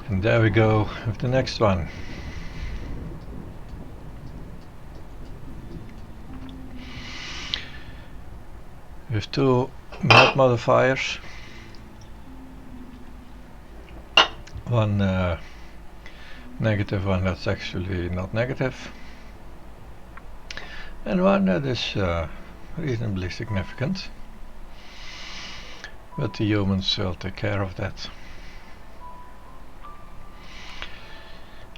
And there we go with the next one. With two map modifiers, one negative, one that's actually not negative, and one that is reasonably significant, but the humans will take care of that.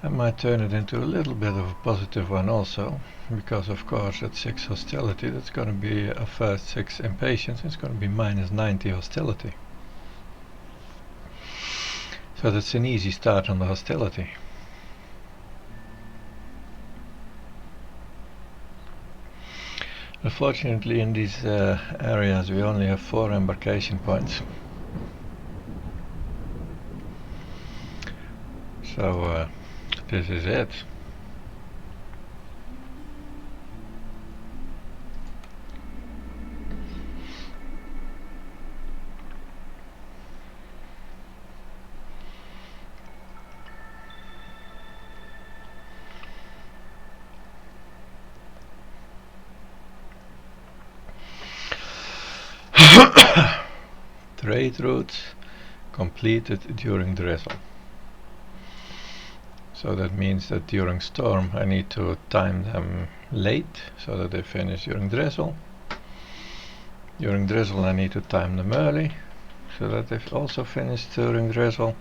I might turn it into a little bit of a positive one also, because of course at 6 hostility that's going to be a first 6 impatience, it's going to be minus 90 hostility. So that's an easy start on the hostility. Unfortunately in these areas we only have 4 embarkation points. So this is it. Trade routes completed during drizzle. So that means that during storm I need to time them late so that they finish during drizzle. During drizzle I need to time them early so that they also finish during drizzle.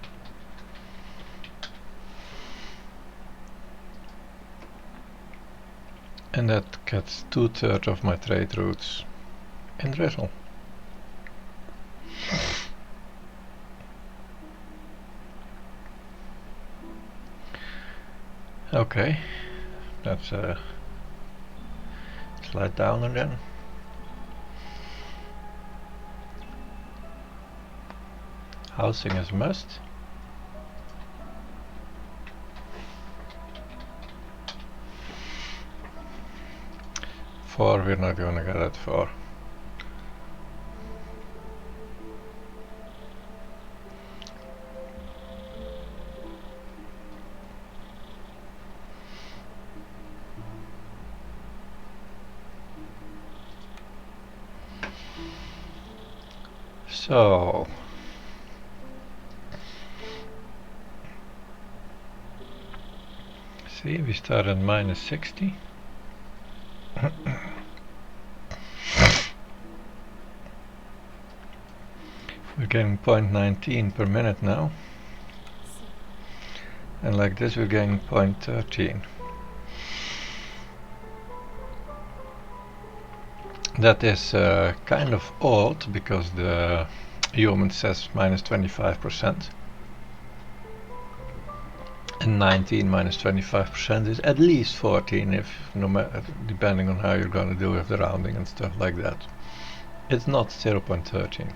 And that gets 2/3 of my trade routes in drizzle. Okay, that's a slide down again. Housing is a must. Four, we're not gonna get it for. So see, we start at minus 60. We're getting 0.19 per minute now, and like this we're getting 0.13. That is kind of odd because the human says minus 25%. And 19 minus 25% is at least 14, if no matter, depending on how you're going to do with the rounding and stuff like that. It's not 0.13.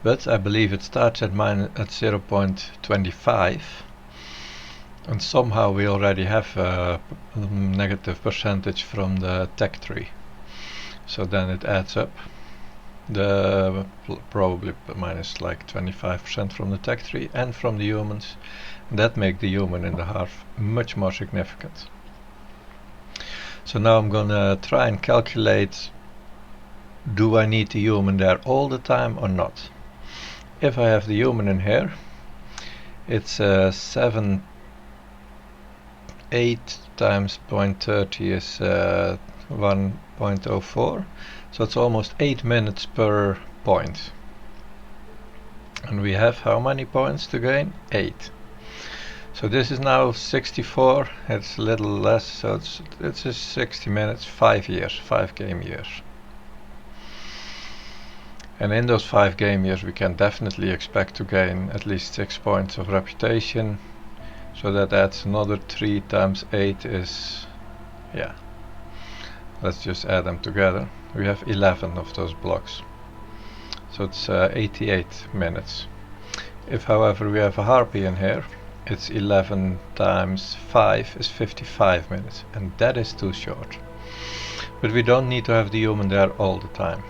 But I believe it starts at 0.25, and somehow we already have a negative percentage from the tech tree. So then it adds up. The probably minus like 25% from the tech tree and from the humans. That make the human in the half much more significant. So now I'm gonna try and calculate, do I need the human there all the time or not? If I have the human in here, it's 8 times 0.30 is 1.04, so it's almost 8 minutes per point. And we have how many points to gain? 8. So this is now 64, it's a little less, so it's just 60 minutes, 5 years, 5 game years. And in those 5 game years we can definitely expect to gain at least 6 points of reputation. So that adds another 3 times 8 is, yeah, let's just add them together. We have 11 of those blocks. So it's 88 minutes. If however we have a harpy in here, it's 11 times 5 is 55 minutes, and that is too short. But we don't need to have the human there all the time.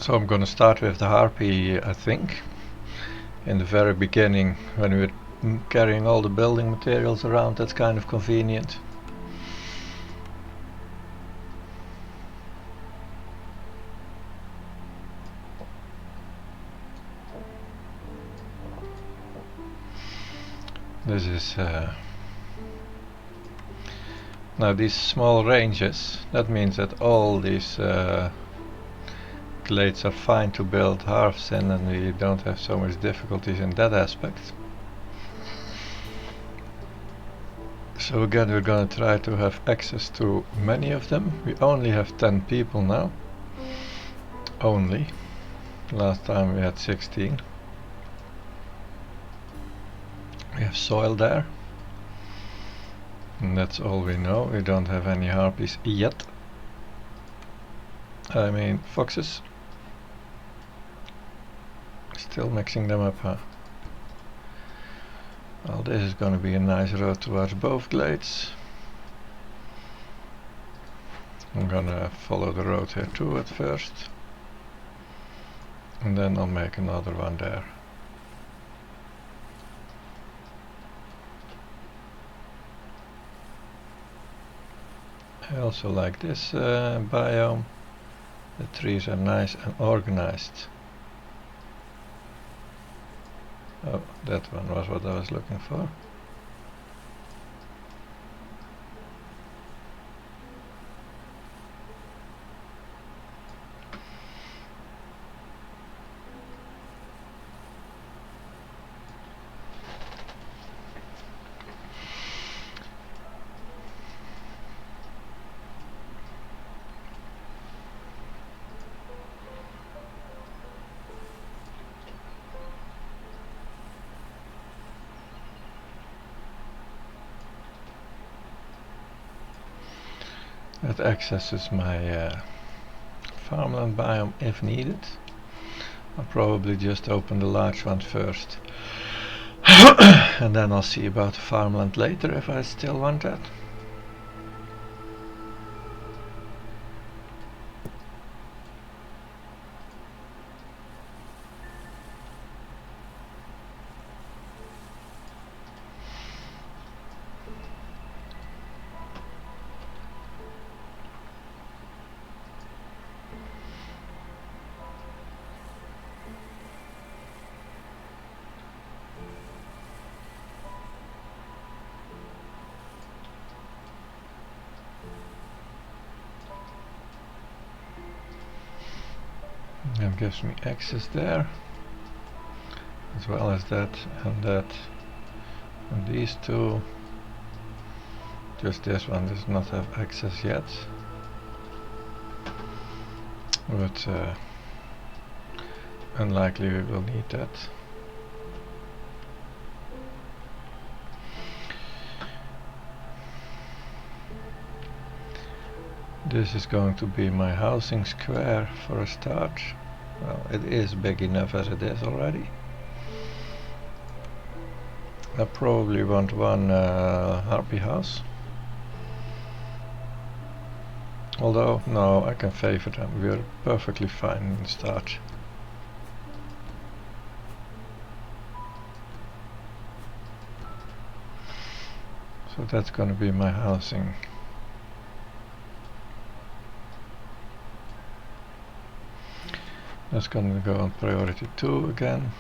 So I'm gonna start with the harpy, I think. In the very beginning, when we were carrying all the building materials around, that's kind of convenient. This is now these small ranges, that means that all these glades are fine to build hearths in, and we don't have so much difficulties in that aspect. So again, we're gonna try to have access to many of them. We only have 10 people now. Only. Last time we had 16. We have soil there. And that's all we know. We don't have any harpies yet. I mean, foxes. Still mixing them up, huh? Well, this is gonna be a nice road towards both glades. I'm gonna follow the road here too at first. And then I'll make another one there. I also like this biome. The trees are nice and organized. Oh, that one was what I was looking for. That accesses my farmland biome if needed. I'll probably just open the large one first. And then I'll see about the farmland later if I still want that. That gives me access there, as well as that and that, and these two. Just this one does not have access yet, but unlikely we will need that. This is going to be my housing square for a start. Well, it is big enough as it is already. I probably want one harpy house. Although, no, I can favor them. We're perfectly fine in the start. So that's gonna be my housing. That's gonna go on priority 2 again.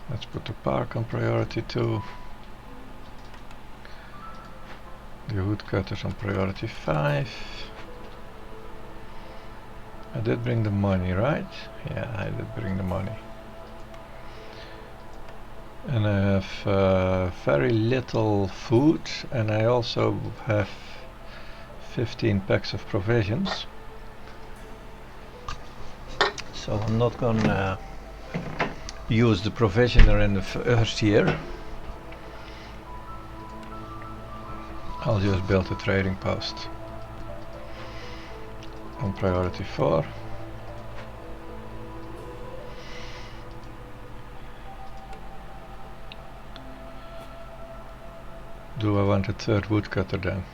Let's put the park on priority 2. The woodcutters on priority 5. I did bring the money, right? Yeah, I did bring the money. And I have very little food, and I also have 15 packs of provisions. So I'm not gonna use the provisioner in the first year. I'll just build a trading post on priority 4. Do I want a third woodcutter then?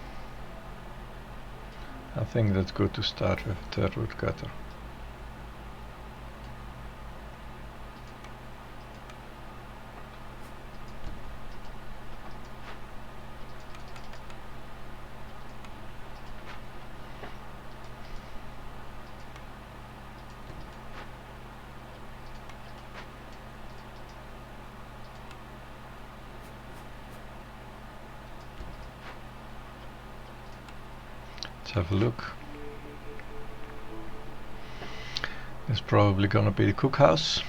I think that's good to start with a third woodcutter. have a look. It's probably gonna be the cookhouse.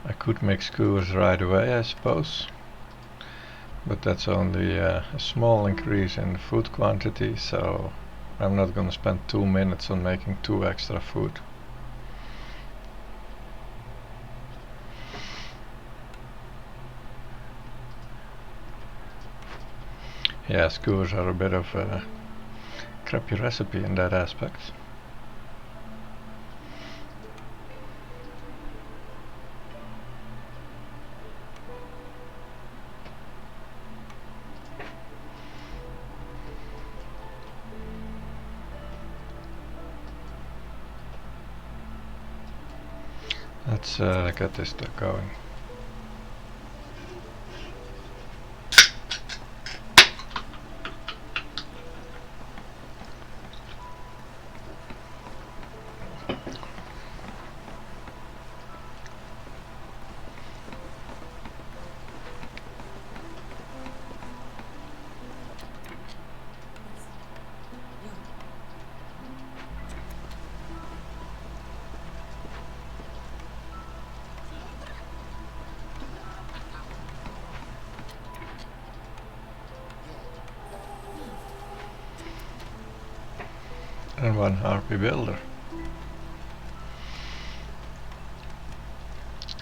I could make skewers right away, I suppose, but that's only a small increase in food quantity, so I'm not gonna spend 2 minutes on making 2 extra food. Yeah, skewers are a bit of a crappy recipe in that aspect. Let's get this stuff going. And 1 harpy builder.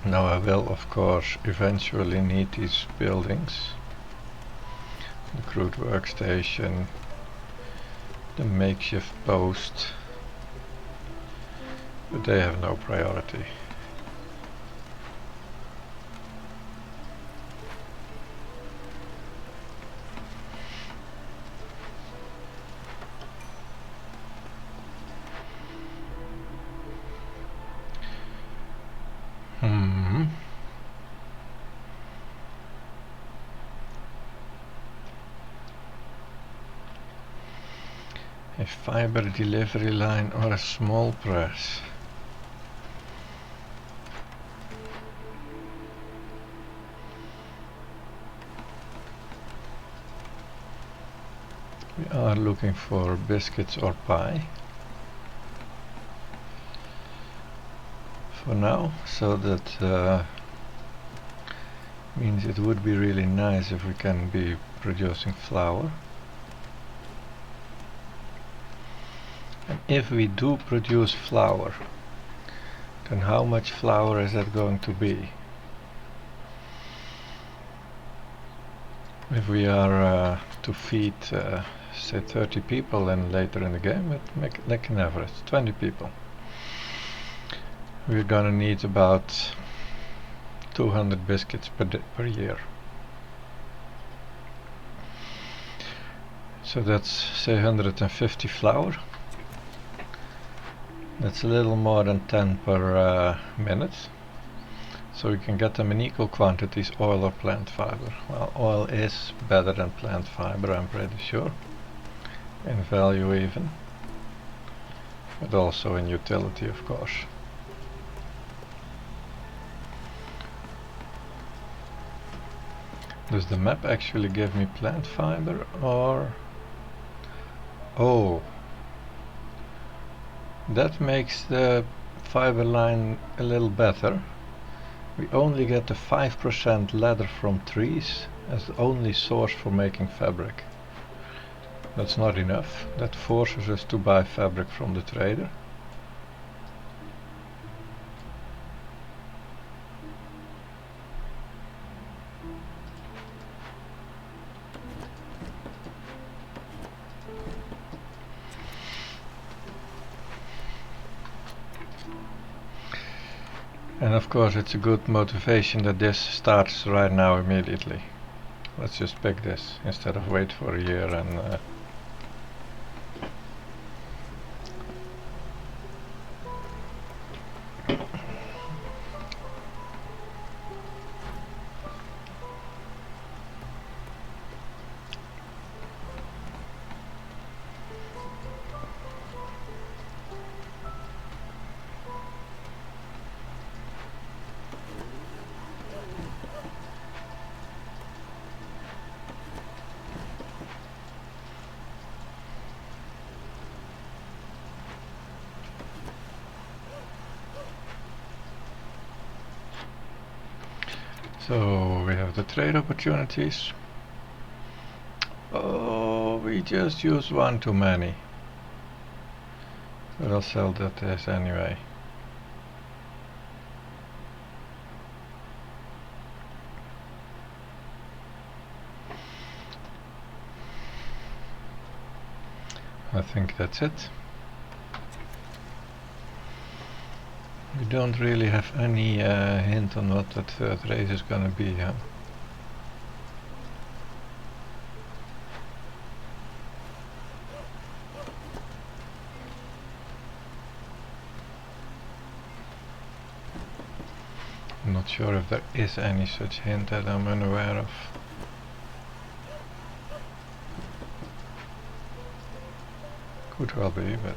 Now I will of course eventually need these buildings. The crude workstation, the makeshift post, but they have no priority. A fiber delivery line or a small press. We are looking for biscuits or pie for now, so that means it would be really nice if we can be producing flour. And if we do produce flour, then how much flour is that going to be? If we are to feed say 30 people, then later in the game it make like an average 20 people, we're gonna need about 200 biscuits per year. So that's say 150 flour. That's a little more than 10 per minute. So we can get them in equal quantities, oil or plant fiber. Well, oil is better than plant fiber, I'm pretty sure. In value even. But also in utility, of course. Does the map actually give me plant fiber or... Oh! That makes the fiber line a little better. We only get the 5% leather from trees as the only source for making fabric. That's not enough. That forces us to buy fabric from the trader. And of course it's a good motivation that this starts right now immediately. Let's just pick this instead of wait for a year and So we have the trade opportunities. Oh, we just used one too many. But I'll sell that as anyway. I think that's it. We don't really have any hint on what that third race is gonna be, huh? I'm not sure if there is any such hint that I'm unaware of. Could well be, but...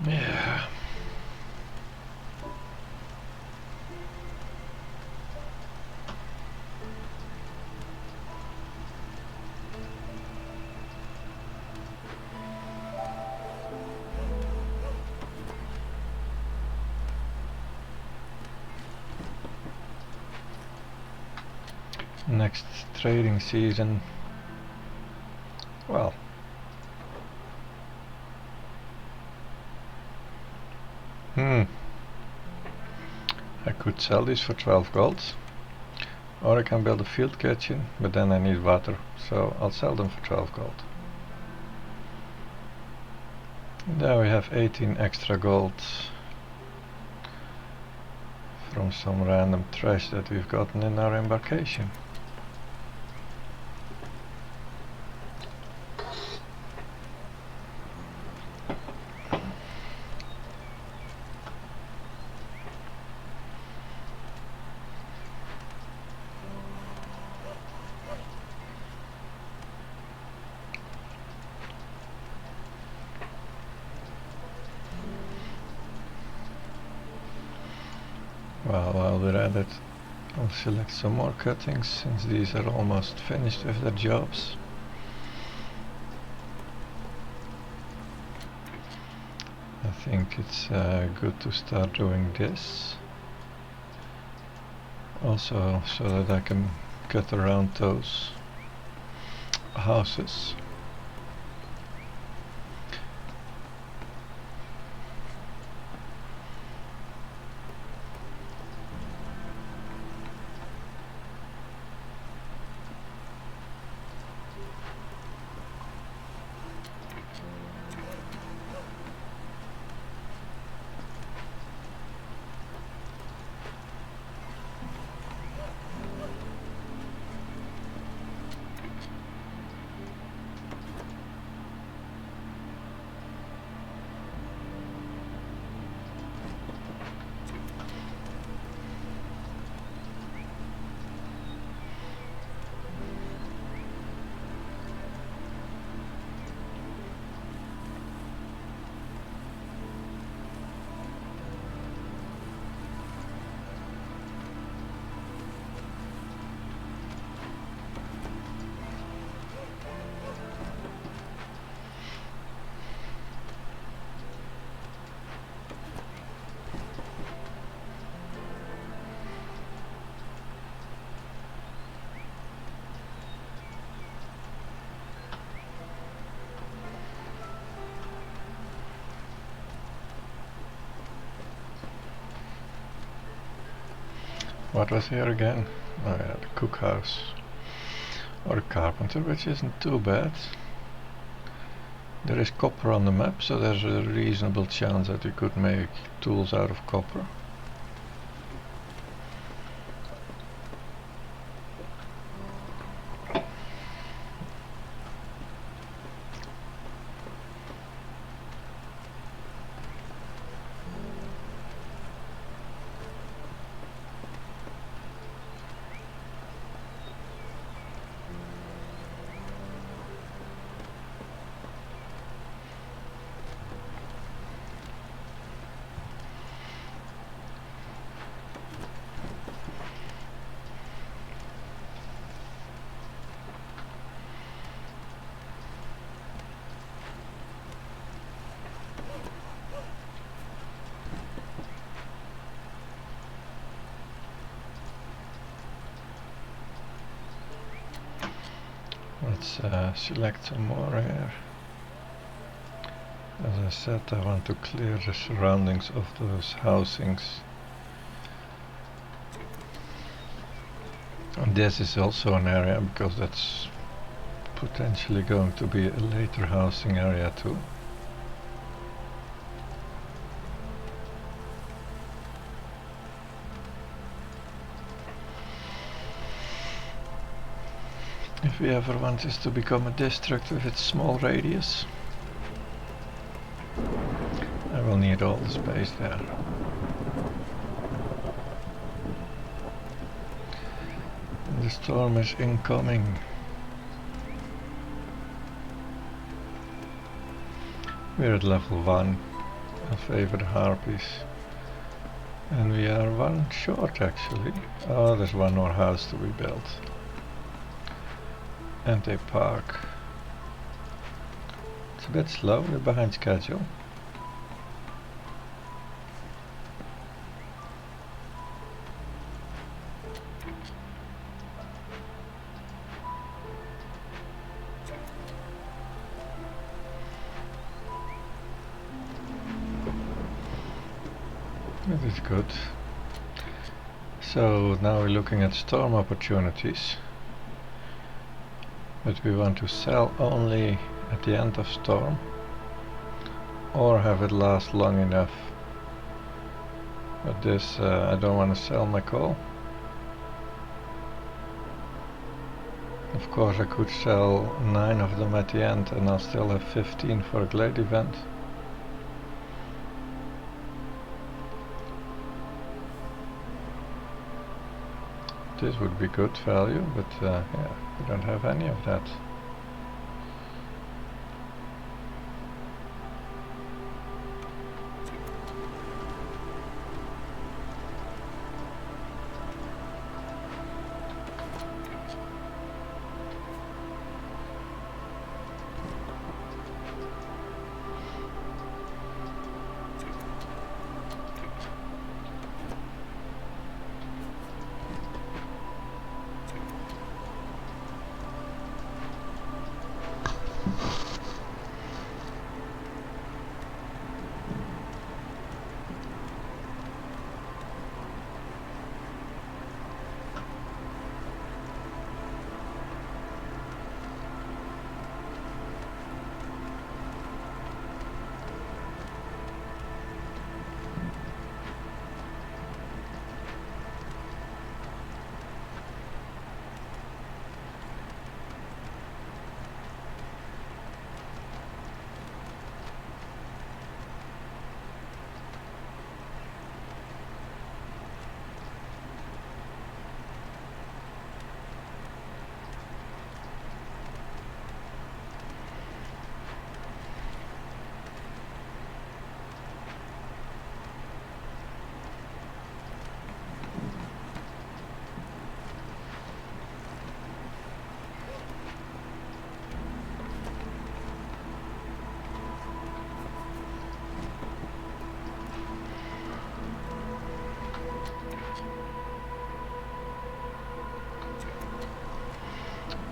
yeah. Next trading season, well, I could sell this for 12 gold, or I can build a field kitchen, but then I need water, so I'll sell them for 12 gold. There we have 18 extra gold from some random trash that we've gotten in our embarkation. Well, while we're at it, I'll select some more cuttings, since these are almost finished with their jobs. I think it's good to start doing this. Also, so that I can cut around those houses. What was here again? Oh yeah, the cookhouse. Or a carpenter, which isn't too bad. There is copper on the map, so there's a reasonable chance that we could make tools out of copper. Let's select some more here. As I said, I want to clear the surroundings of those housings. And this is also an area, because that's potentially going to be a later housing area too. If we ever want this to become a district with its small radius, I will need all the space there. And the storm is incoming. We're at level 1. I favor the harpies. And we are 1 short actually. Oh, there's 1 more house to be built. And a park. It's a bit slow, we're behind schedule. That is good. So now we're looking at storm opportunities. But we want to sell only at the end of storm, or have it last long enough. But this, I don't want to sell my coal. Of course I could sell 9 of them at the end and I'll still have 15 for a glade event. This would be good value, but yeah, we don't have any of that.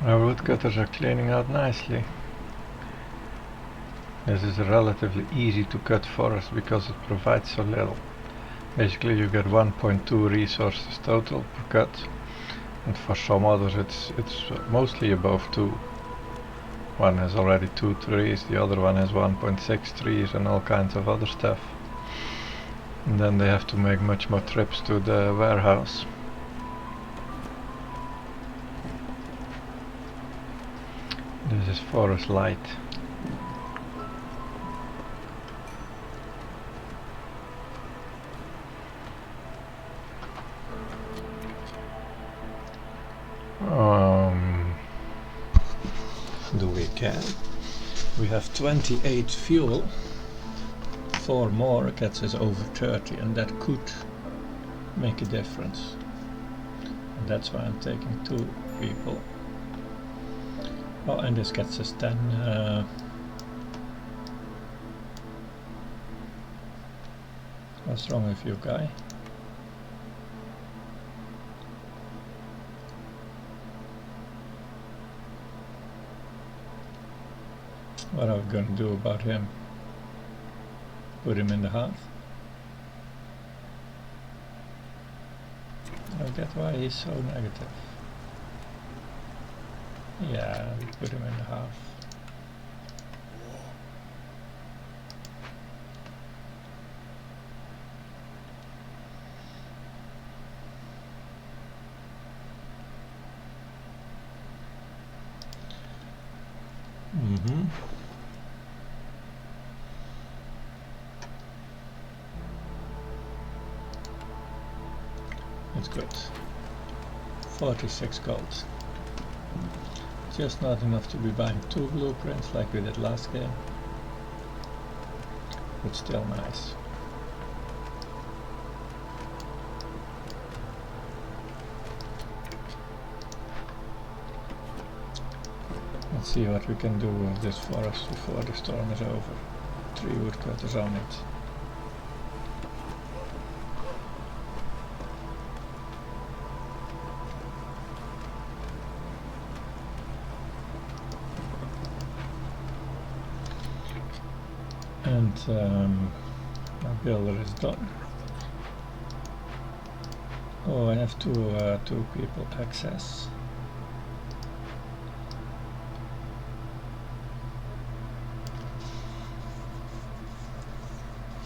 Our woodcutters are cleaning out nicely. This is a relatively easy to cut forest because it provides so little. Basically you get 1.2 resources total per cut, and for some others it's mostly above 2. One has already 2 trees, the other one has 1.6 trees and all kinds of other stuff. And then they have to make much more trips to the warehouse. This is forest light. Do we care? We have 28 fuel. 4 more gets us over 30, and that could make a difference. And that's why I'm taking 2 people. Oh, and this gets us 10. What's wrong with you, guy? What are we going to do about him? Put him in the hearth? I don't get why he's so negative. Yeah, we put him in the hearth. It's good. 46 gold. Just not enough to be buying 2 blueprints like we did last game. But still nice. Let's see what we can do with this forest before the storm is over. 3 woodcutters on it. And my builder is done. Oh, I have two people access.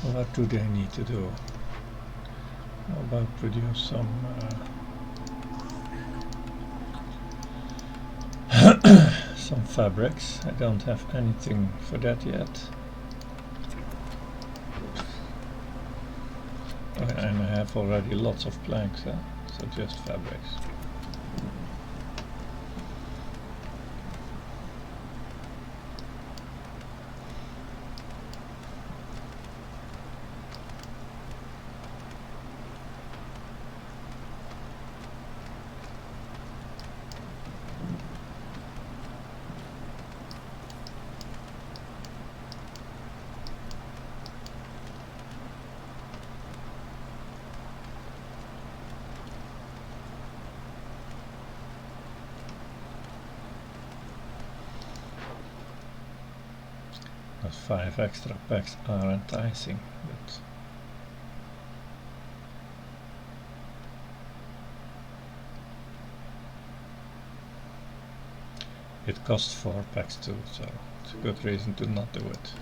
What do they need to do? How about produce some some fabrics? I don't have anything for that yet. And I have already lots of planks, so just fabrics. But 5 extra packs are enticing, but it costs 4 packs too, so it's a good reason to not do it.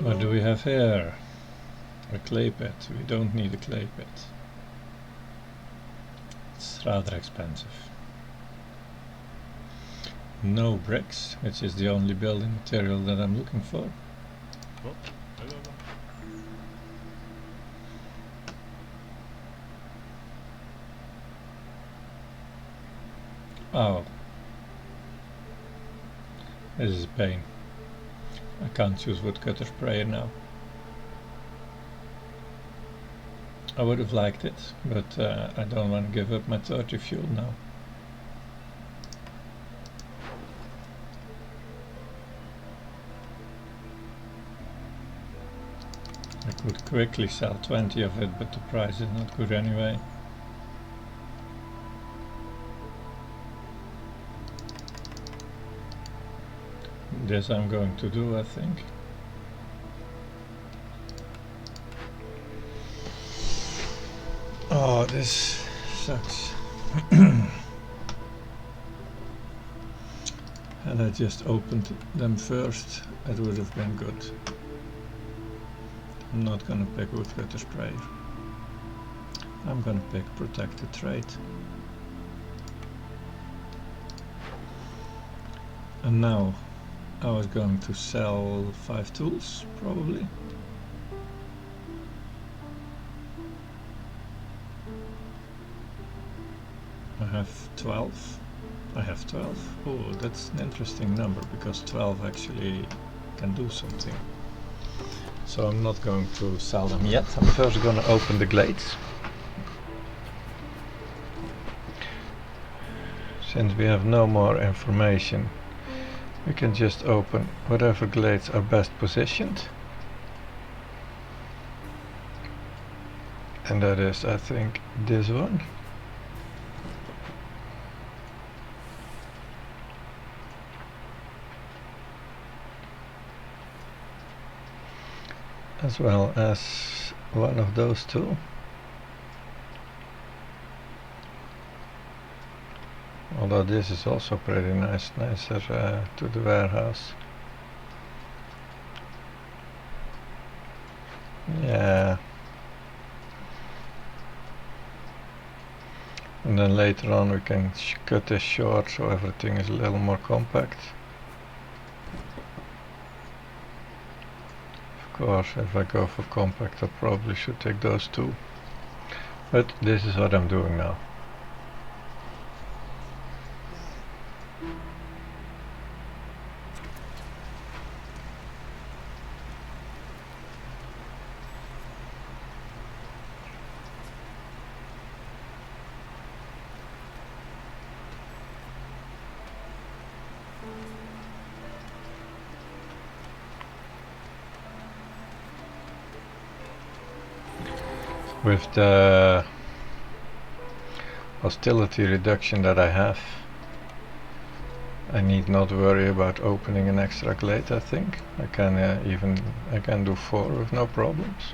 What do we have here? A clay pit. We don't need a clay pit. It's rather expensive. No bricks, which is the only building material that I'm looking for. Oh, This is a pain. I can't use woodcutter sprayer now. I would have liked it, but I don't want to give up my 30 fuel now. I could quickly sell 20 of it, but the price is not good anyway. This I'm going to do, I think. Oh, this sucks. Had I just opened them first, it would have been good. I'm not gonna pick woodcutter sprayer. I'm gonna pick protected trade. And now I was going to sell 5 tools, probably. I have 12. I have 12. Oh, that's an interesting number, because 12 actually can do something. So I'm not going to sell them yet. I'm first going to open the glades. Since we have no more information, we can just open whatever glades are best positioned. And that is, I think, this one. As well as one of those two. Although this is also pretty nice, nicer to the warehouse. Yeah. And then later on we can cut this short so everything is a little more compact. Of course, if I go for compact I probably should take those two. But this is what I'm doing now. With the hostility reduction that I have, I need not worry about opening an extra glade. I think I can do 4 with no problems.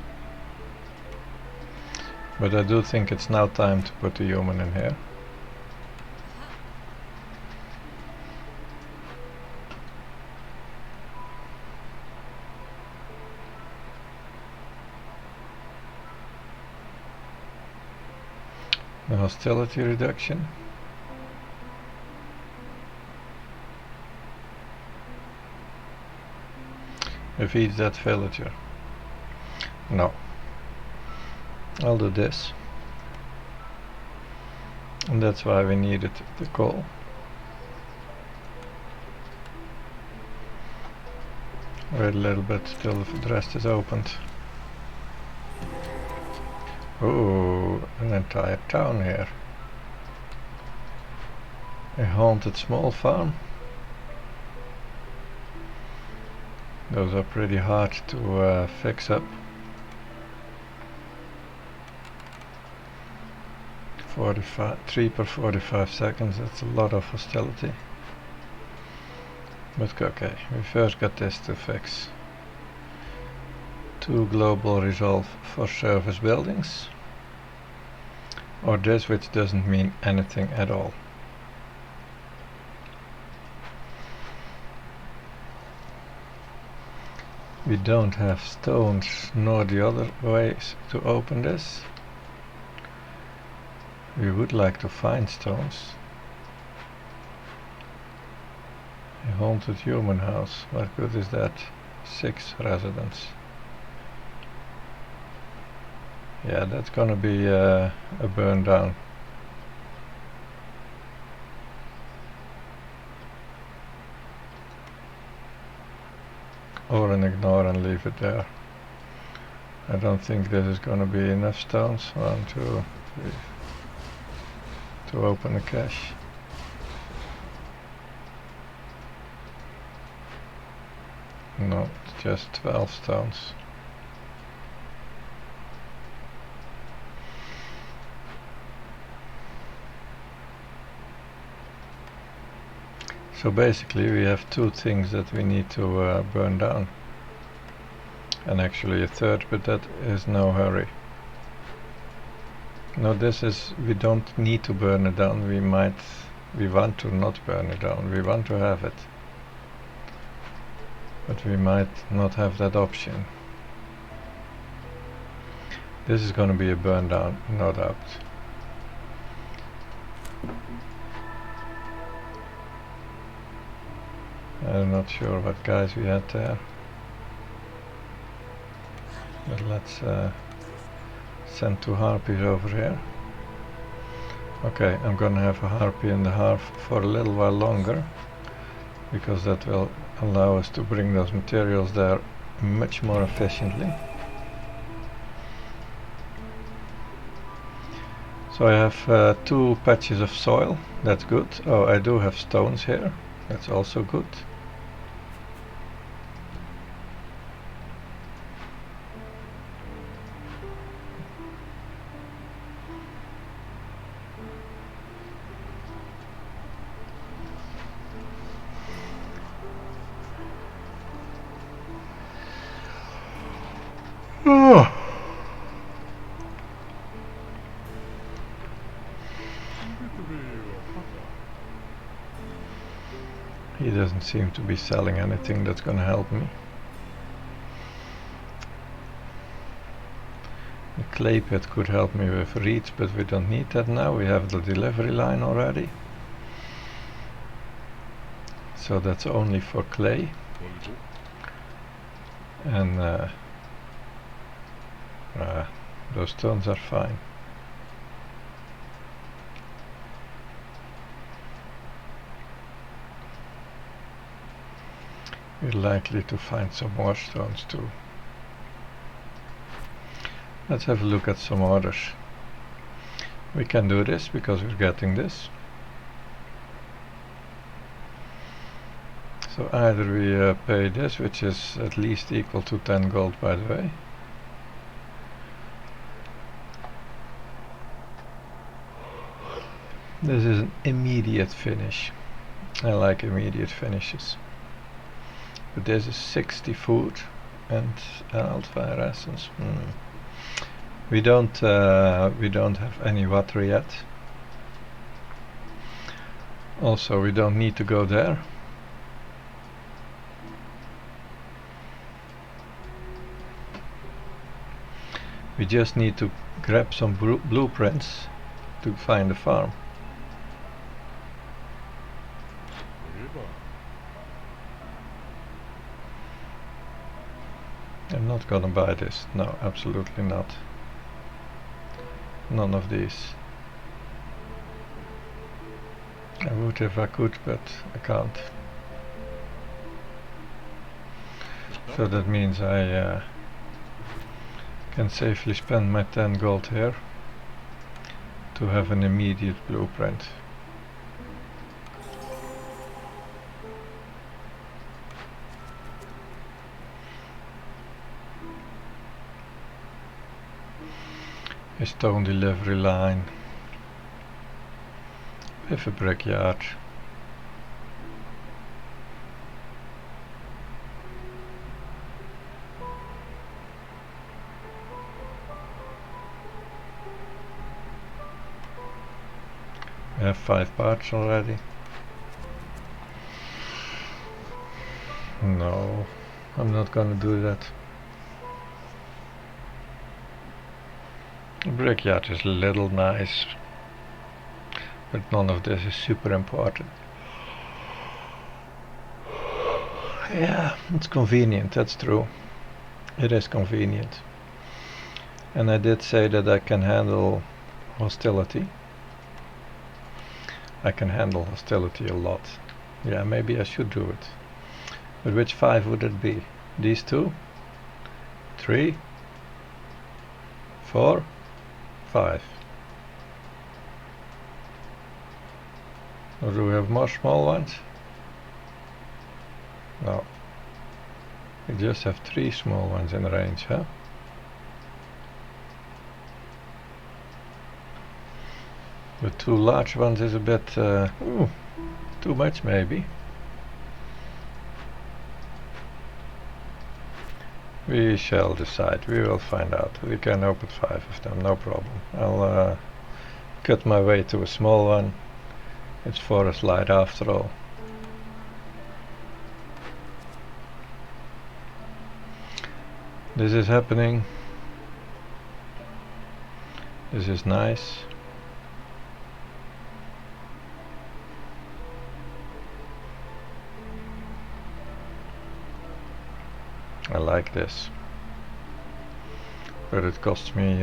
But I do think it's now time to put the human in here. The hostility reduction. Defeat that villager. No. I'll do this. And that's why we needed the coal. Wait a little bit till the rest is opened. Oh, an entire town here. A haunted small farm. Those are pretty hard to fix up. 3 per 45 seconds, that's a lot of hostility. But okay, we first got this to fix. 2 global resolve for service buildings. Or this, which doesn't mean anything at all. We don't have stones nor the other ways to open this. We would like to find stones. A haunted human house, what good is that? 6 residents. Yeah, that's gonna be a burn down. or an ignore and leave it there. I don't think this is going to be enough stones. 1, 2, 3 to open a cache. No, it's just 12 stones. So basically we have 2 things that we need to burn down. And actually a third, but that is no hurry. No, this is, we don't need to burn it down, we want to not burn it down, we want to have it. But we might not have that option. This is going to be a burn down, no doubt. I'm not sure what guys we had there. But let's send 2 harpies over here. Okay, I'm gonna have a harpy and a half for a little while longer, because that will allow us to bring those materials there much more efficiently. So I have 2 patches of soil, that's good. Oh, I do have stones here, that's also good. Oh. He doesn't seem to be selling anything that's gonna help me. The clay pit could help me with reeds, but we don't need that now. We have the delivery line already. So that's only for clay. And those stones are fine. We're likely to find some more stones too. Let's have a look at some orders. We can do this because we're getting this. So either we pay this, which is at least equal to 10 gold, by the way. This is an immediate finish. I like immediate finishes. But this is 60 food and wildfire essence. We don't have any water yet. Also, we don't need to go there. We just need to grab some blueprints to find a farm. I'm not gonna buy this. No, absolutely not. None of these. I would if I could, but I can't. So that means I can safely spend my 10 gold here to have an immediate blueprint. A stone delivery line with a brickyard. We have 5 parts already. No, I'm not gonna do that. The brickyard is a little nice, but none of this is super important. Yeah, it's convenient, that's true. It is convenient. And I did say that I can handle hostility. I can handle hostility a lot. Yeah, maybe I should do it. But which 5 would it be? These two, 3, 4, 5. Or do we have more small ones? No. We just have 3 small ones in range, huh? The 2 large ones is a bit too much maybe. We shall decide, we will find out. We can open 5 of them, no problem. I'll cut my way to a small one. It's forest light after all. This is happening. This is nice. I like this. But it costs me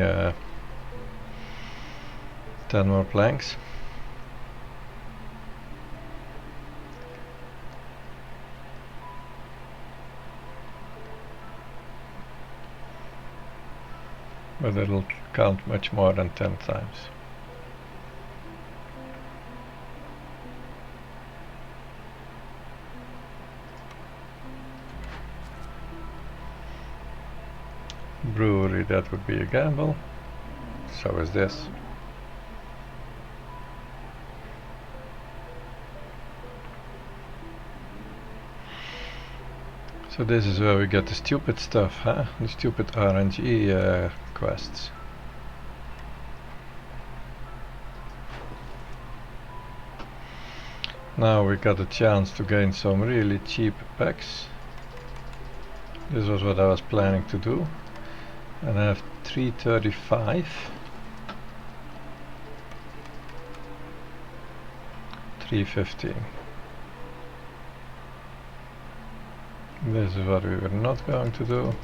10 more planks. But it'll count much more than 10 times. Brewery, that would be a gamble. So is this. So this is where we get the stupid stuff, huh? The stupid RNG quests. Now we got a chance to gain some really cheap packs. This was what I was planning to do. And I have 335. 315. This is what we were not going to do.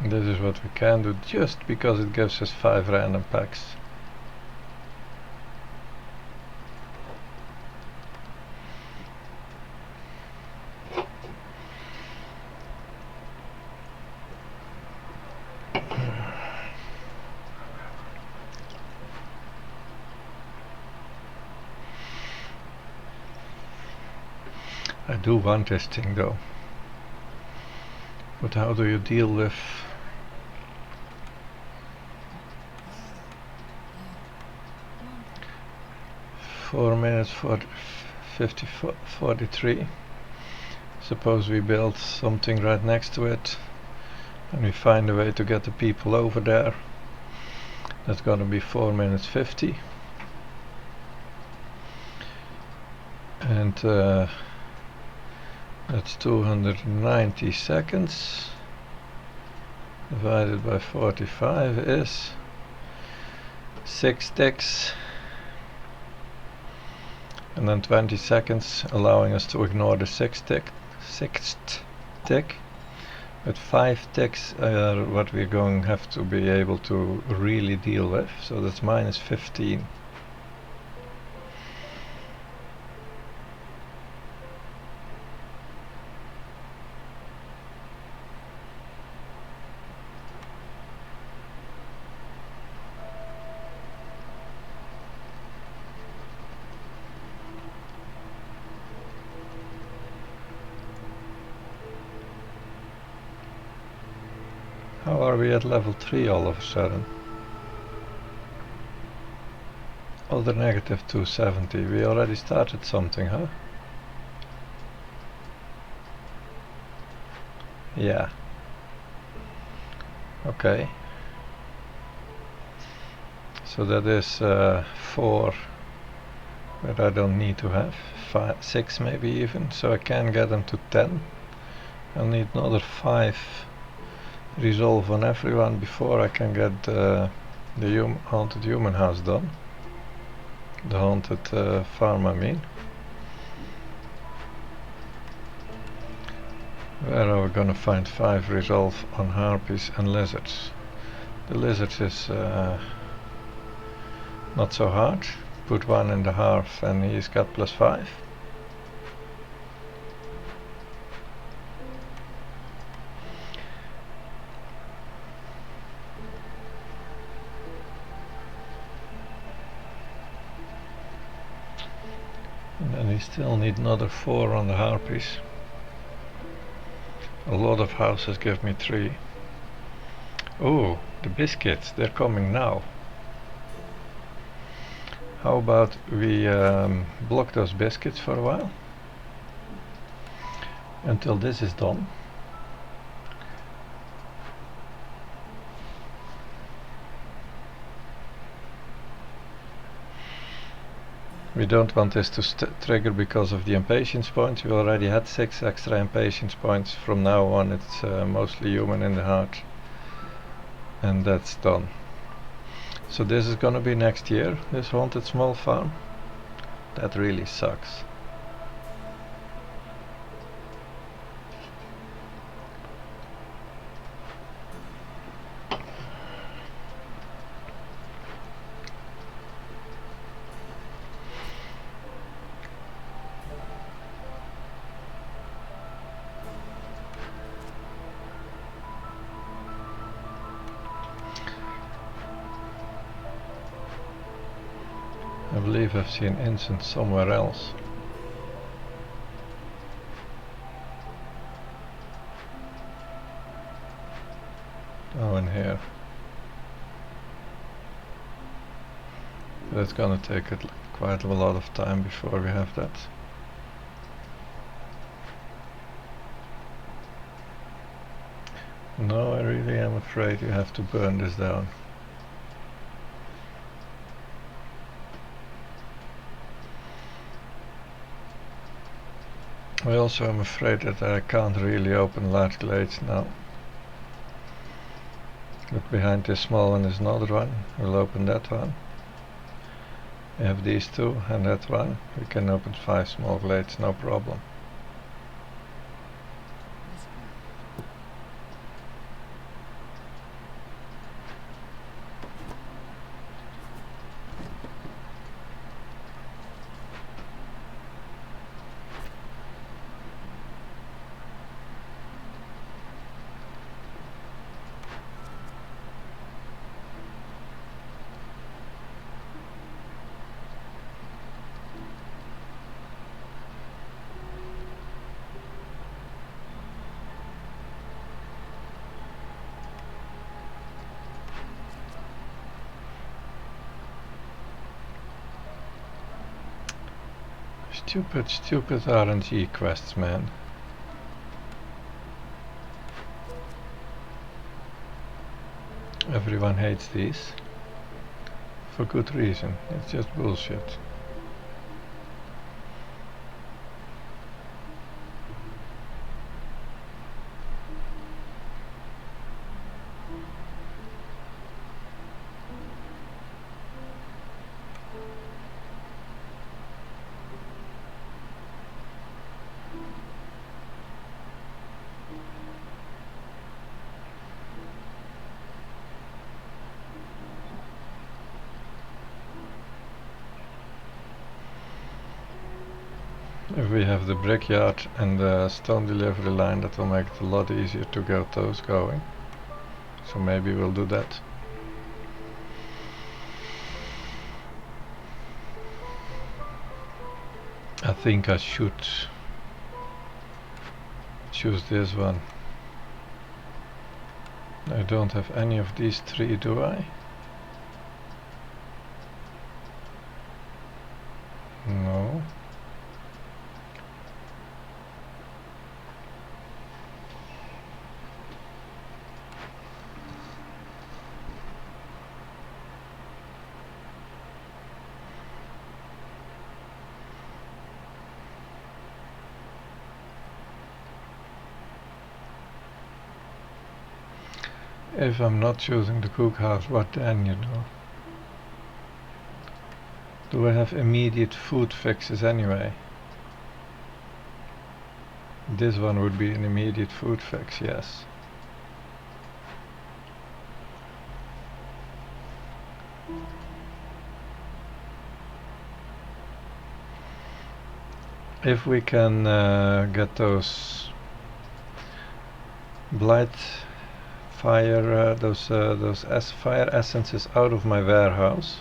This is what we can do just because it gives us 5 random packs. I do want this thing though. But how do you deal with four minutes for 43? Suppose we build something right next to it and we find a way to get the people over there. That's gonna be 4 minutes 50. And that's 290 seconds. Divided by 45 is 6 ticks. And then 20 seconds, allowing us to ignore the sixth tick. But 5 ticks are what we're going to have to be able to really deal with. So that's minus 15. How are we at level 3 all of a sudden? Other negative 270. We already started something, huh? Yeah. Okay. So that is 4 that I don't need to have. 6 maybe even. So I can get them to 10. I'll need another 5 resolve on everyone before I can get the haunted human house done. The haunted farm, I mean. Where are we gonna find 5 resolve on harpies and lizards? The lizards is not so hard. put one in the hearth and he's got +5. And then we still need another 4 on the harpies. A lot of houses give me 3. Oh, the biscuits, they're coming now. How about we block those biscuits for a while? Until this is done. We don't want this to trigger because of the impatience points. We already had 6 extra impatience points. From now on it's mostly human in the heart. And that's done. So this is gonna be next year, this haunted small farm. That really sucks. I believe I've seen incense somewhere else. Oh, in here. But it's gonna take quite a lot of time before we have that. No, I really am afraid you have to burn this down. I also am afraid that I can't really open large glades now. But behind this small one is another one. We'll open that one. We have these 2 and that one. We can open 5 small glades, no problem. Stupid RNG quests, man. Everyone hates these. For good reason. It's just bullshit. If we have the brickyard and the stone delivery line, that will make it a lot easier to get those going. So maybe we'll do that. I think I should choose this one. I don't have any of these 3, do I? No. If I'm not choosing the cookhouse, what then, you know? Do I have immediate food fixes anyway? This one would be an immediate food fix, yes. if we can get those blight fire, those fire essences out of my warehouse,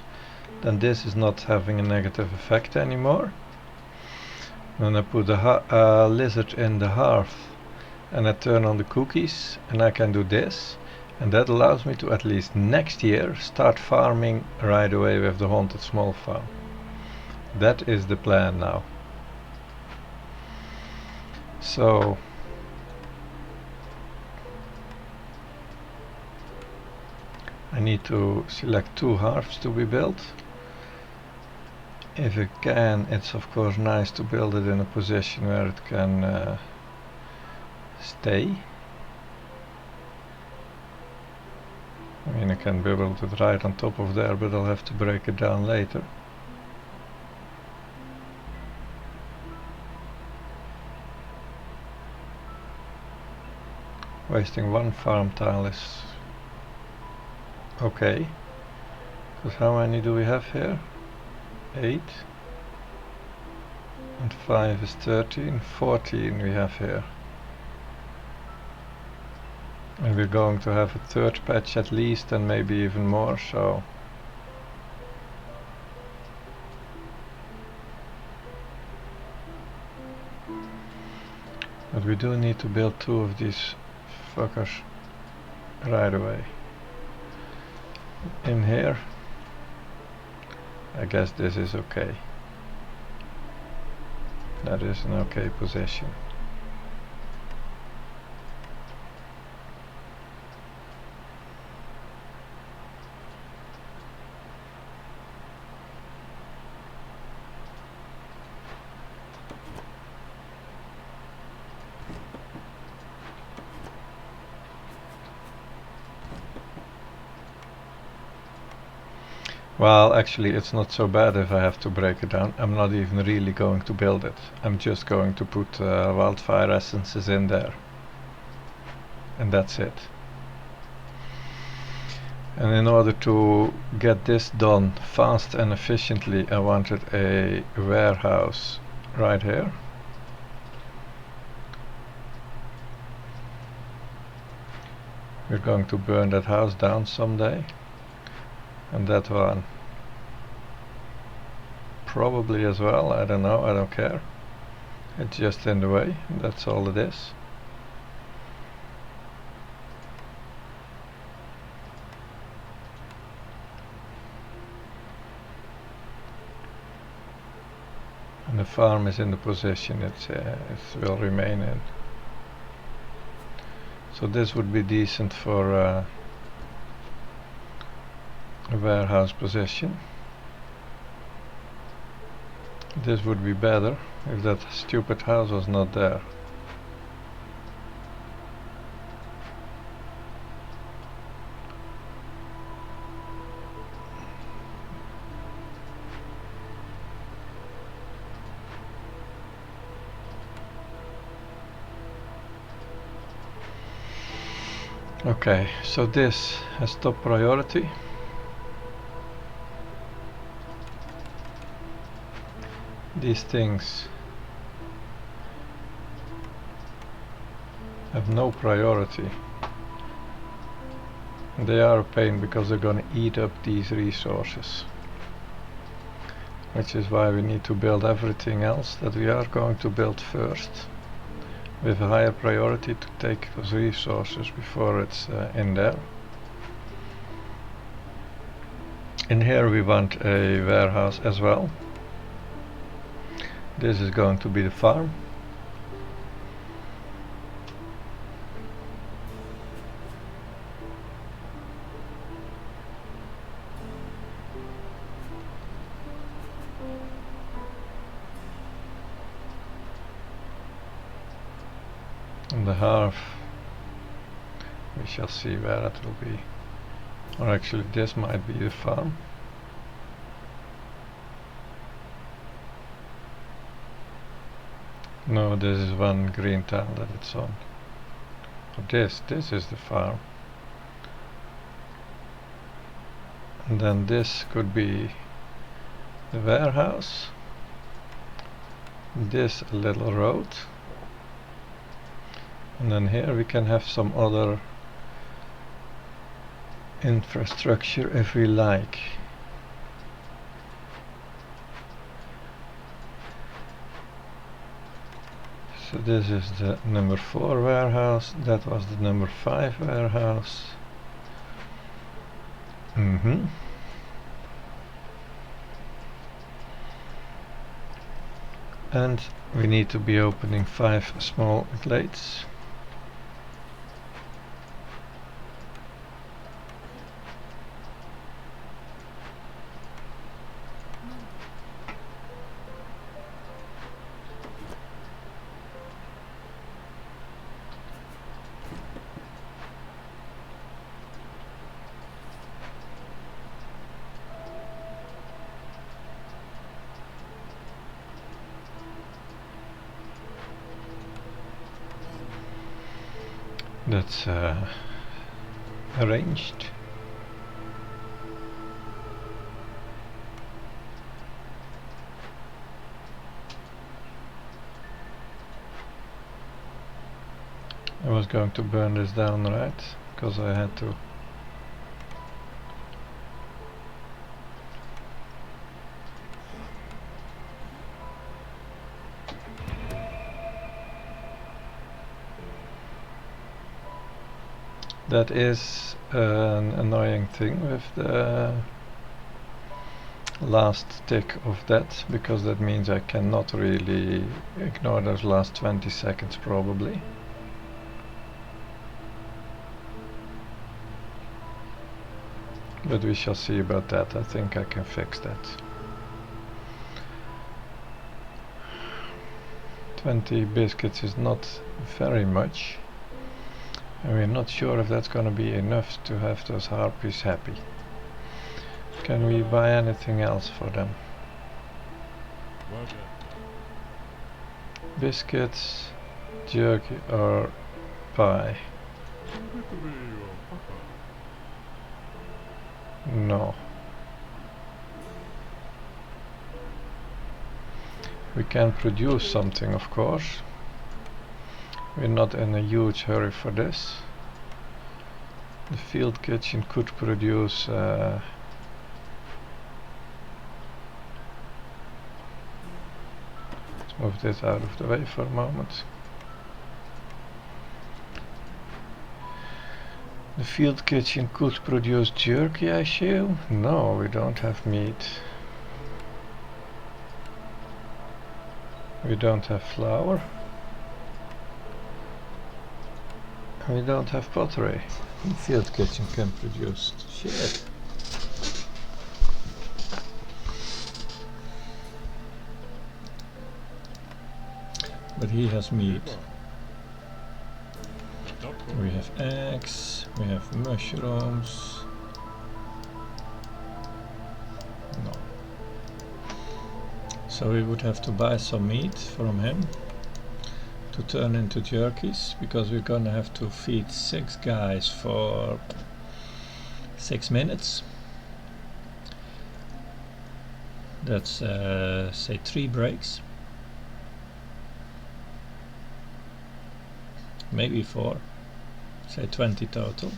then this is not having a negative effect anymore. Then I put the lizard in the hearth and I turn on the cookies and I can do this, and that allows me to at least next year start farming right away with the haunted small farm. That is the plan now. So I need to select 2 hearths to be built. If I can, it's of course nice to build it in a position where it can stay. I mean, I can build it right on top of there, but I'll have to break it down later. Wasting 1 farm tile is okay. Because how many do we have here? 8. And 5 is 13. 14 we have here. And we're going to have a 3rd patch at least, and maybe even more, so but we do need to build 2 of these fuckers right away. In here, I guess this is okay. That is an okay position. Well, actually it's not so bad if I have to break it down. I'm not even really going to build it. I'm just going to put wildfire essences in there. And that's it. And in order to get this done fast and efficiently, I wanted a warehouse right here. We're going to burn that house down someday. And that one probably as well, I don't know, I don't care. It's just in the way, that's all it is. And the farm is in the position it will remain in. So this would be decent for a warehouse position. This would be better if that stupid house was not there. Okay, so this has top priority. These things have no priority. They are a pain because they're gonna eat up these resources. Which is why we need to build everything else that we are going to build first, with a higher priority to take those resources before it's in there. In here we want a warehouse as well. This is going to be the farm. And the hearth, we shall see where it will be. Or actually this might be the farm. No, this is one green tile that it's on. But this is the farm. And then this could be the warehouse. this little road, and then here we can have some other infrastructure if we like. So this is the number 4 warehouse, that was the number 5 warehouse. And we need to be opening 5 small glades. That's arranged. I was going to burn this down, right? Because I had to. That is an annoying thing with the last tick of that, because that means I cannot really ignore those last 20 seconds probably. But we shall see about that. I think I can fix that. 20 biscuits is not very much. And we're not sure if that's gonna be enough to have those harpies happy. Can we buy anything else for them? Biscuits, jerky or pie? No. We can produce something, of course. We're not in a huge hurry for this. The field kitchen could produce let's move this out of the way for a moment. The field kitchen could produce jerky, I assume? No, we don't have meat. We don't have flour. We don't have pottery. The field kitchen can produce shit. But he has meat. We have eggs, we have mushrooms. No. So we would have to buy some meat from him to turn into jerkies, because we're gonna have to feed 6 guys for 6 minutes. That's say 3 breaks, maybe 4, say 20 total.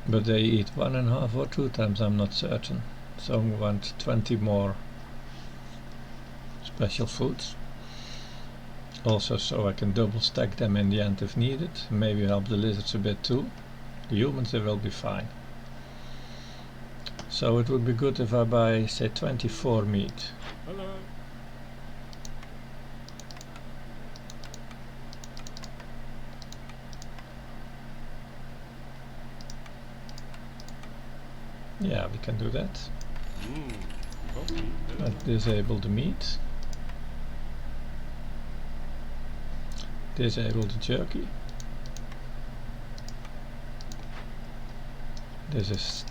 But they eat 1.5 or 2 times, I'm not certain. So we want 20 more special foods. Also, so I can double stack them in the end if needed. Maybe help the lizards a bit too. The humans, they will be fine. So it would be good if I buy, say, 24 meat. Hello. Yeah, we can do that. Disable the meat. Disable the jerky. This is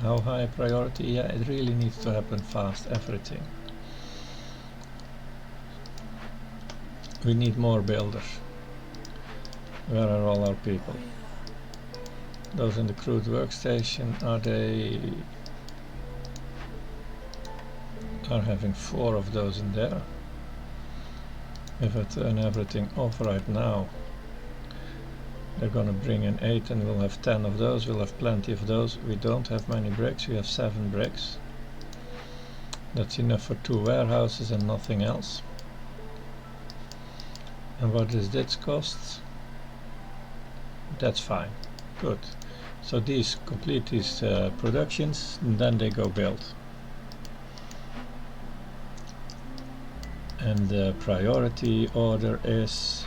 how high priority? Yeah, it really needs to happen fast, everything. We need more builders. Where are all our people? Those in the crude workstation, are they are having 4 of those in there. If I turn everything off right now, they're gonna bring in 8 and we'll have 10 of those. We'll have plenty of those. We don't have many bricks, we have 7 bricks. That's enough for 2 warehouses and nothing else. And what is this cost? That's fine. Good. So these complete these productions, and then they go build. And the priority order is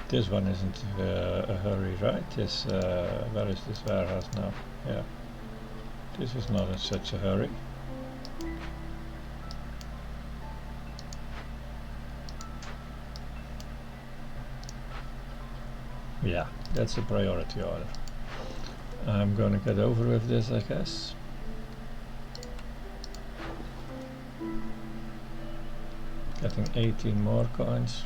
this one. Isn't a hurry, right? This where is this warehouse now? Yeah, this is not in such a hurry. Yeah, that's a priority order. I'm gonna get over with this, I guess. Getting 18 more coins.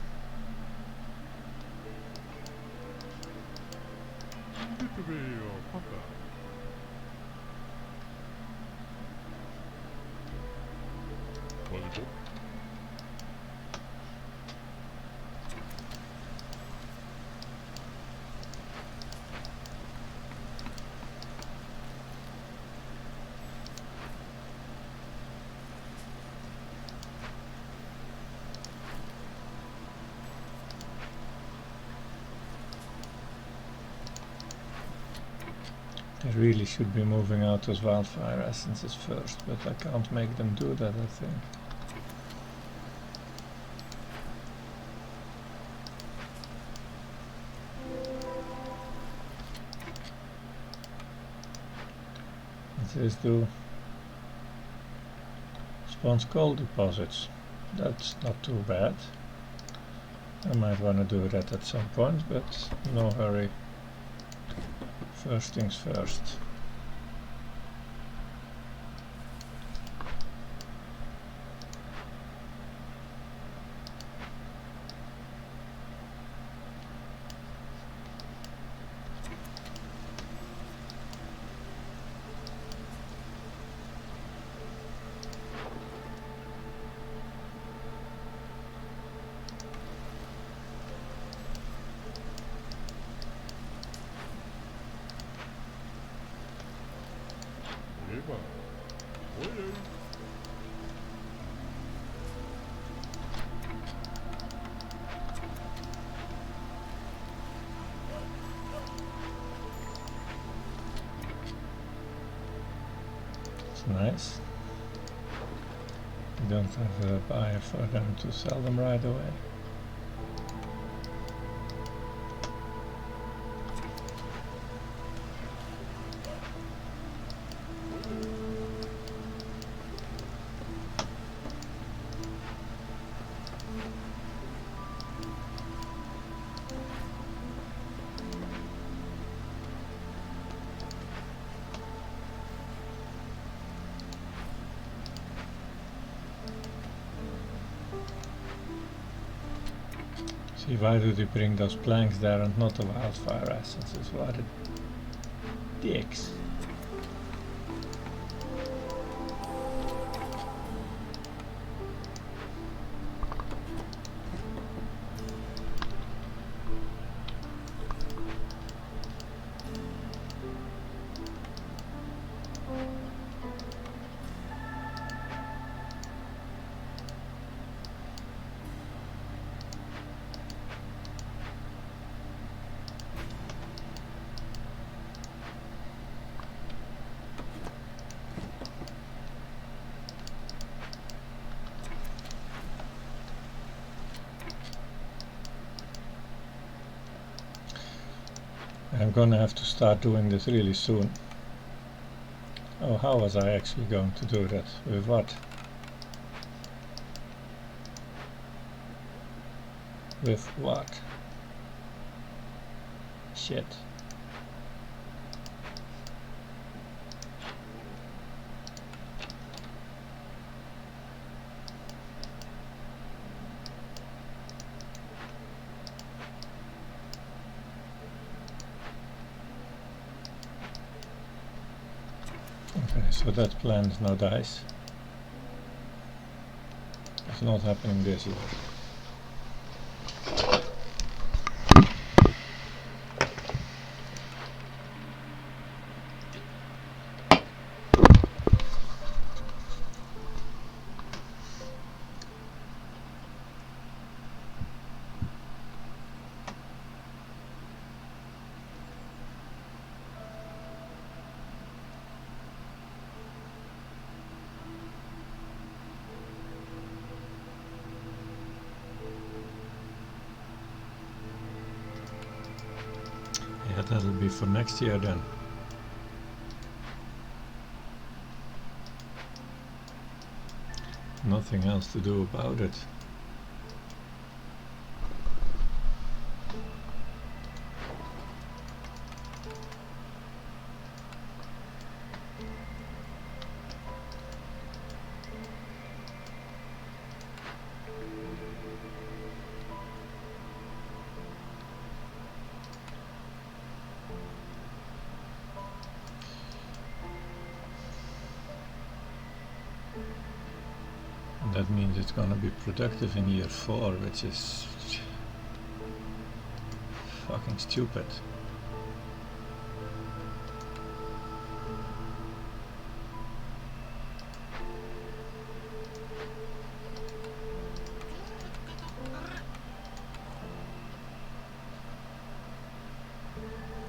They really should be moving out those wildfire essences first, but I can't make them do that, I think. This do spawns coal deposits. That's not too bad. I might want to do that at some point, but no hurry. First things first. Nice. We don't have a buyer for them to sell them right away. See, why do they bring those planks there and not the wildfire essences? What a dicks. I'm gonna have to start doing this really soon. Oh, how was I actually going to do that? With what? With what? Shit. So that plant now dies. It's not happening this year. Yeah, that'll be for next year then. Nothing else to do about it. That means it's gonna be productive in year 4, which is fucking stupid.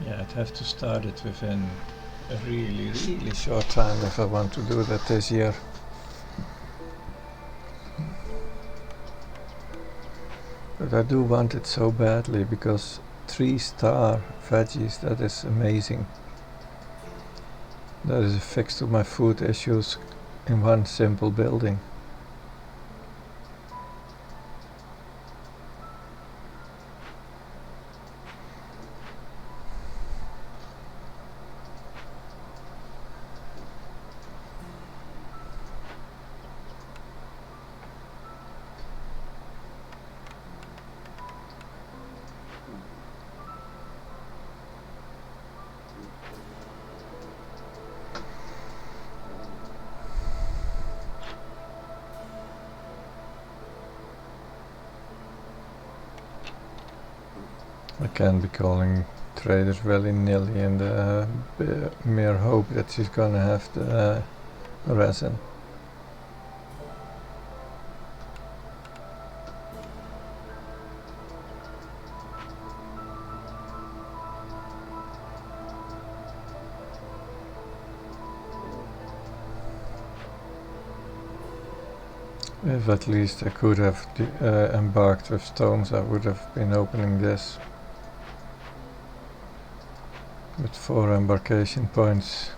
Yeah, I'd have to start it within a really short time if I want to do that this year. But I do want it so badly because 3-star veggies, that is amazing. That is a fix to my food issues in one simple building. I can't be calling Traders willy-nilly in the mere hope that she's gonna have the resin. If at least I could have embarked with stones, I would have been opening this with 4 embarkation points.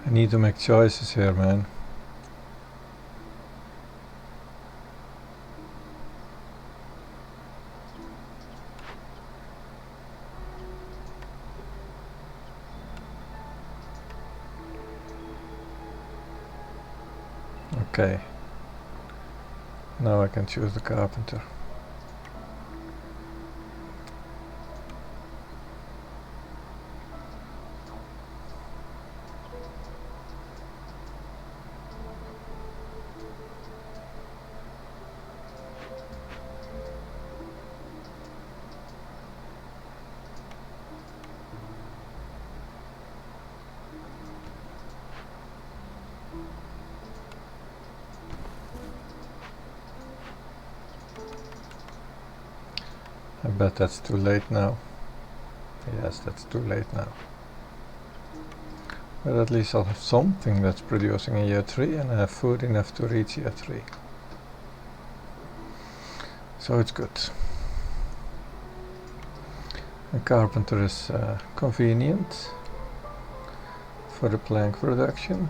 I need to make choices here, man. Okay. Now I can choose the carpenter. bet that's too late now. Yes, that's too late now. But at least I'll have something that's producing in year 3 and I have food enough to reach year 3. So it's good. A carpenter is convenient for the plank production.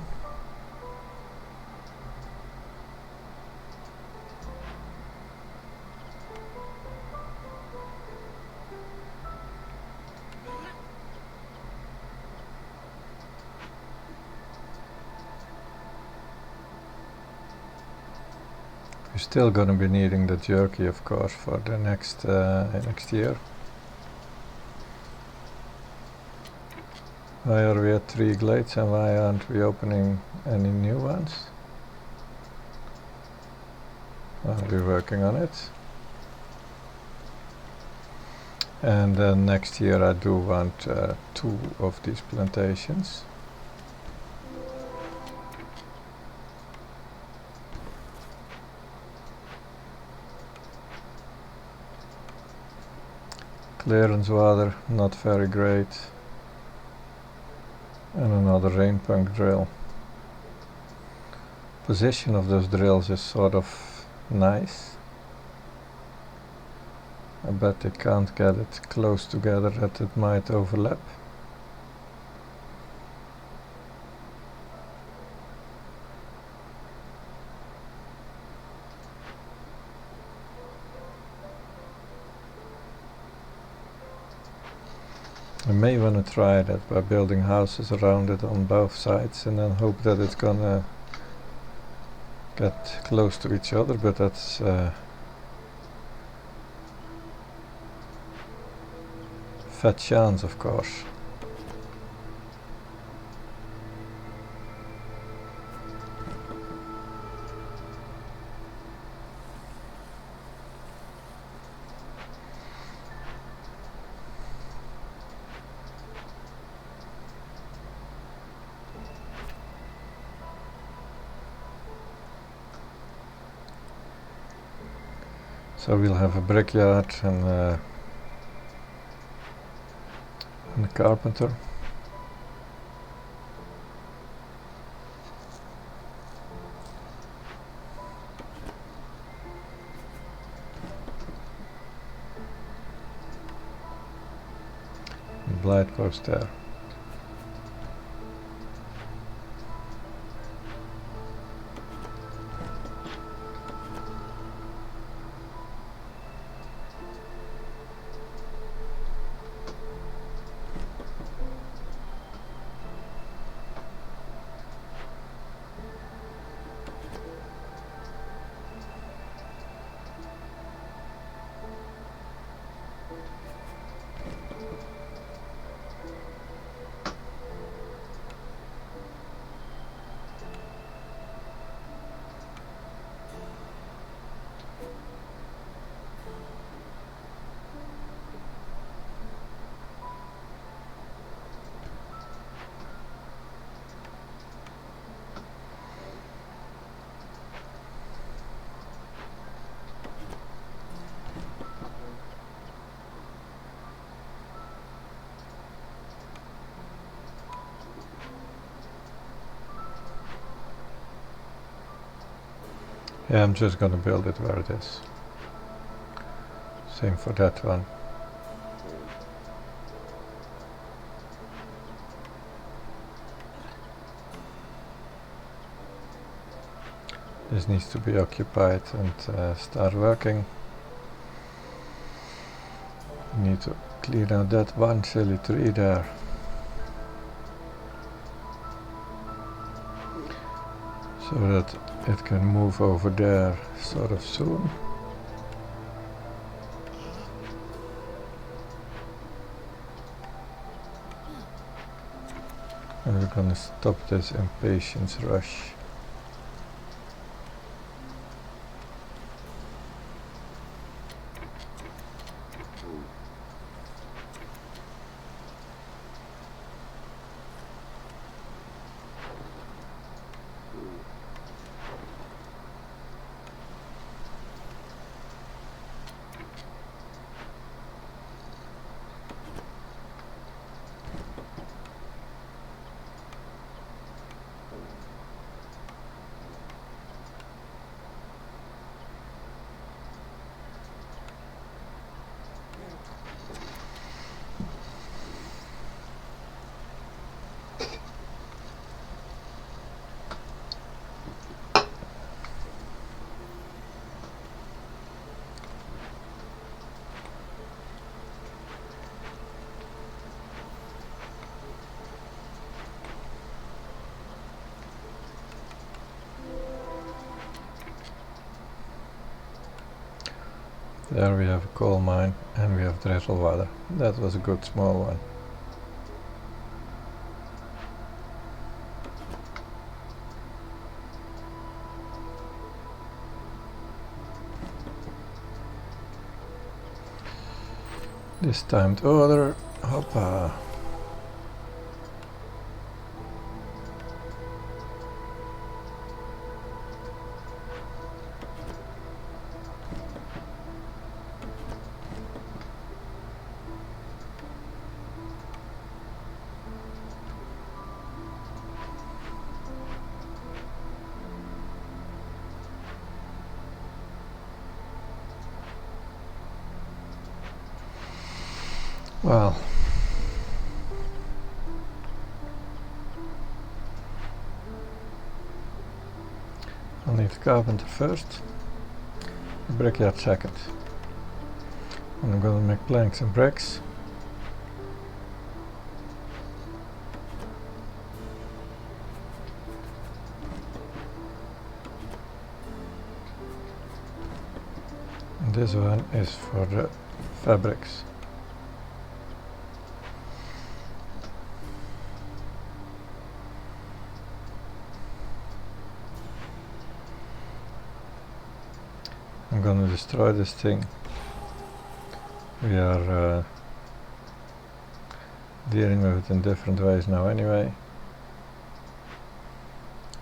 We're still gonna be needing the jerky, of course, for the next year. Why are we at 3 glades and why aren't we opening any new ones? Well, we're working on it. And then next year I do want 2 of these plantations. Clearance water, not very great. And another rain punk drill. Position of those drills is sort of nice. I bet they can't get it close together that it might overlap. I may want to try that by building houses around it on both sides and then hope that it's gonna get close to each other, but that's fat chance, of course. So we'll have a brickyard and a carpenter. And blight goes there. Yeah, I'm just gonna build it where it is. Same for that one. This needs to be occupied and start working. Need to clear out that one silly tree there. So that it can move over there sort of soon. And we're gonna stop this impatience rush. There we have a coal mine and we have drizzle water. That was a good small one. This timed order, hoppa. Well, I'll need the carpenter first, the brickyard second. And I'm gonna make planks and bricks. And this one is for the fabrics. I'm gonna destroy this thing. We are dealing with it in different ways now anyway.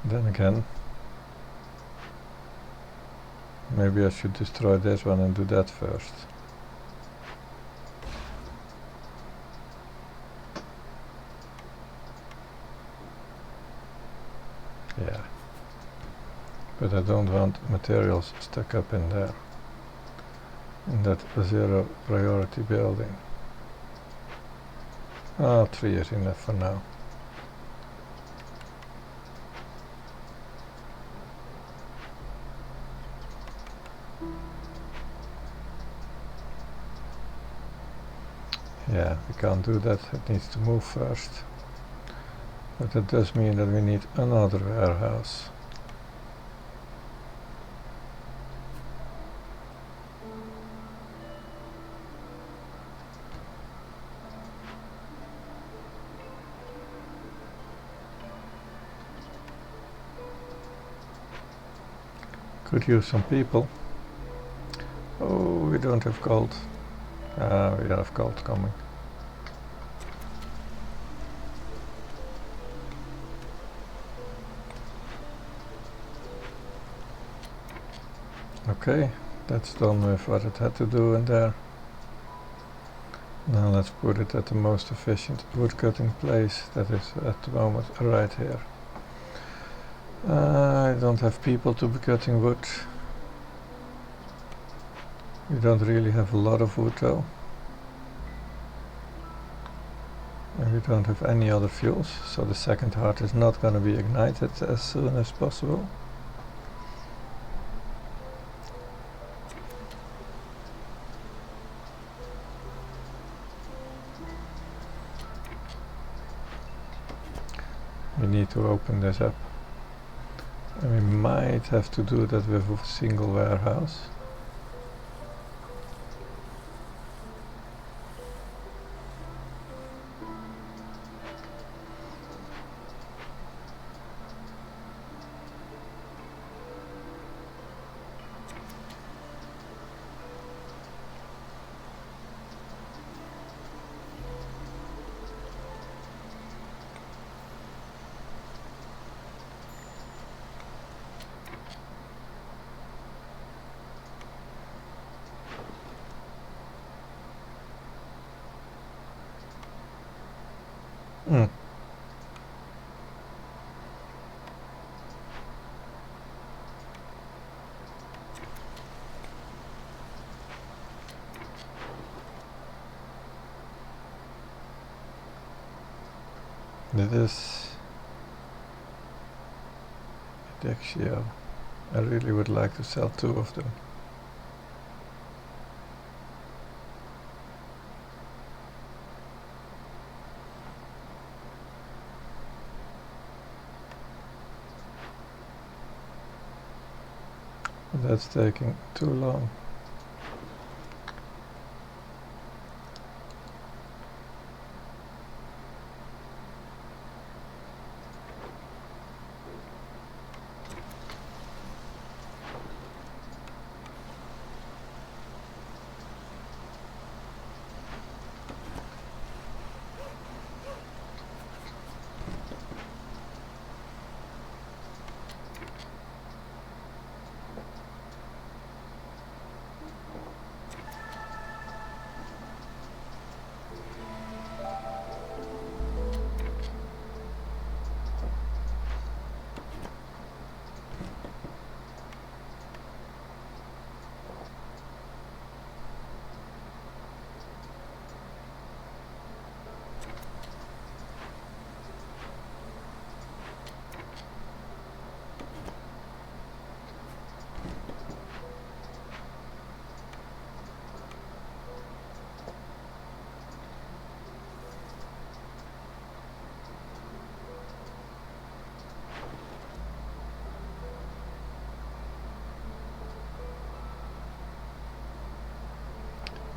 Then again, maybe I should destroy this one and do that first. Yeah. But I don't want materials stuck up in there, in that 0 priority building. Oh, 3 is enough for now. Yeah, we can't do that, it needs to move first. But that does mean that we need another warehouse. Could use some people. Oh, we don't have gold. We have gold coming. Okay, that's done with what it had to do in there. Now let's put it at the most efficient wood cutting place that is at the moment right here. I don't have people to be cutting wood. We don't really have a lot of wood though. And we don't have any other fuels, so the second heart is not going to be ignited as soon as possible. We need to open this up. And we might have to do that with a single warehouse. This is Dexio. I really would like to sell 2 of them. But that's taking too long.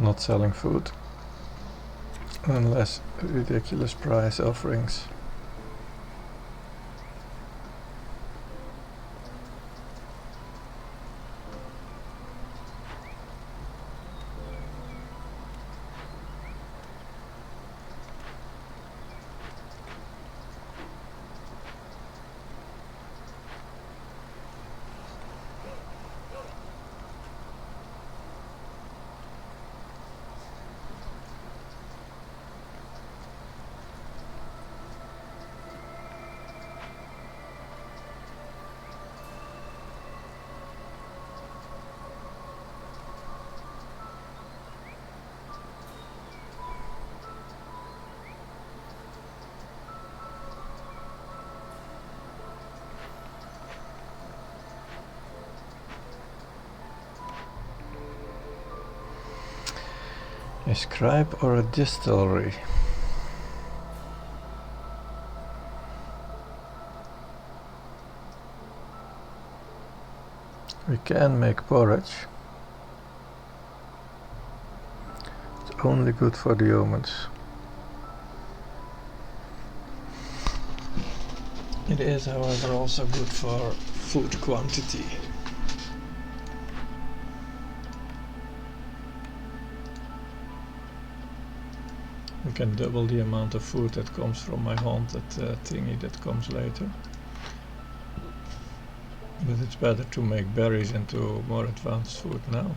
not selling food unless ridiculous price offerings. A scribe or a distillery? We can make porridge. It's only good for the humans. It is, however, also good for food quantity. We can double the amount of food that comes from my haunted thingy that comes later. But it's better to make berries into more advanced food now.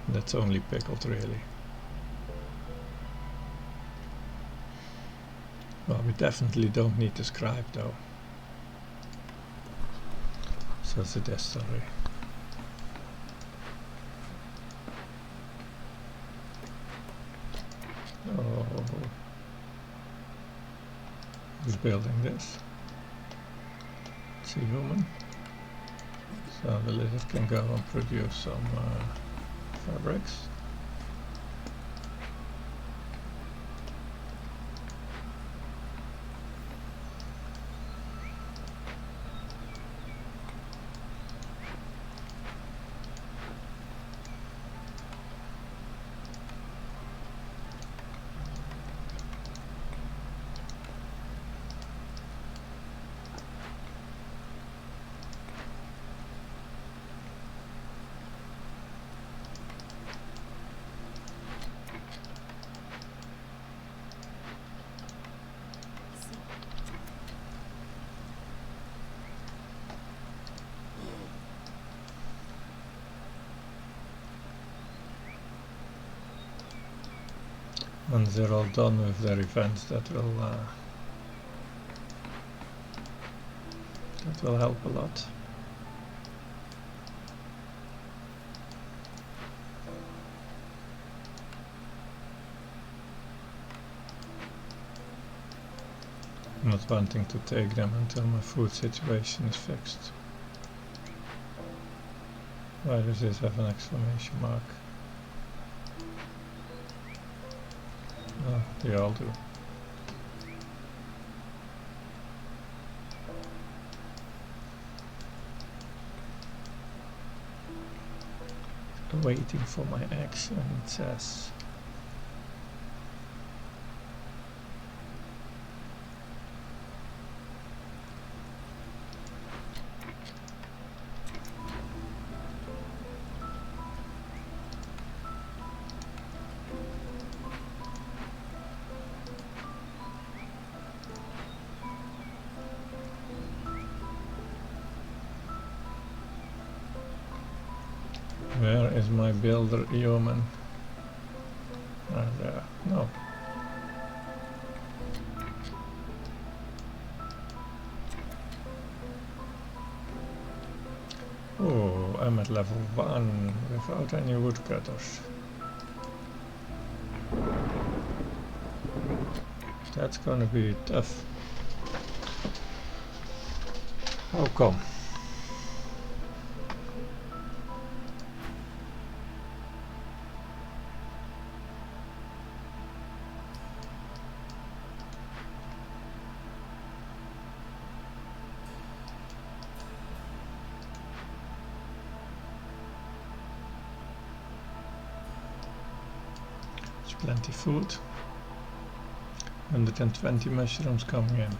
That's only pickled, really. Well, we definitely don't need the scribe though. So it's a distillery. Oh, who's building this? It's a human. So the lizard can go and produce some fabrics. Once they're all done with their events, that will help a lot. I'm not wanting to take them until my food situation is fixed. Why does this have an exclamation mark? Oh, they all do. Waiting for my action, it says. Where is my builder human? Ah, there. No. Oh, I'm at level 1 without any woodcutters. That's gonna be tough. How come? There's plenty food. 120 mushrooms coming in.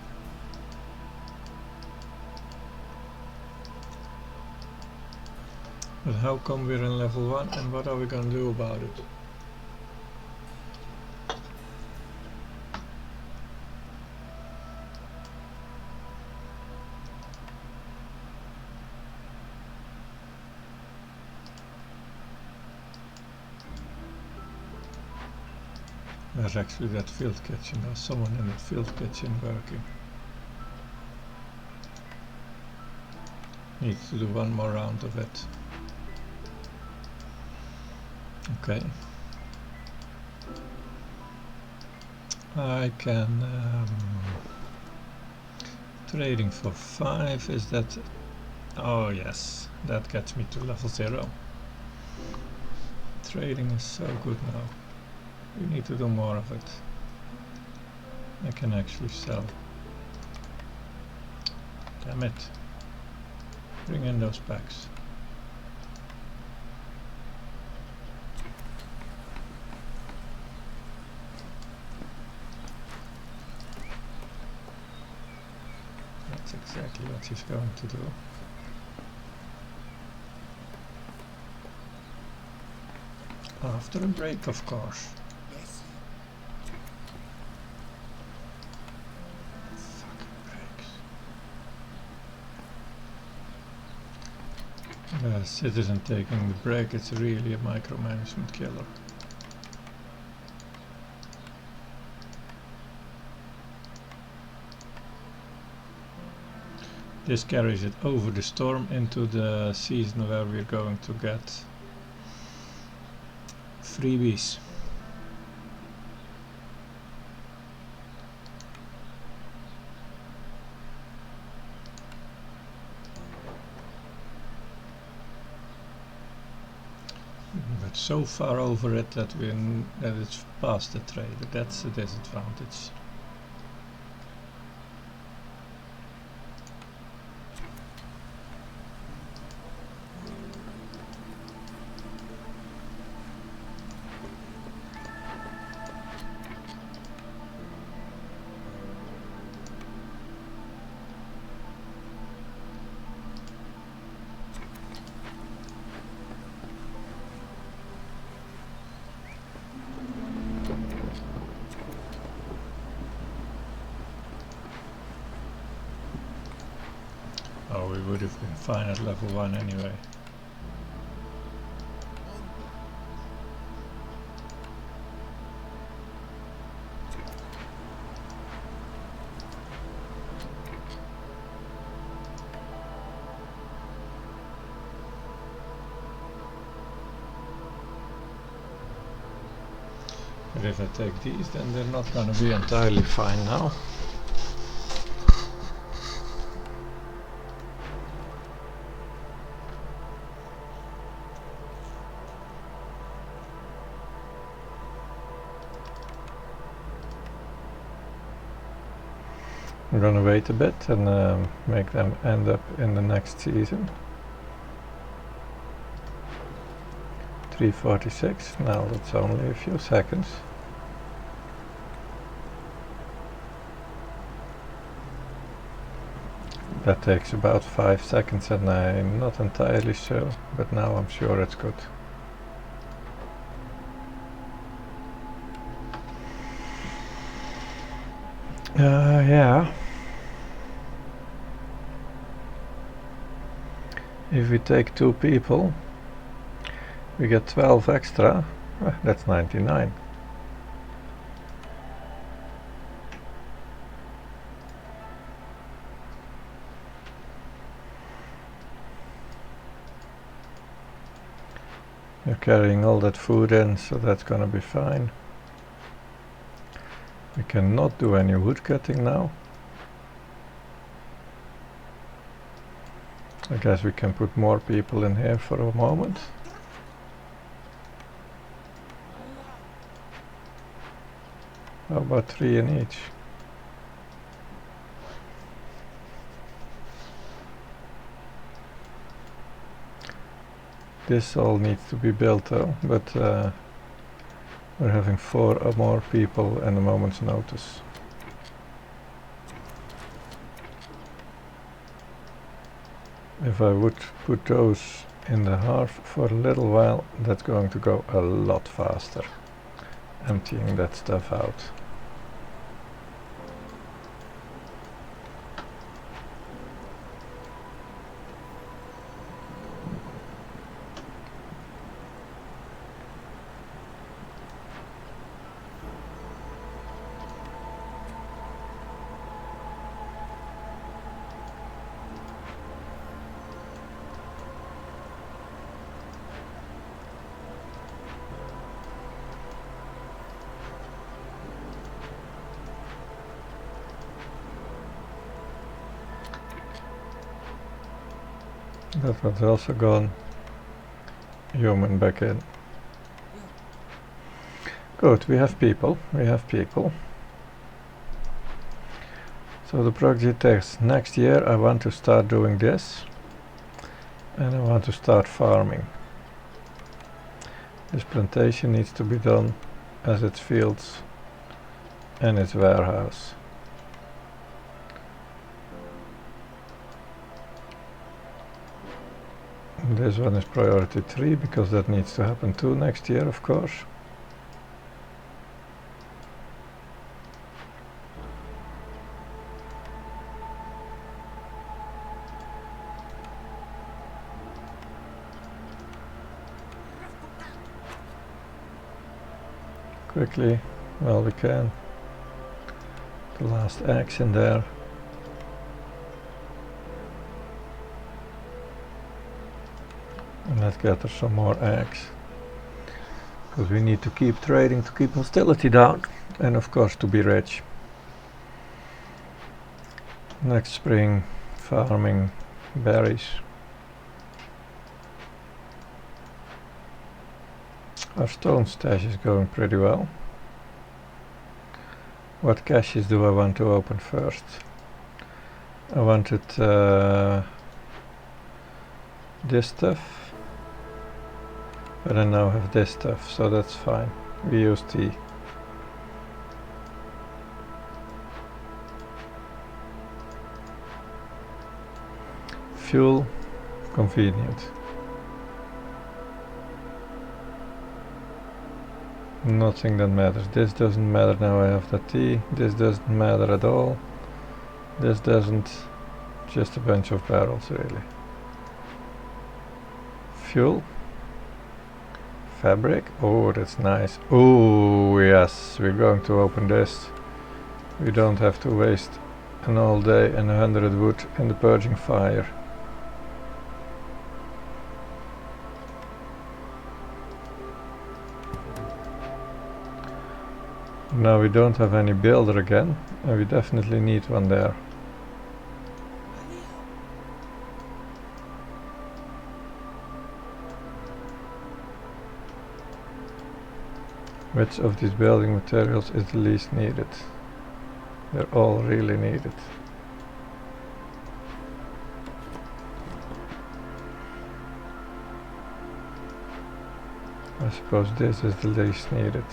But how come we're in level 1 and what are we gonna do about it? There's actually that field kitchen. There's someone in the field kitchen working. Needs to do one more round of it. Okay. I can trading for 5. Is that? Oh yes, that gets me to level 0. Trading is so good now. We need to do more of it. I can actually sell. Damn it. Bring in those packs. That's exactly what he's going to do. After a break, of course. Citizen taking the break, it's really a micromanagement killer. This carries it over the storm into the season where we're going to get freebies. But so far over it that it's past the trader. That's a disadvantage. Oh, we would have been fine at level 1 anyway. But if I take these, then they're not going to be entirely fine now. I'm gonna wait a bit and make them end up in the next season. 346, now that's only a few seconds. That takes about 5 seconds and I'm not entirely sure, but now I'm sure it's good. Yeah. If we take 2 people, we get 12 extra. That's 99. You're carrying all that food in, so that's gonna be fine. We cannot do any wood cutting now. I guess we can put more people in here for a moment. How about 3 in each? This all needs to be built though, but We're having 4 or more people in a moment's notice. If I would put those in the hearth for a little while, that's going to go a lot faster, emptying that stuff out. That one's also gone. Human back in. Good, we have people. So the project is next year I want to start doing this, and I want to start farming. This plantation needs to be done as its fields and its warehouse. This one is priority 3 because that needs to happen too next year, of course. Quickly, well we can. The last eggs in there. And let's gather some more eggs. Because we need to keep trading to keep hostility down. And of course to be rich. Next spring, farming berries. Our stone stash is going pretty well. What caches do I want to open first? I wanted this stuff, but I now have this stuff, so that's fine. We use tea. Fuel, convenient. Nothing that matters. This doesn't matter now I have the tea. This doesn't matter at all. This doesn't. Just a bunch of barrels really. Fuel. Fabric. Oh, that's nice. Oh yes, we're going to open this. We don't have to waste an all day and 100 wood in the purging fire. Now we don't have any builder again, and we definitely need one there. Which of these building materials is the least needed? They're all really needed. I suppose this is the least needed.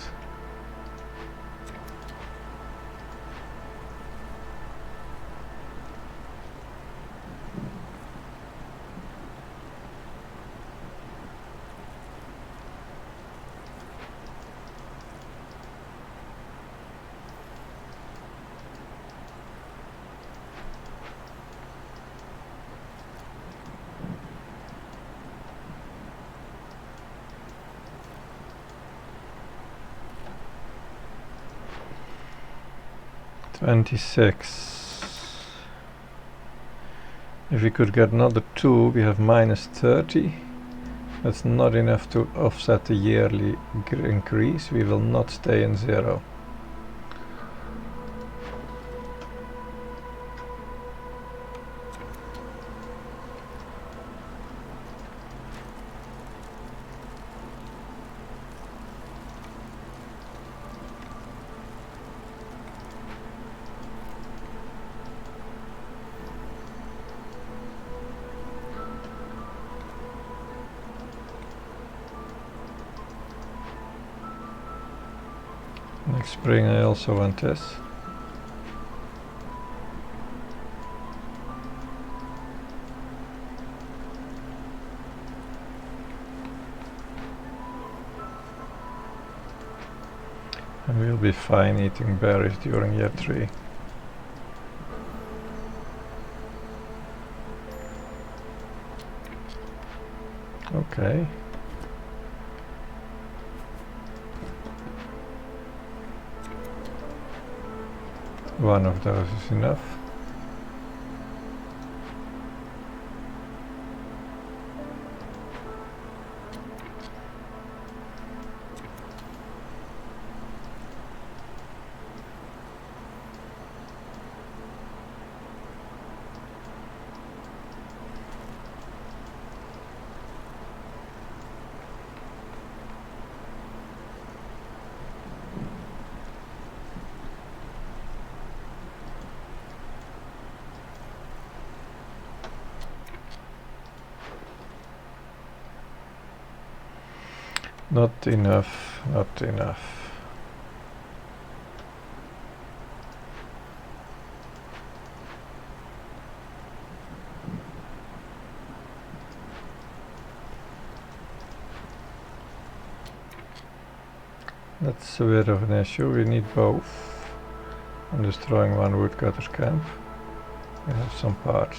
$26. If we could get another 2, we have minus 30. That's not enough to offset the yearly increase. We will not stay in 0. spring I also want this. And we'll be fine eating berries during year 3. Okay. One of those is enough. Not enough, not enough. That's a bit of an issue, we need both. I'm destroying one woodcutter's camp. We have some parts.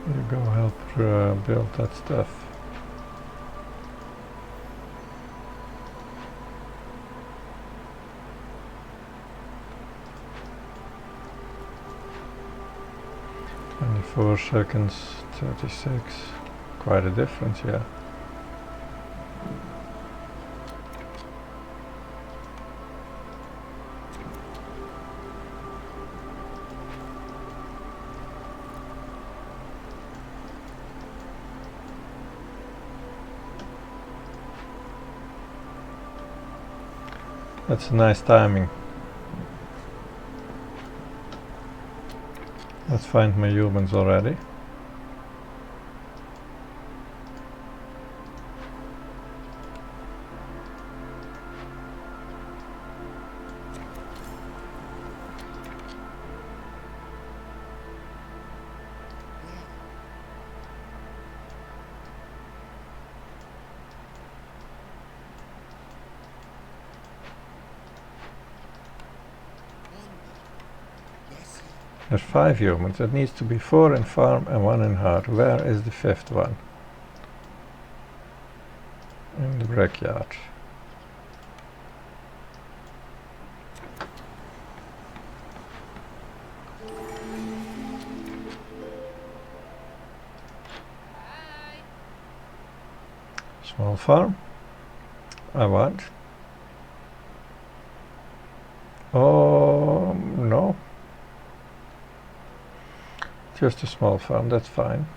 You go help build that stuff. Seconds, 36. Quite a difference, yeah. That's a nice timing. Let's find my humans already. There's 5 humans. It needs to be 4 in farm and 1 in heart. Where is the 5th one? In the brickyard. Small farm. I want. Oh, no. Just a small farm, that's fine.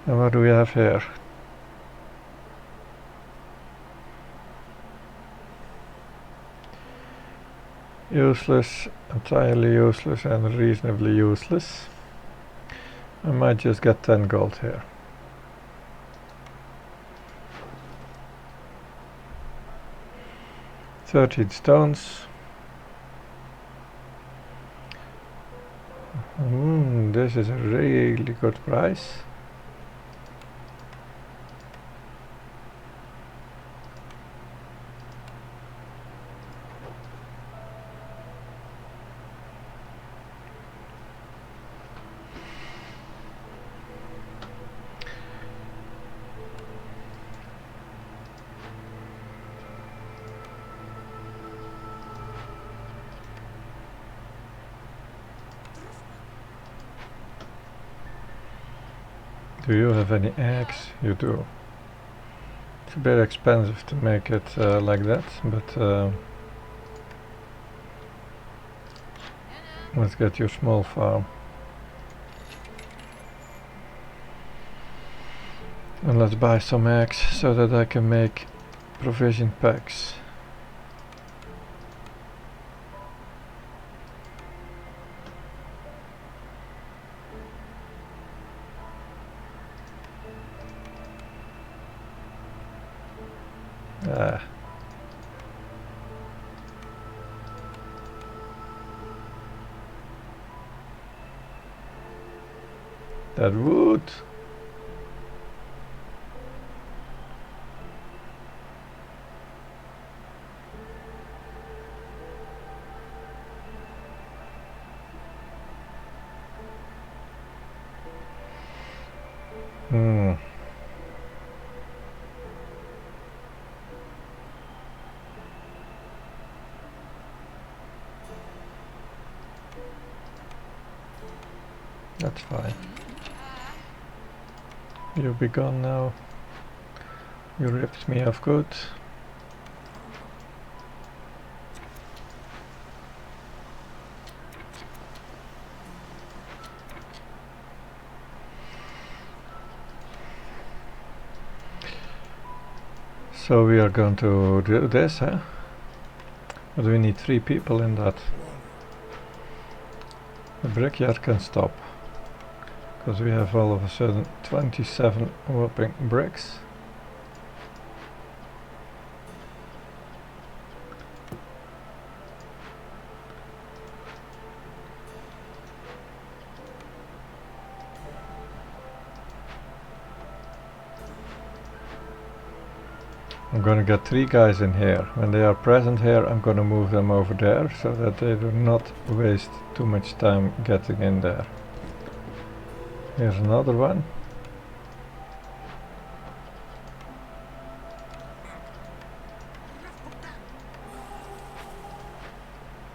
And what do we have here? Useless, entirely useless and reasonably useless. I might just get 10 gold here. $13 stones. This is a really good price. Do you have any eggs? You do. It's a bit expensive to make it like that, but let's get your small farm. And let's buy some eggs so that I can make provision packs. Ah. That wood. That's fine. You'll be gone now. You ripped me off good. So we are going to do this, huh? But we need 3 people in that. The brickyard can stop. Because we have all of a sudden 27 whopping bricks. I'm gonna get 3 guys in here. When they are present here, I'm gonna move them over there so that they do not waste too much time getting in there. Here's another one.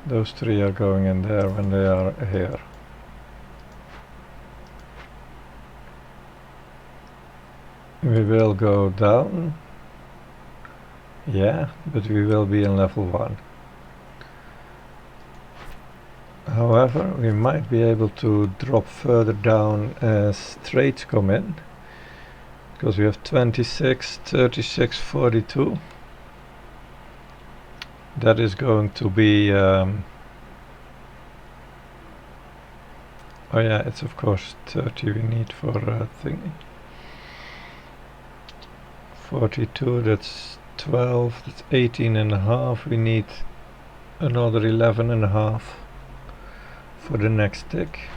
Those 3 are going in there when they are here. We will go down. Yeah, but we will be in level 1. However, we might be able to drop further down as trades come in. Because we have 26, 36, 42. That is going to be... oh yeah, it's of course 30 we need for thingy. 42, that's 12, that's 18 and a half. We need another 11 and a half for the next tick.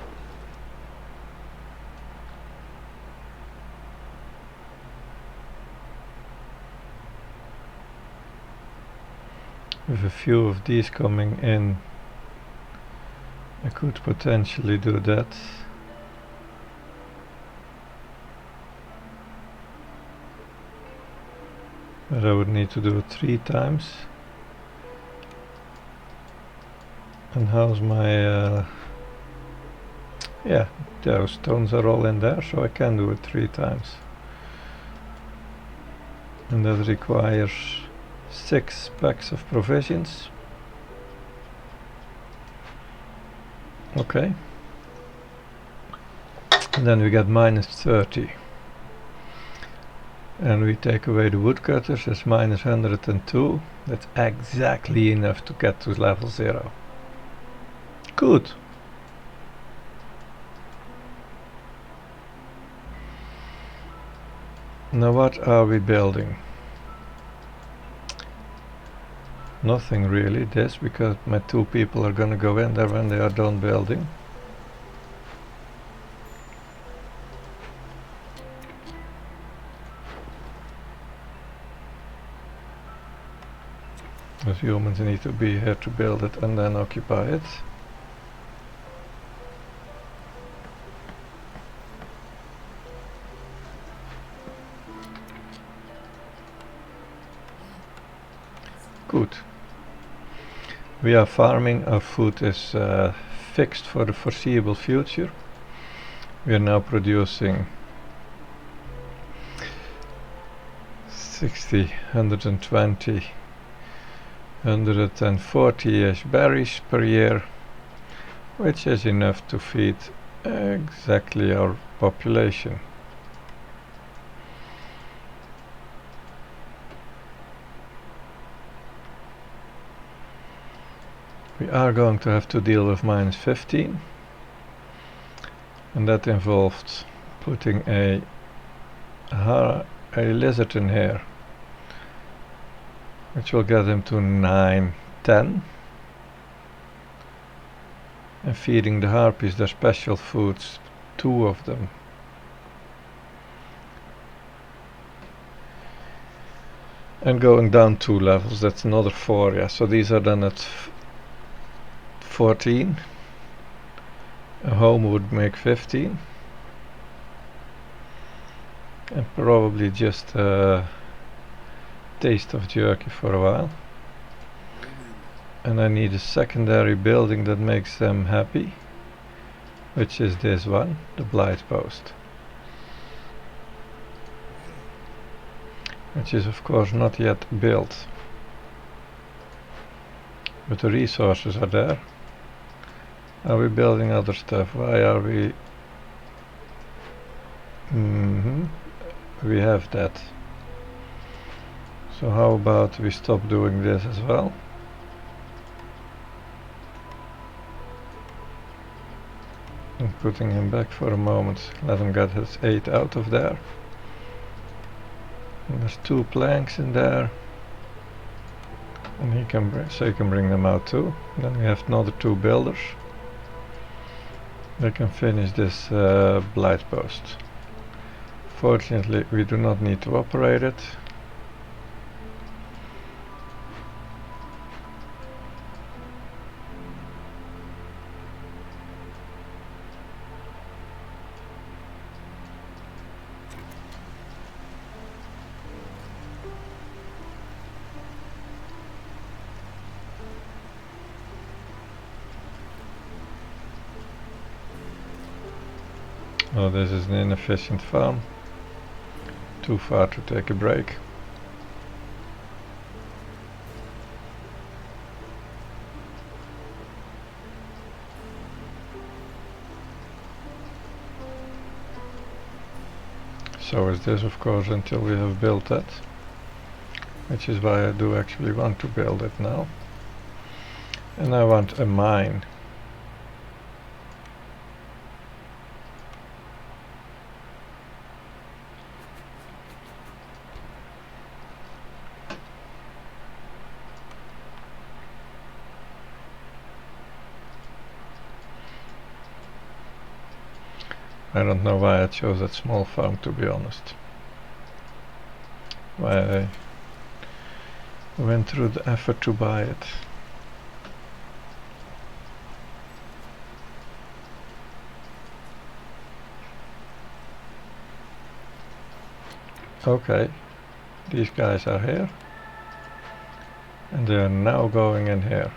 With a few of these coming in, I could potentially do that. But I would need to do it 3 times. And how's my... yeah, those stones are all in there, so I can do it 3 times. And that requires 6 packs of provisions. Okay. And then we get minus 30. And we take away the woodcutters, that's minus 102. That's exactly enough to get to level 0. Good. Now what are we building? Nothing really, this, because my 2 people are gonna go in there when they are done building. The humans need to be here to build it and then occupy it. Good. We are farming, our food is fixed for the foreseeable future. We are now producing 60, 120, 140-ish berries per year, which is enough to feed exactly our population. We are going to have to deal with minus 15, and that involved putting a lizard in here, which will get him to 9, 10, and feeding the harpies their special foods, 2 of them. And going down 2 levels, that's another 4, yeah, so these are done at 14. A home would make 15. And probably just a taste of jerky for a while. And I need a secondary building that makes them happy, which is this one, the blight post. Which is of course not yet built. But the resources are there. Are we building other stuff? Why are we... we have that. So how about we stop doing this as well? And putting him back for a moment. Let him get his 8 out of there. And there's 2 planks in there. And he can bring them out too. Then we have another 2 builders. They can finish this blight post. Fortunately, we do not need to operate it. Oh, this is an inefficient farm. Too far to take a break. So is this, of course, until we have built that. Which is why I do actually want to build it now. And I want a mine. I don't know why I chose that small farm, to be honest. Why I went through the effort to buy it. Okay, these guys are here. And they are now going in here.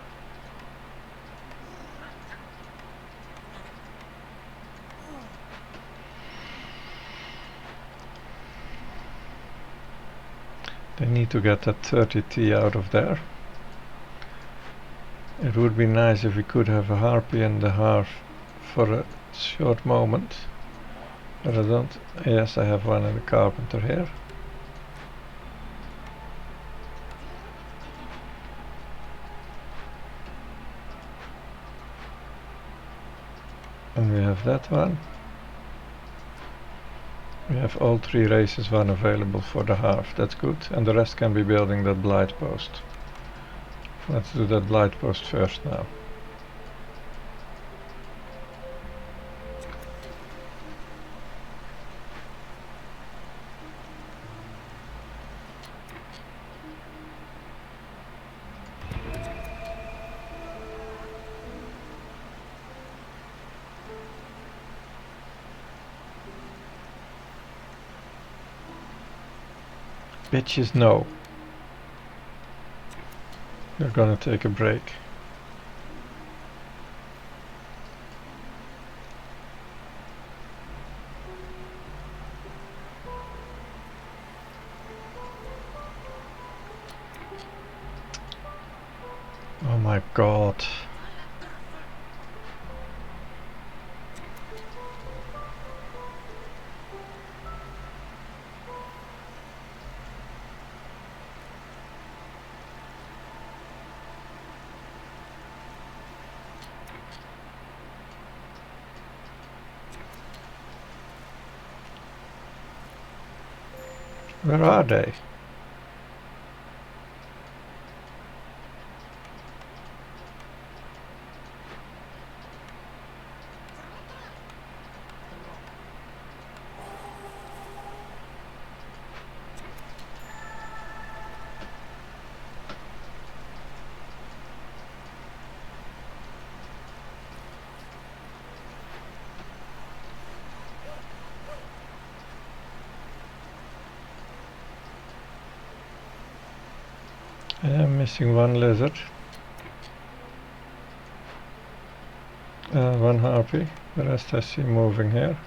They need to get that 30T out of there. It would be nice if we could have a harpy and the half for a short moment. But I don't... Yes, I have one in the carpenter here. And we have that one. We have all 3 races one available for the half, that's good. And the rest can be building that blight post. Let's do that blight post first now. Bitches, no. They're gonna take a break. Oh my god. Where are they? I'm missing one lizard. One harpy. The rest I see moving here.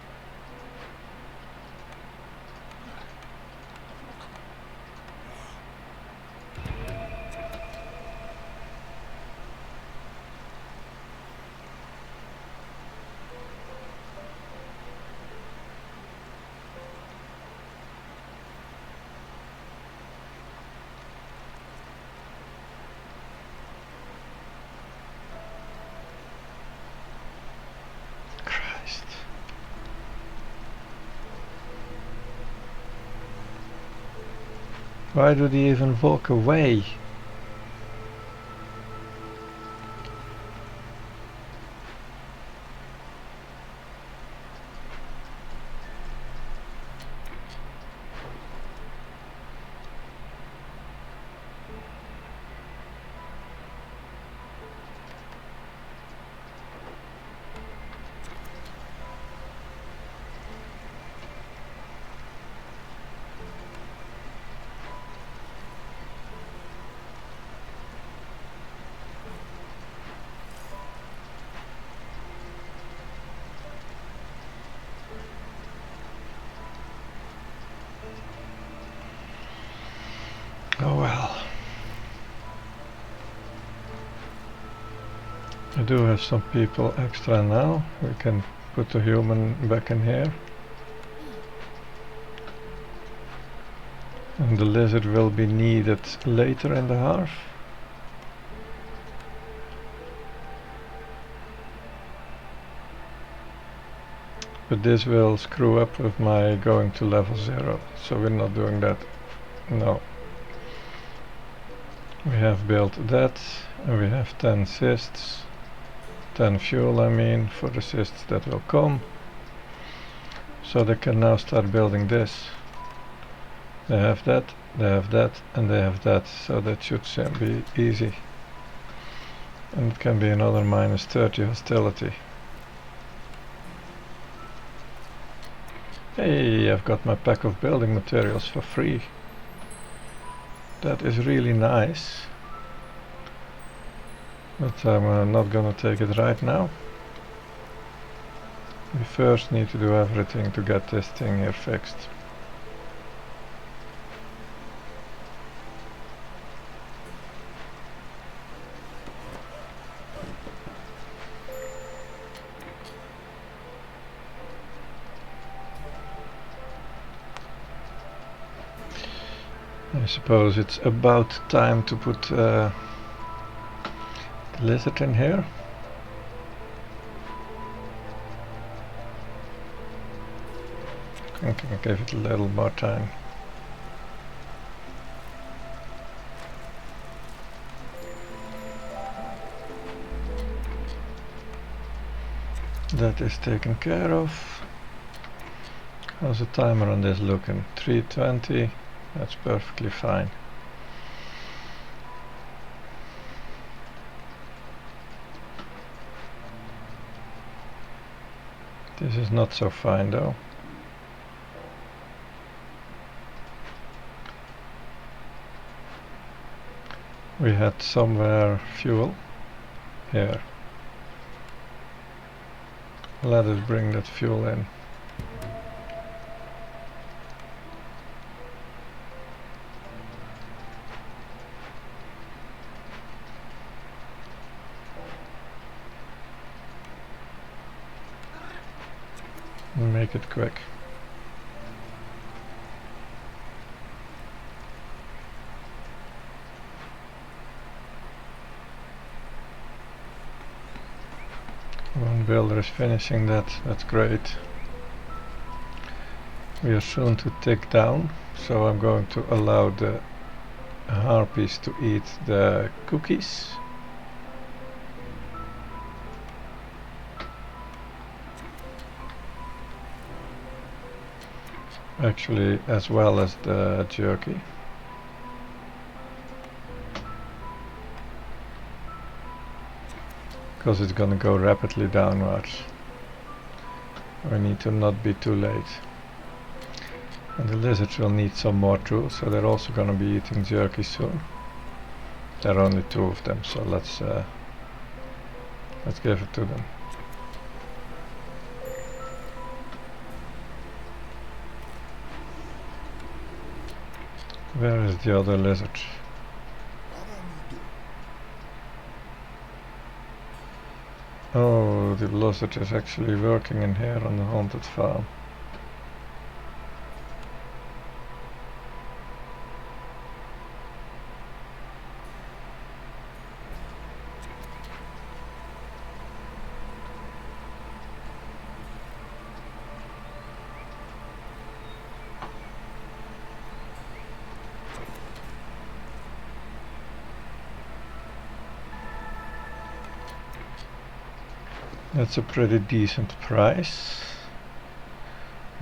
Why do they even walk away? Oh well. I do have some people extra now. We can put the human back in here. And the lizard will be needed later in the half. But this will screw up with my going to level 0, so we're not doing that. No. We have built that, and we have 10 cysts. 10 fuel, I mean, for the cysts that will come. So they can now start building this. They have that, and they have that, so that should be easy. And it can be another minus 30 hostility. Hey, I've got my pack of building materials for free. That is really nice. But I'm not gonna take it right now. We first need to do everything to get this thing here fixed. I suppose it's about time to put the lizard in here. I can give it a little more time. That is taken care of. How's the timer on this looking? 3:20. That's perfectly fine. This is not so fine though. We had somewhere fuel here. Let us bring that fuel in. Make it quick. One builder is finishing that, that's great. We are soon to take down, so I'm going to allow the harpies to eat the cookies. Actually, as well as the jerky. Because it's gonna go rapidly downwards. We need to not be too late. And the lizards will need some more too, so they're also gonna be eating jerky soon. There are only 2 of them, so let's give it to them. Where is the other lizard? Oh, the lizard is actually working in here on the haunted farm. That's a pretty decent price.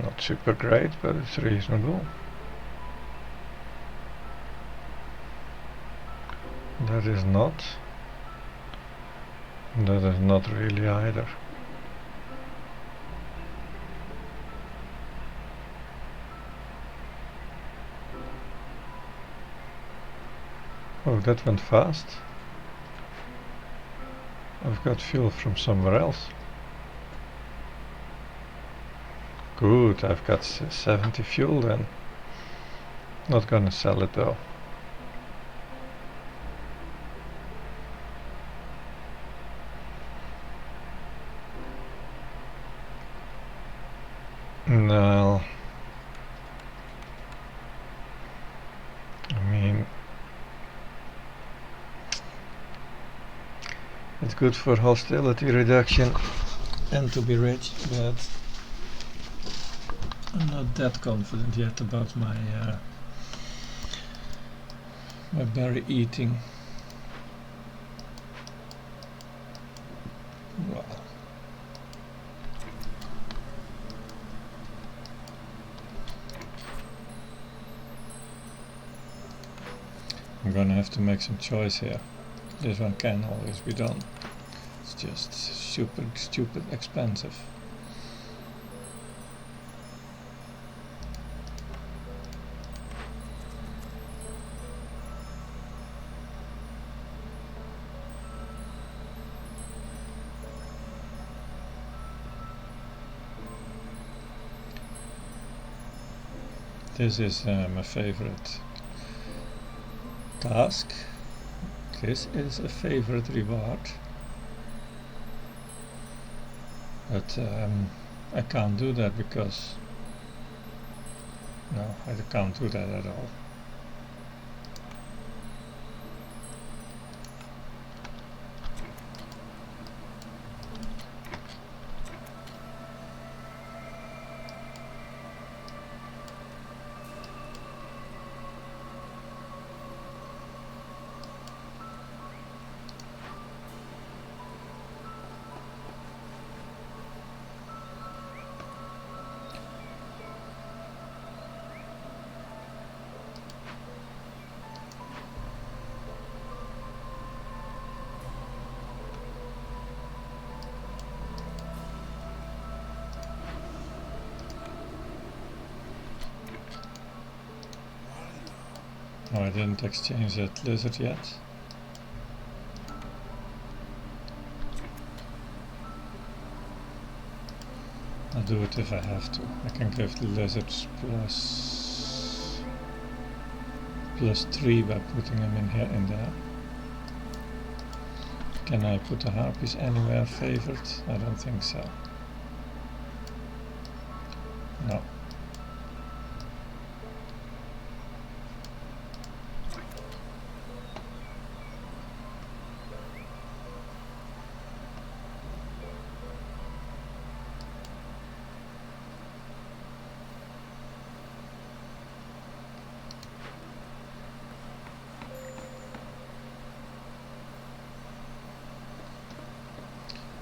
Not super great, but it's reasonable. That is not. That is not really either. Oh, that went fast. I've got fuel from somewhere else. Good, I've got 70 fuel then. Not gonna sell it though. No. I mean, it's good for hostility reduction and to be rich, but I'm not that confident yet about my my berry eating. Well, I'm gonna have to make some choice here. This one can always be done. It's just super stupid expensive. This is my favorite task. This is a favorite reward. But I can't do that because... No, I can't do that at all. No, I didn't exchange that lizard yet. I'll do it if I have to. I can give the lizards +3 by putting them in here in there. Can I put the harpies anywhere favored? I don't think so. No.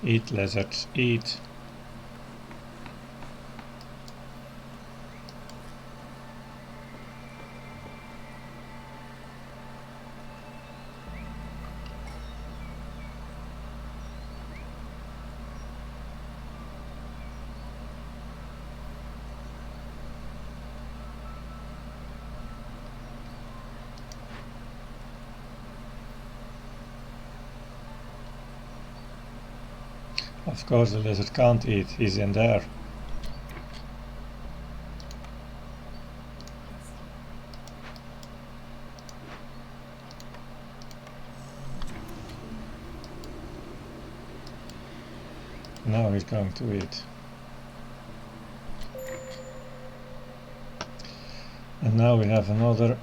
Eat, lizards, eat. Of course the lizard can't eat, he's in there. Now he's going to eat. And now we have another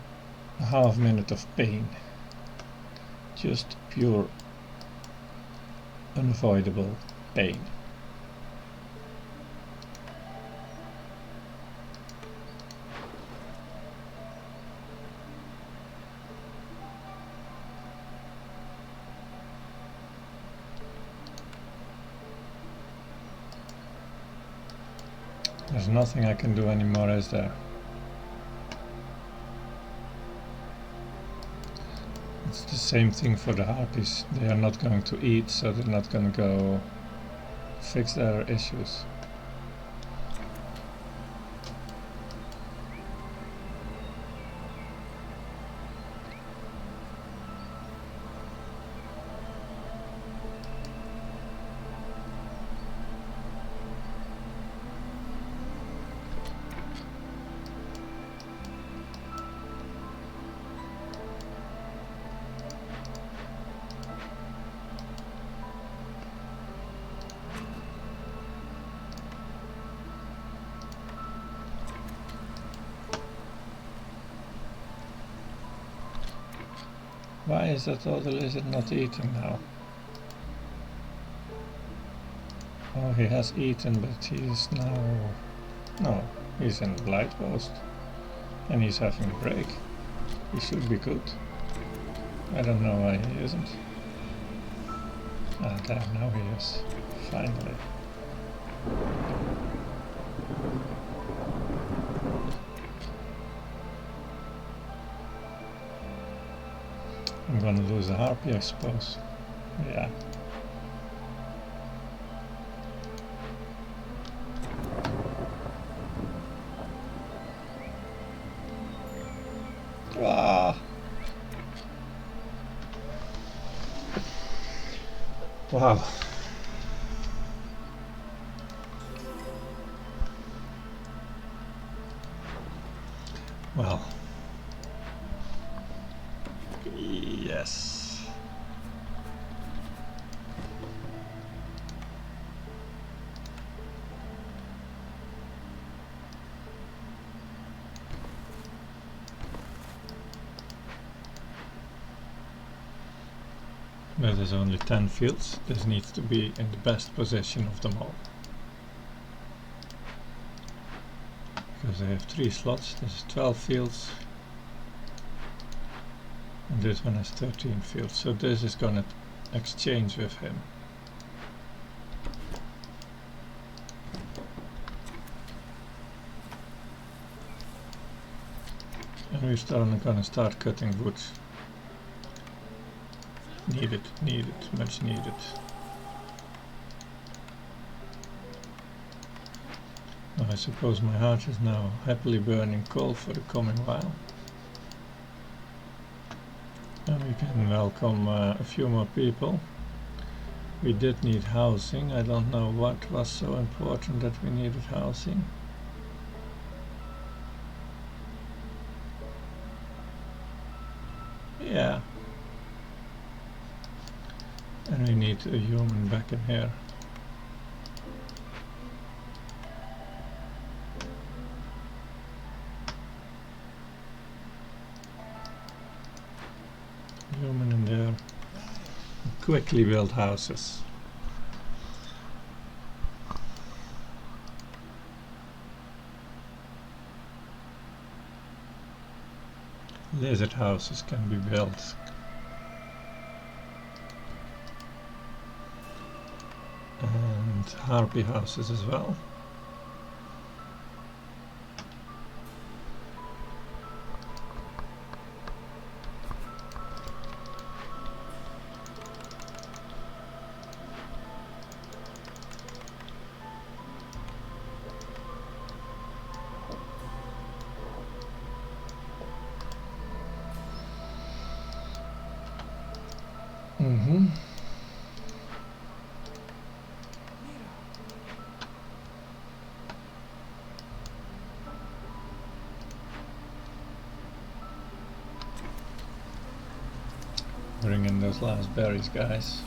half minute of pain. Just pure, unavoidable pain. There's nothing I can do anymore, is there? It's the same thing for the harpies. They are not going to eat, so they're not going to go fix their issues. Why is that other lizard not eating now? Oh, he has eaten, but he is now... No, he's in the blight post. And he's having a break. He should be good. I don't know why he isn't. Ah, there, now he is. Finally. I'm gonna lose a harpy, I suppose. Yeah. Ah. Wow. Well. Yes. But there's only 10 fields. This needs to be in the best position of them all. Because I have 3 slots, this is 12 fields. And this one has 13 fields, so this is gonna exchange with him. And we're gonna start cutting wood. Needed, much needed. I suppose my heart is now happily burning coal for the coming while. And we can welcome a few more people. We did need housing. I don't know what was so important that we needed housing. Yeah. And we need a human back in here. Human in there. Quickly build houses. Lizard houses can be built. and harpy houses as well. Bring in those last berries, guys.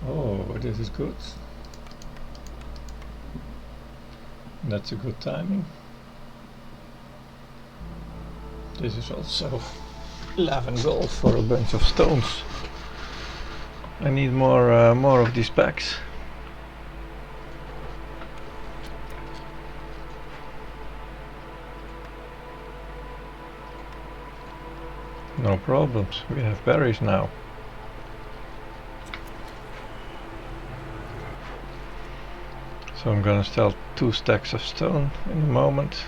Oh, this is good. That's a good timing. This is also 11 gold for a bunch of stones. I need more of these packs. No problems, we have berries now. So I'm gonna sell 2 stacks of stone in a moment.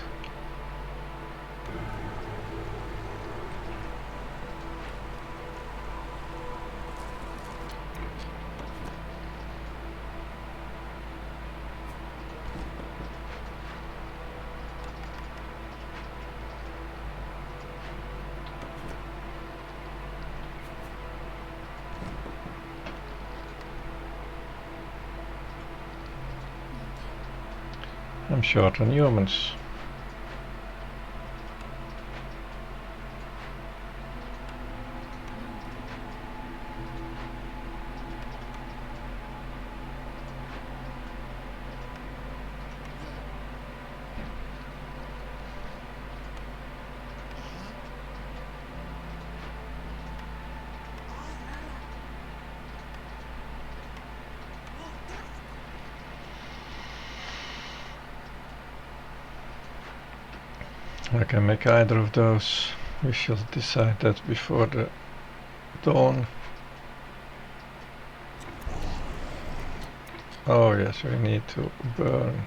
I'm short on humans. I can make either of those. We shall decide that before the dawn. Oh yes, we need to burn.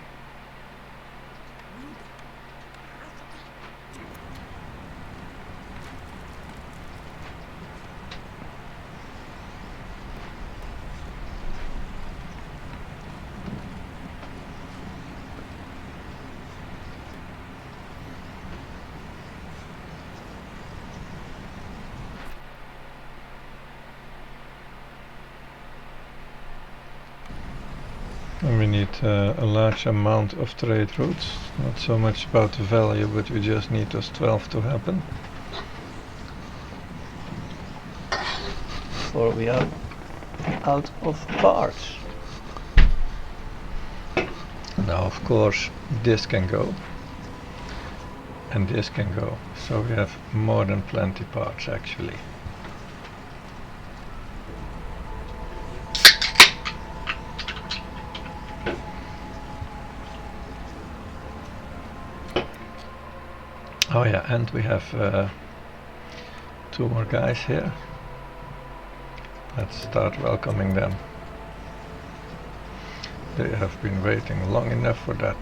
And we need a large amount of trade routes. Not so much about the value, but we just need those 12 to happen. Or we are out of parts. Now of course this can go. And this can go. So we have more than plenty parts actually. Oh yeah, and we have 2 more guys here. Let's start welcoming them. They have been waiting long enough for that.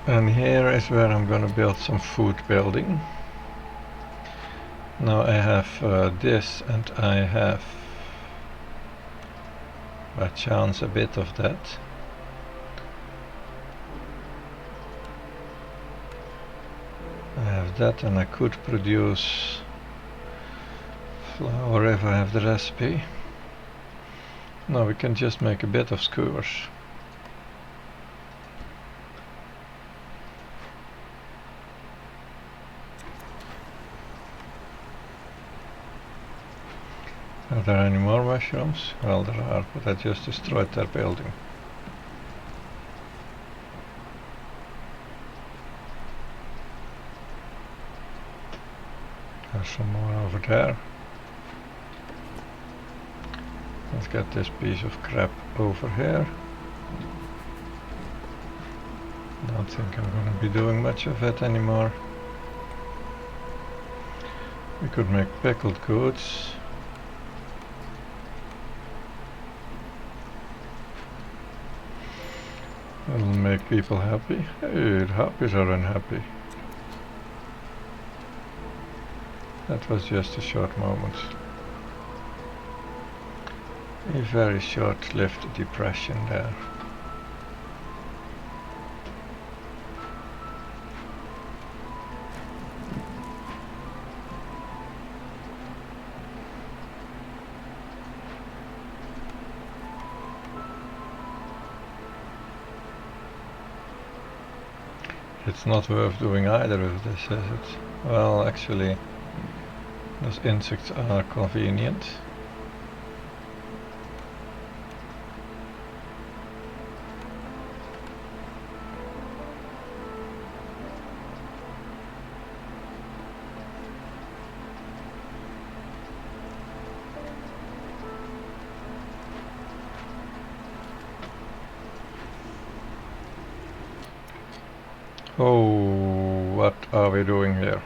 And here is where I'm gonna build some food building. Now I have this, and I have by chance a bit of that. I have that, and I could produce flour if I have the recipe. Now we can just make a bit of skewers. Are there any more mushrooms? Well, there are, but I just destroyed their building. There's some more over there. Let's get this piece of crap over here. Don't think I'm gonna be doing much of it anymore. We could make pickled goods. That'll make people happy. Hey, the happies are unhappy. That was just a short moment. A very short-lived depression there. It's not worth doing either of this, is it? Well, actually, those insects are convenient. Oh, what are we doing here?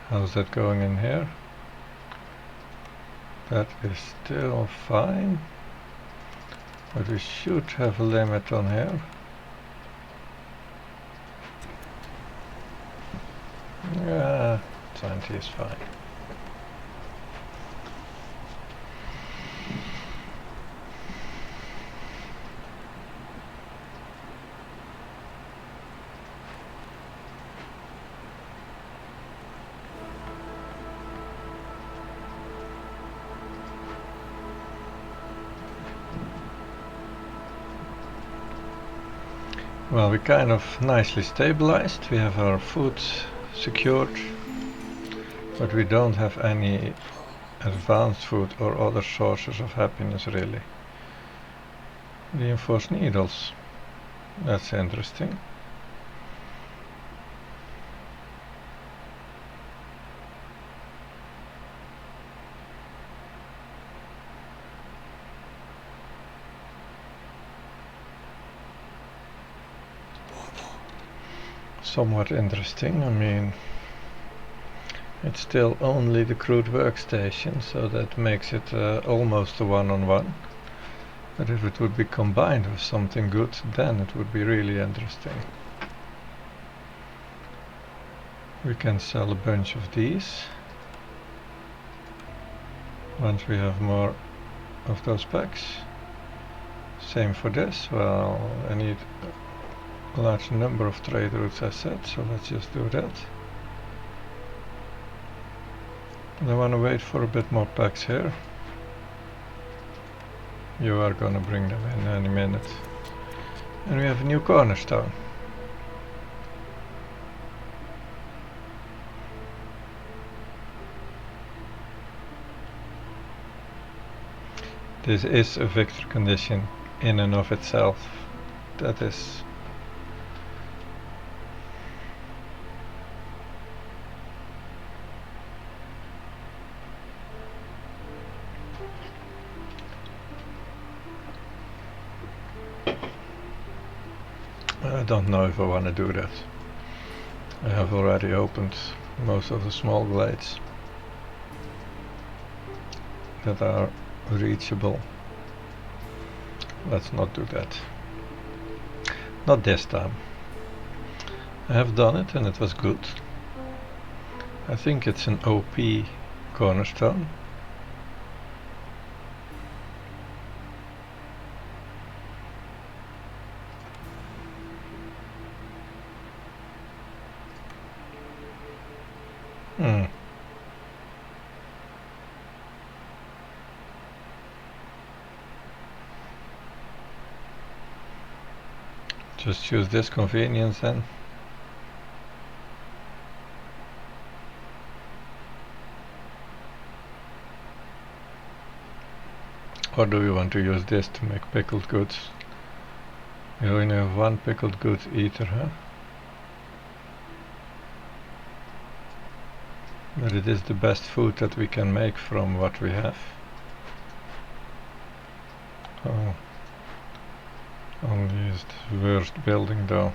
How's that going in here? That is still fine, but we should have a limit on here. Yeah, 20 is fine. Well, we kind of nicely stabilized. We have our food secured, but we don't have any advanced food or other sources of happiness really. Reinforced needles. That's interesting. Somewhat interesting. I mean, it's still only the crude workstation, so that makes it almost a one-on-one. But if it would be combined with something good, then it would be really interesting. We can sell a bunch of these. Once we have more of those packs. Same for this. Well, I need a large number of trade routes, I said, so let's just do that. And I want to wait for a bit more packs here. You are gonna bring them in any minute. And we have a new cornerstone. This is a victor condition in and of itself. That is I don't know if I want to do that. I have already opened most of the small glades that are reachable. Let's not do that. Not this time. I have done it and it was good. I think it's an OP cornerstone. Just choose this convenience then. Or do we want to use this to make pickled goods? We only have one pickled goods eater, huh? But it is the best food that we can make from what we have. Oh. Only is the worst building though.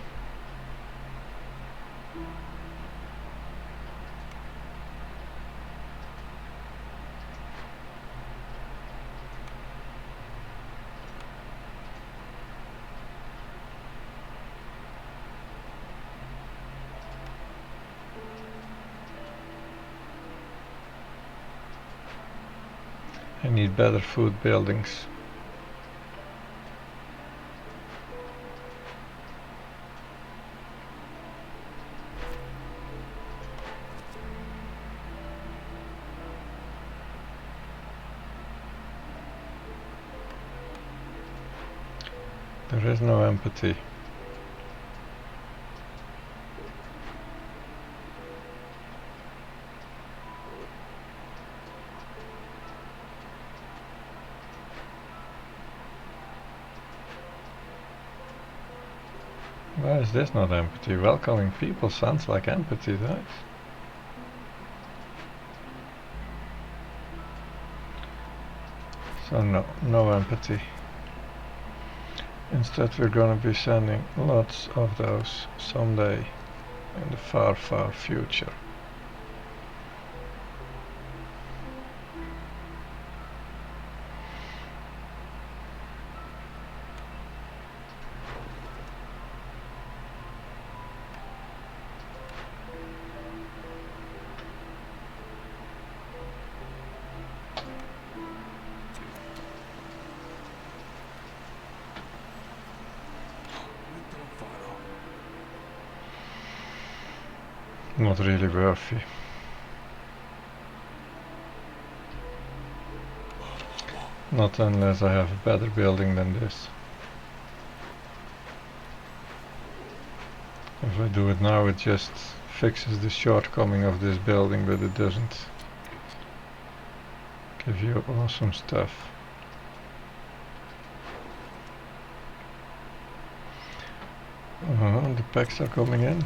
I need better food buildings. There is no empathy. Why is this not empathy? Welcoming people sounds like empathy, right? So no empathy. Instead we're gonna be sending lots of those someday in the far, far future. Not really worthy. Not unless I have a better building than this. If I do it now, it just fixes the shortcoming of this building, but it doesn't give you awesome stuff. The packs are coming in.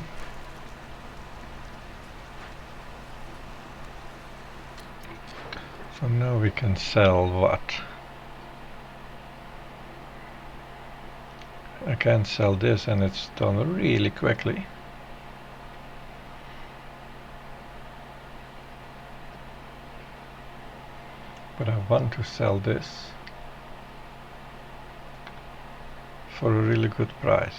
So now we can sell what? I can sell this and it's done really quickly. But I want to sell this for a really good price.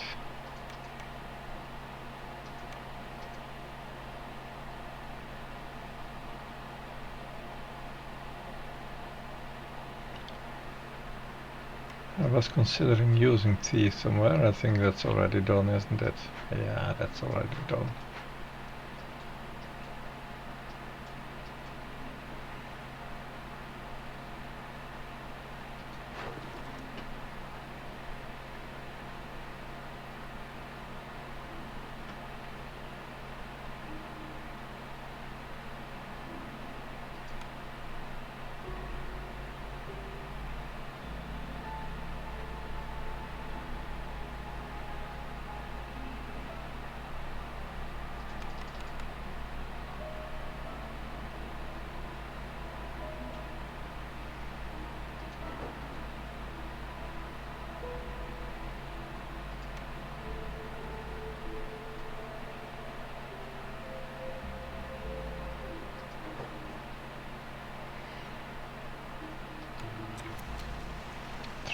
I was considering using tea somewhere. I think that's already done, isn't it? Yeah, that's already done.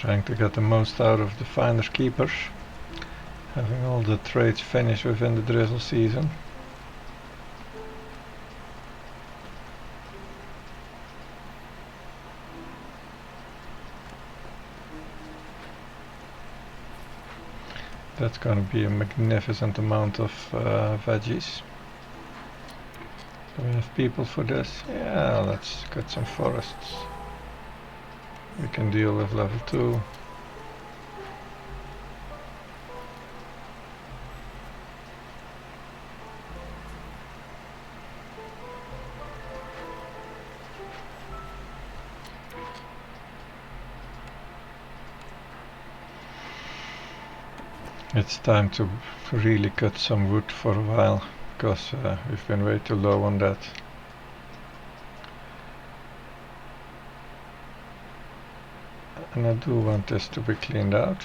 Trying to get the most out of the finders keepers. Having all the trades finished within the drizzle season. That's going to be a magnificent amount of veggies. Do we have people for this? Yeah, let's get some forests. We can deal with level 2. It's time to really cut some wood for a while, because we've been way too low on that. And I do want this to be cleaned out.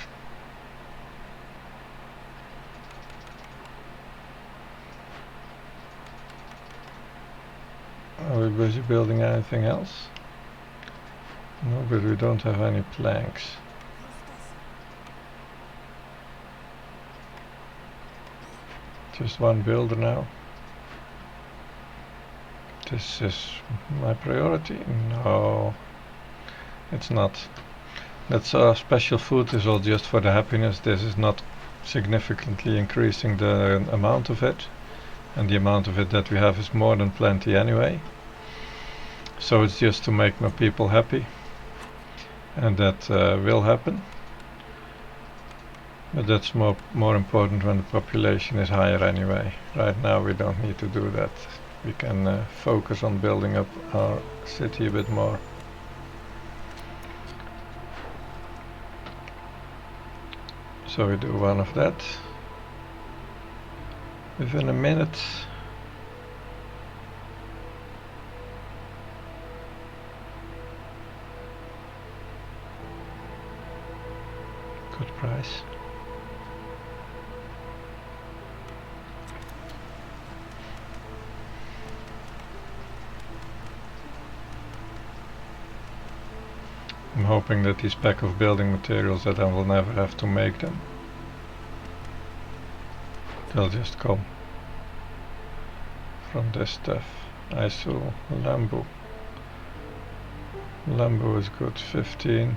Are we busy building anything else? No, but we don't have any planks. Just one builder now. This is my priority? No, it's not. That's special food is all just for the happiness. This is not significantly increasing the amount of it. And the amount of it that we have is more than plenty anyway. So it's just to make my people happy. And that will happen. But that's more important when the population is higher anyway. Right now we don't need to do that. We can focus on building up our city a bit more. So we do one of that. Within a minute. Good price. I'm hoping that these pack of building materials that I will never have to make them. They'll just come from this stuff. ISO, Lambo. Lambo is good, 15.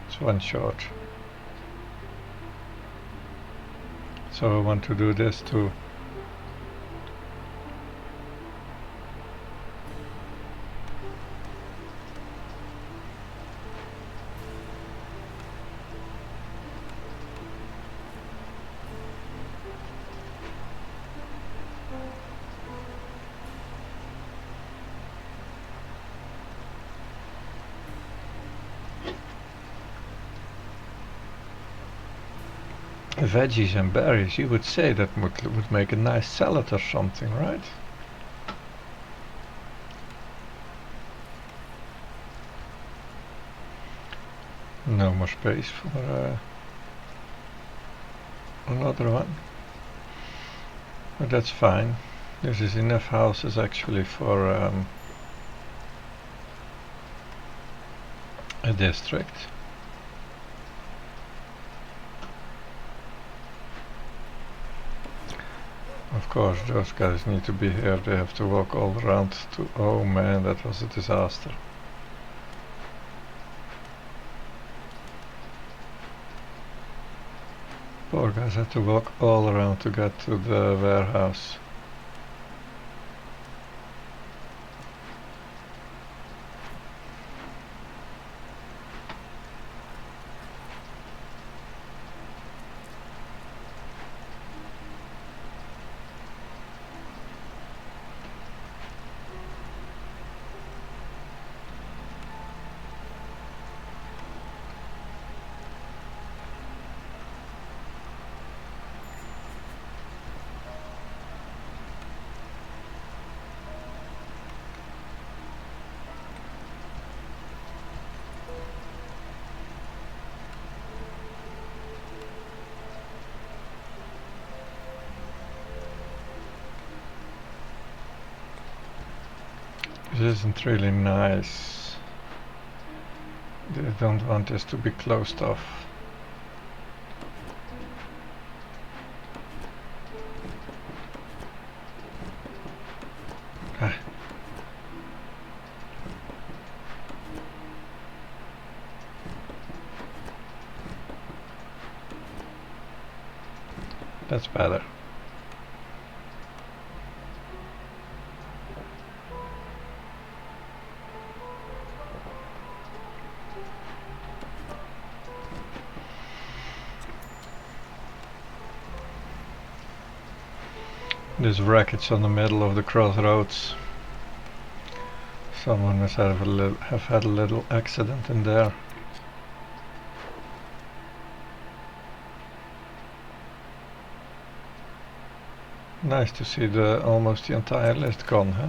It's one short. So I want to do this too. Veggies and berries, you would say that would make a nice salad or something, right? No more space for another one. But that's fine. This is enough houses actually for a district. Of course, those guys need to be here. They have to walk all around to... Oh man, that was a disaster. Poor guys had to walk all around to get to the warehouse. This isn't really nice. They don't want this to be closed off. Ah. That's better. This wreckage on the middle of the crossroads. Someone must have had a little accident in there. Nice to see almost the entire list gone, huh?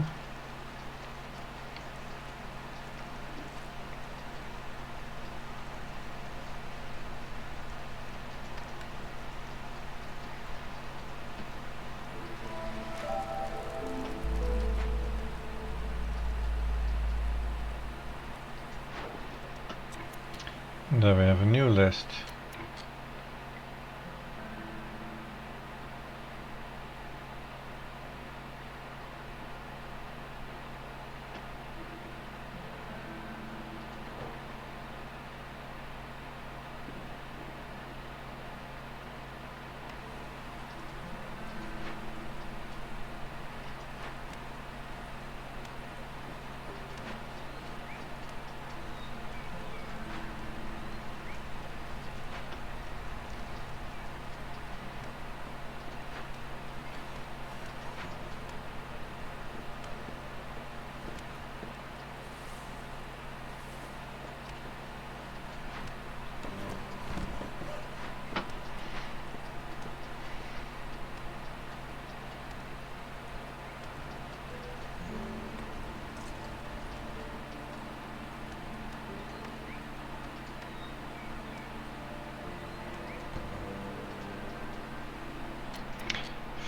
And there we have a new list.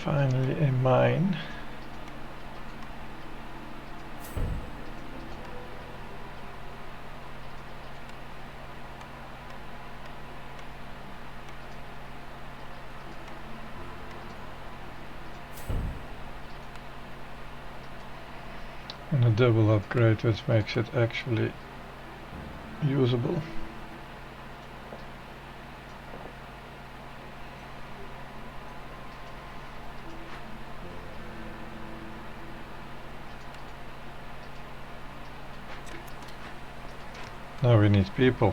Finally a mine. And a double upgrade which makes it actually usable. Now we need people.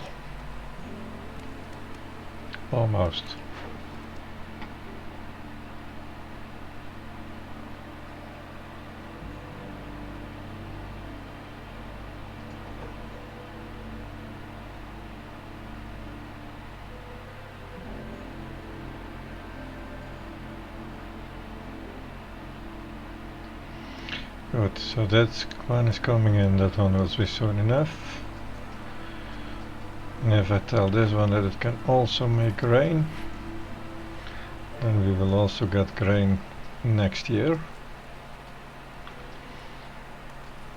Almost. Good, so that one is coming in, that one will be soon enough. And if I tell this one that it can also make grain, then we will also get grain next year.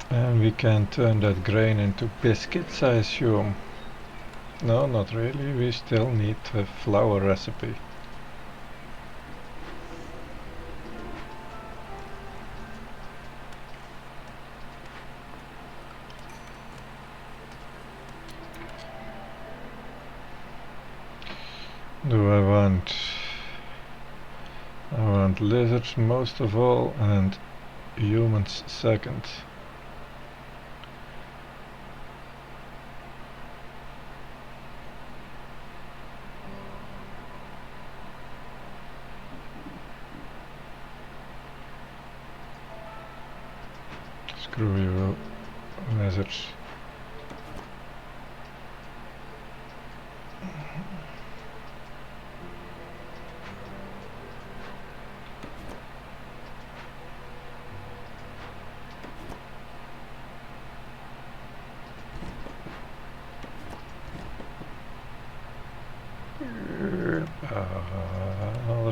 And we can turn that grain into biscuits, I assume. No, not really, we still need a flour recipe. Do I want lizards most of all and humans second. Screw you, lizards.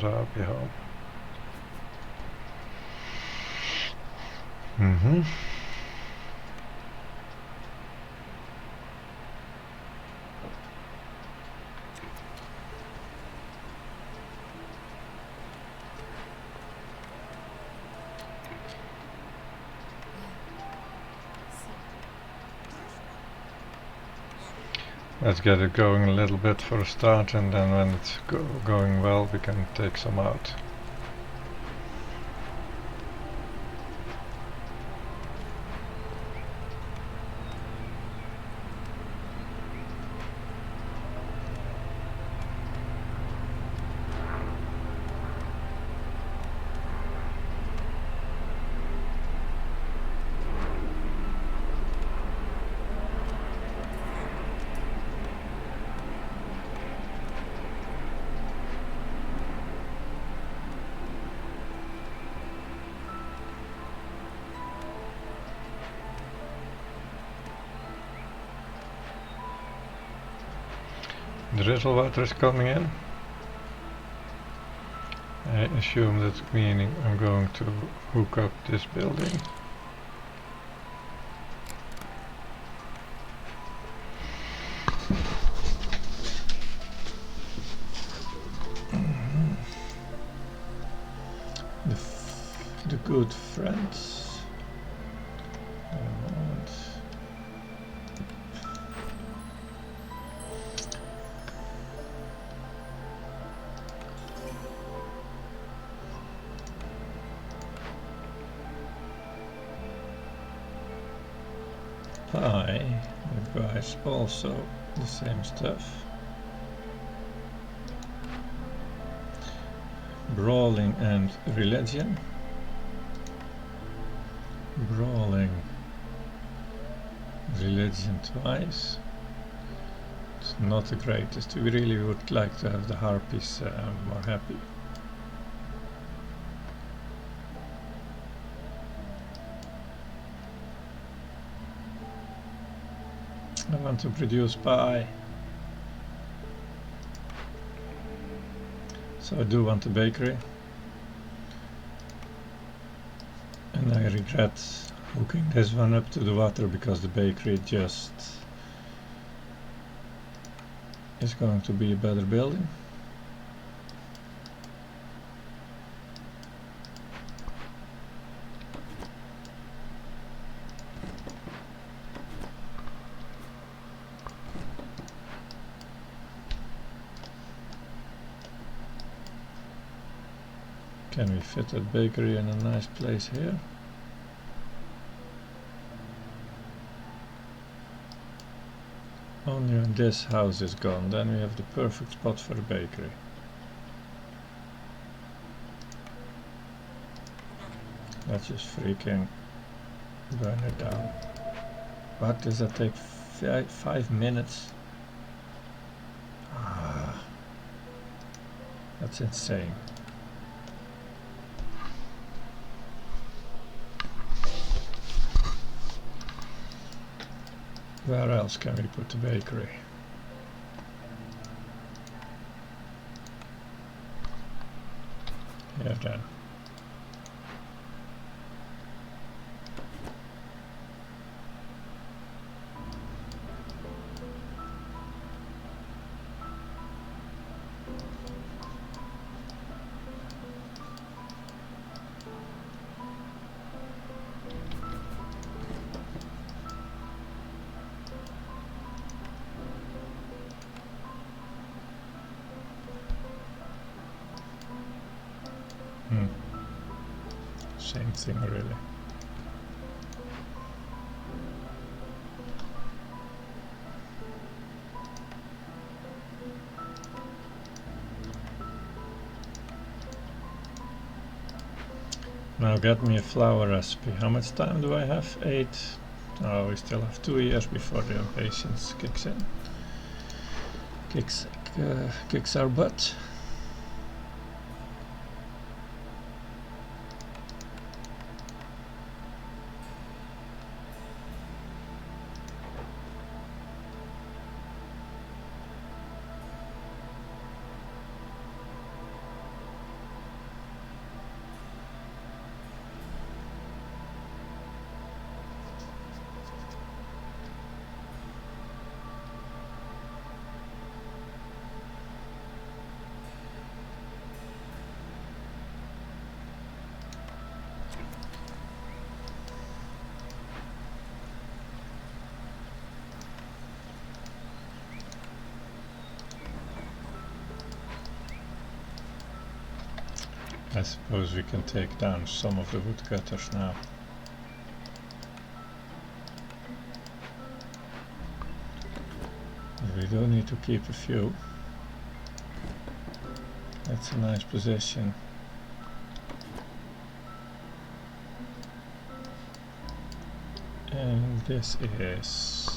I'll be home. Let's get it going a little bit for a start, and then when it's going well we can take some out. Drizzle water is coming in. I assume that's meaning I'm going to hook up this building. The good friends. Hi, you guys also the same stuff. Brawling and religion. Brawling, religion twice. It's not the greatest. We really would like to have the harpies more happy. I want to produce pie. So I do want a bakery. And I regret hooking this one up to the water because the bakery just is going to be a better building. Can we fit that bakery in a nice place here? Only when this house is gone, then we have the perfect spot for a bakery. Let's just freaking burn it down. What does that take? 5 minutes? Ah, that's insane. Where else can we put the bakery? Here then. Same thing really. Now get me a flour recipe. How much time do I have? 8. Oh, we still have 2 years before the impatience kicks in. Kicks our butt. I suppose we can take down some of the woodcutters now. But we do need to keep a few. That's a nice position. And this is...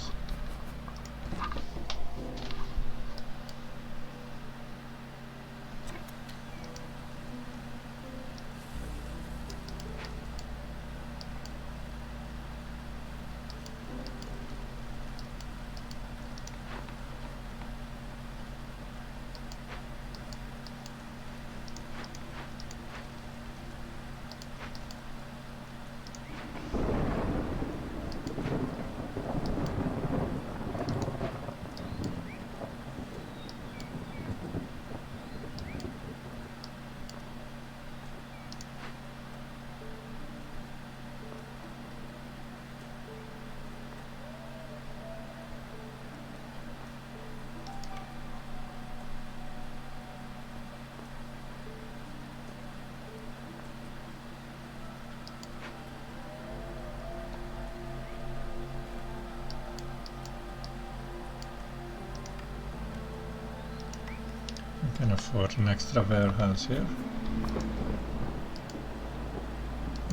can afford an extra warehouse here.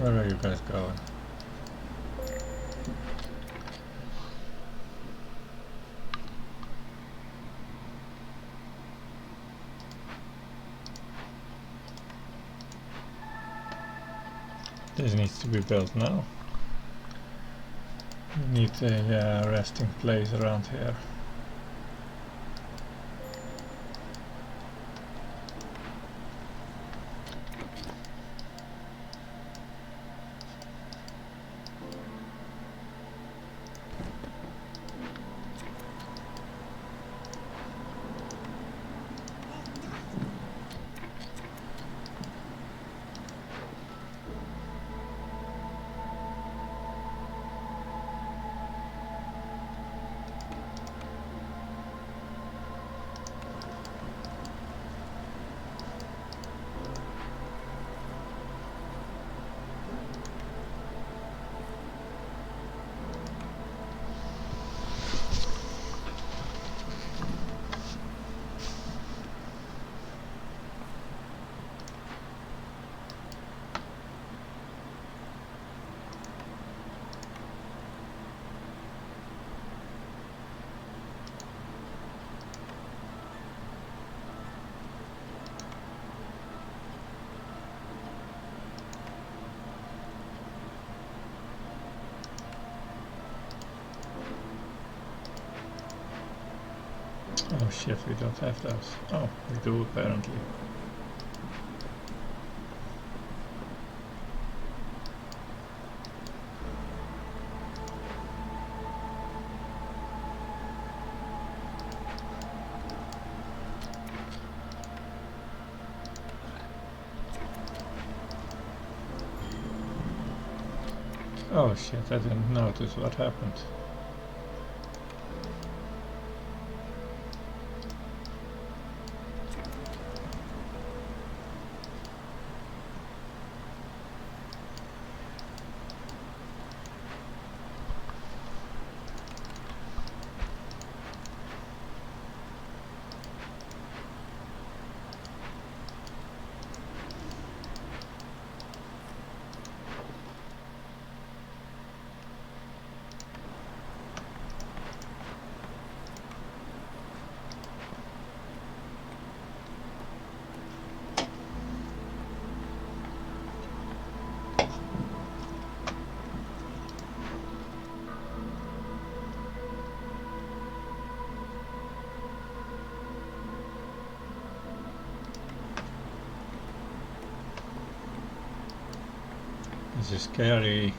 Where are you guys going? This needs to be built now. We need a resting place around here. Oh shit, we don't have those. Oh, we do apparently. Oh shit, I didn't notice what happened. This is scary.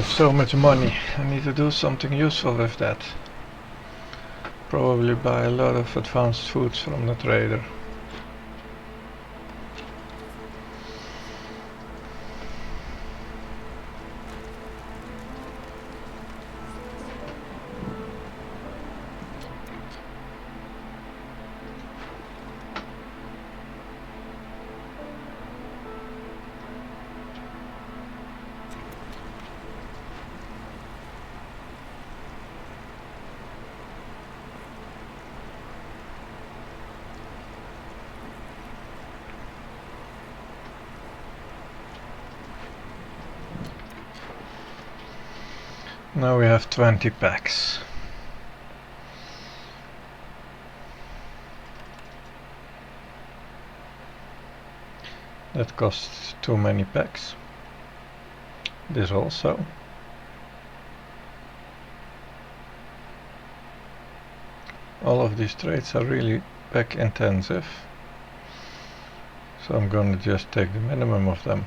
have so much money. I need to do something useful with that. Probably buy a lot of advanced foods from the trader. Now we have 20 packs. That costs too many packs. This also. All of these trades are really pack intensive. So I'm gonna just take the minimum of them.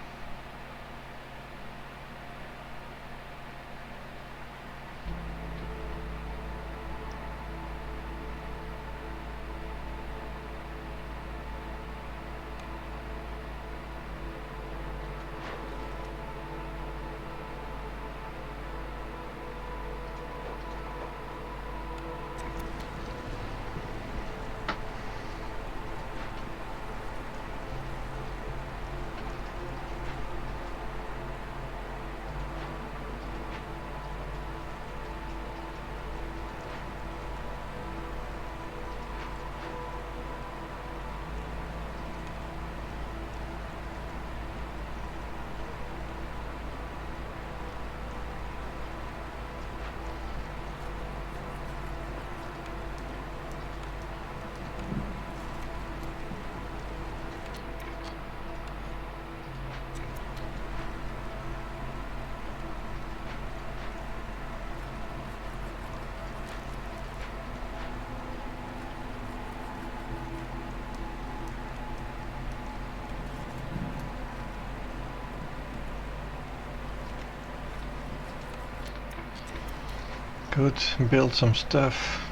Good, build some stuff.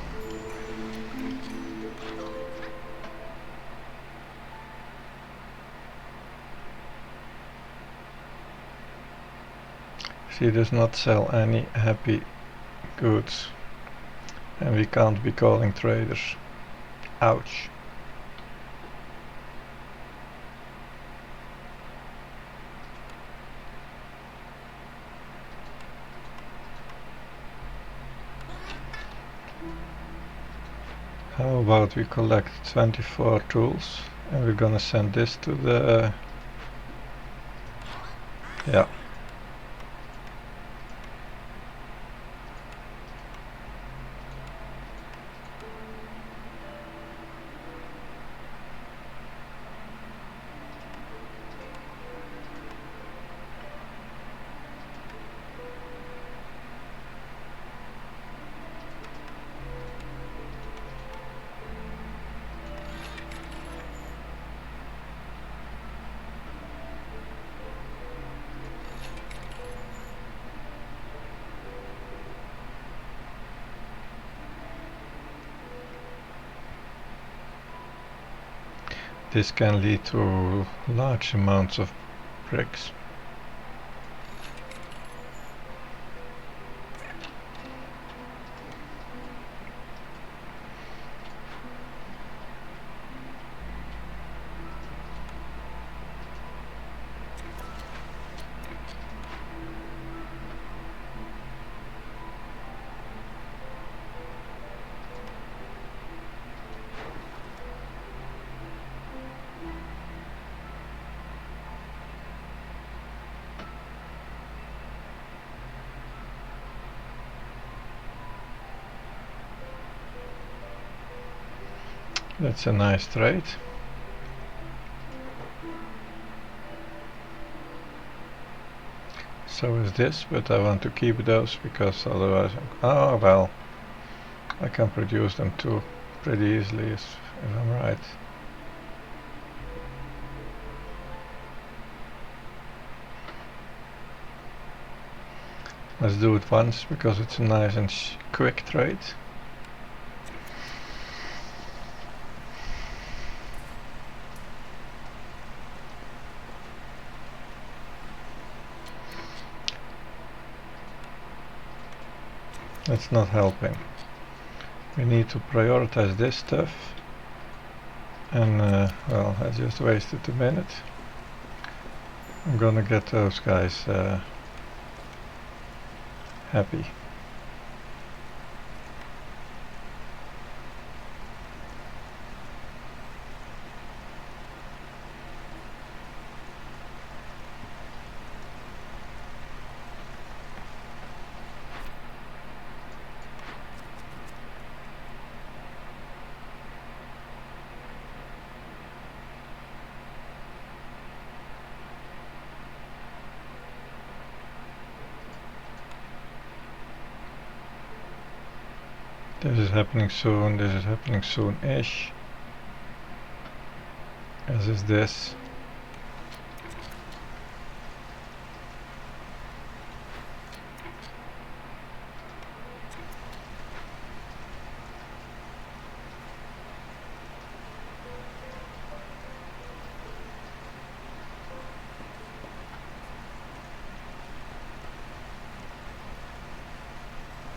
She does not sell any happy goods. And we can't be calling traders. Ouch. How about we collect 24 tools and we're gonna send this to the... yeah. This can lead to large amounts of bricks. That's a nice trade. So is this, but I want to keep those because otherwise... oh well, I can produce them too pretty easily if I'm right. Let's do it once because it's a nice and quick trade. That's not helping. We need to prioritize this stuff. And well, I just wasted a minute. I'm gonna get those guys happy. This is happening soon, this is happening soon-ish. As is this.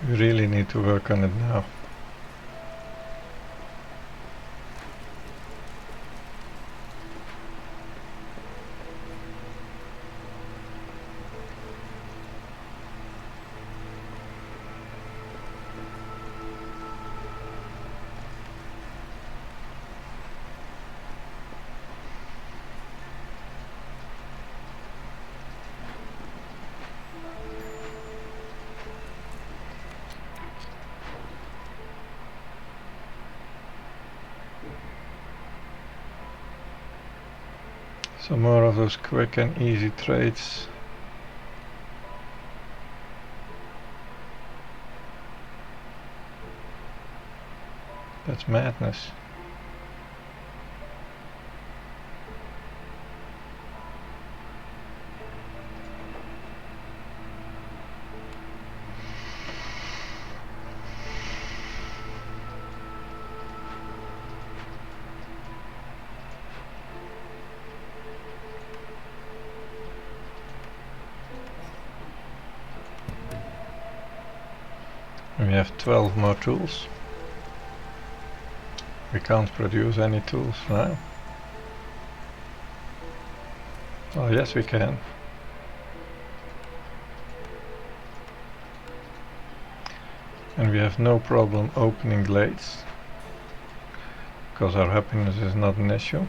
We really need to work on it now. Some more of those quick and easy trades. That's madness. We have 12 more tools. We can't produce any tools now. Well, yes we can. And we have no problem opening glades, because our happiness is not an issue.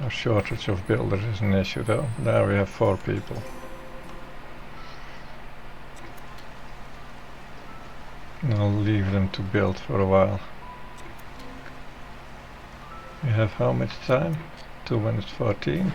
Our shortage of builders is an issue though. There we have 4 people. And I'll leave them to build for a while. We have how much time? 2 minutes 14.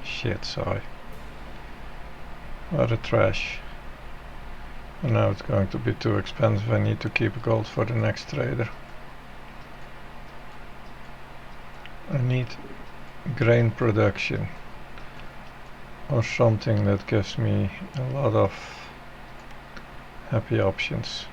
Shit, sorry. What a trash. And now it's going to be too expensive. I need to keep gold for the next trader. I need grain production or something that gives me a lot of happy options.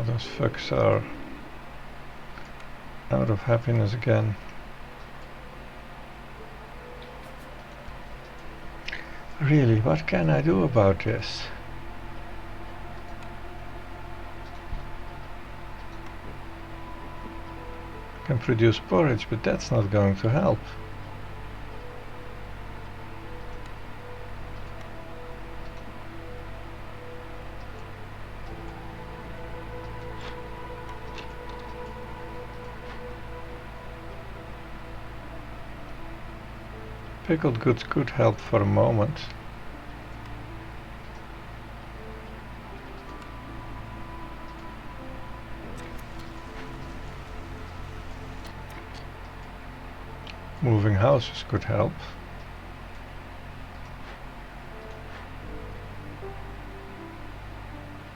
those fucks are out of happiness again. Really, what can I do about this? I can produce porridge, but that's not going to help. Pickled goods could help for a moment. Moving houses could help.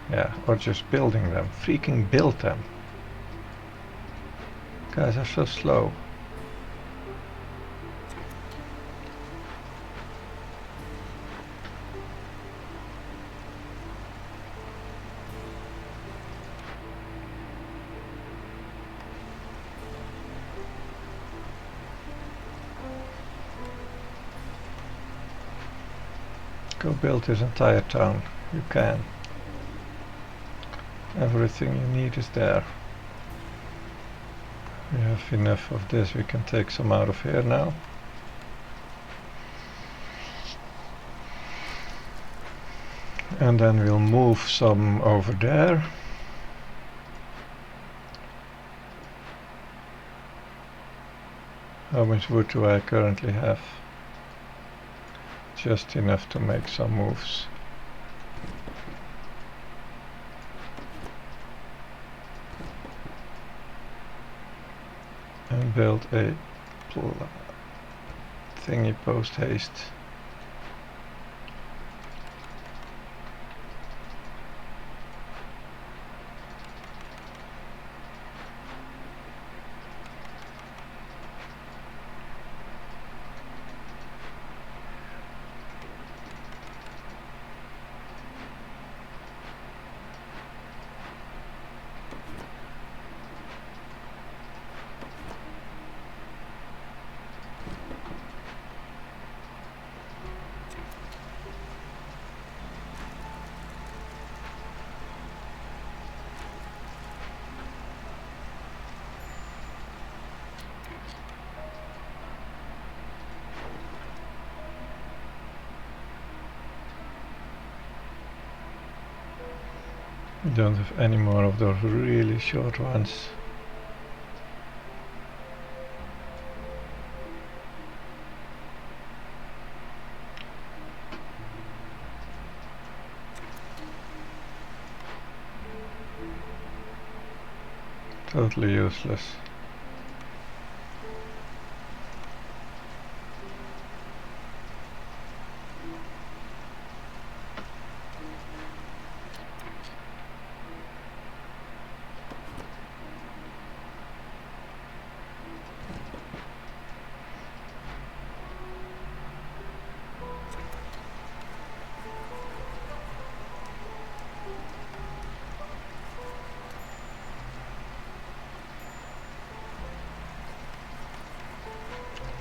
Yeah, or just building them. Freaking build them. Guys are so slow. Go build this entire town. You can. Everything you need is there. We have enough of this. We can take some out of here now. And then we'll move some over there. How much wood do I currently have? Just enough to make some moves. And build a thingy post haste. We don't have any more of those really short ones. Totally useless.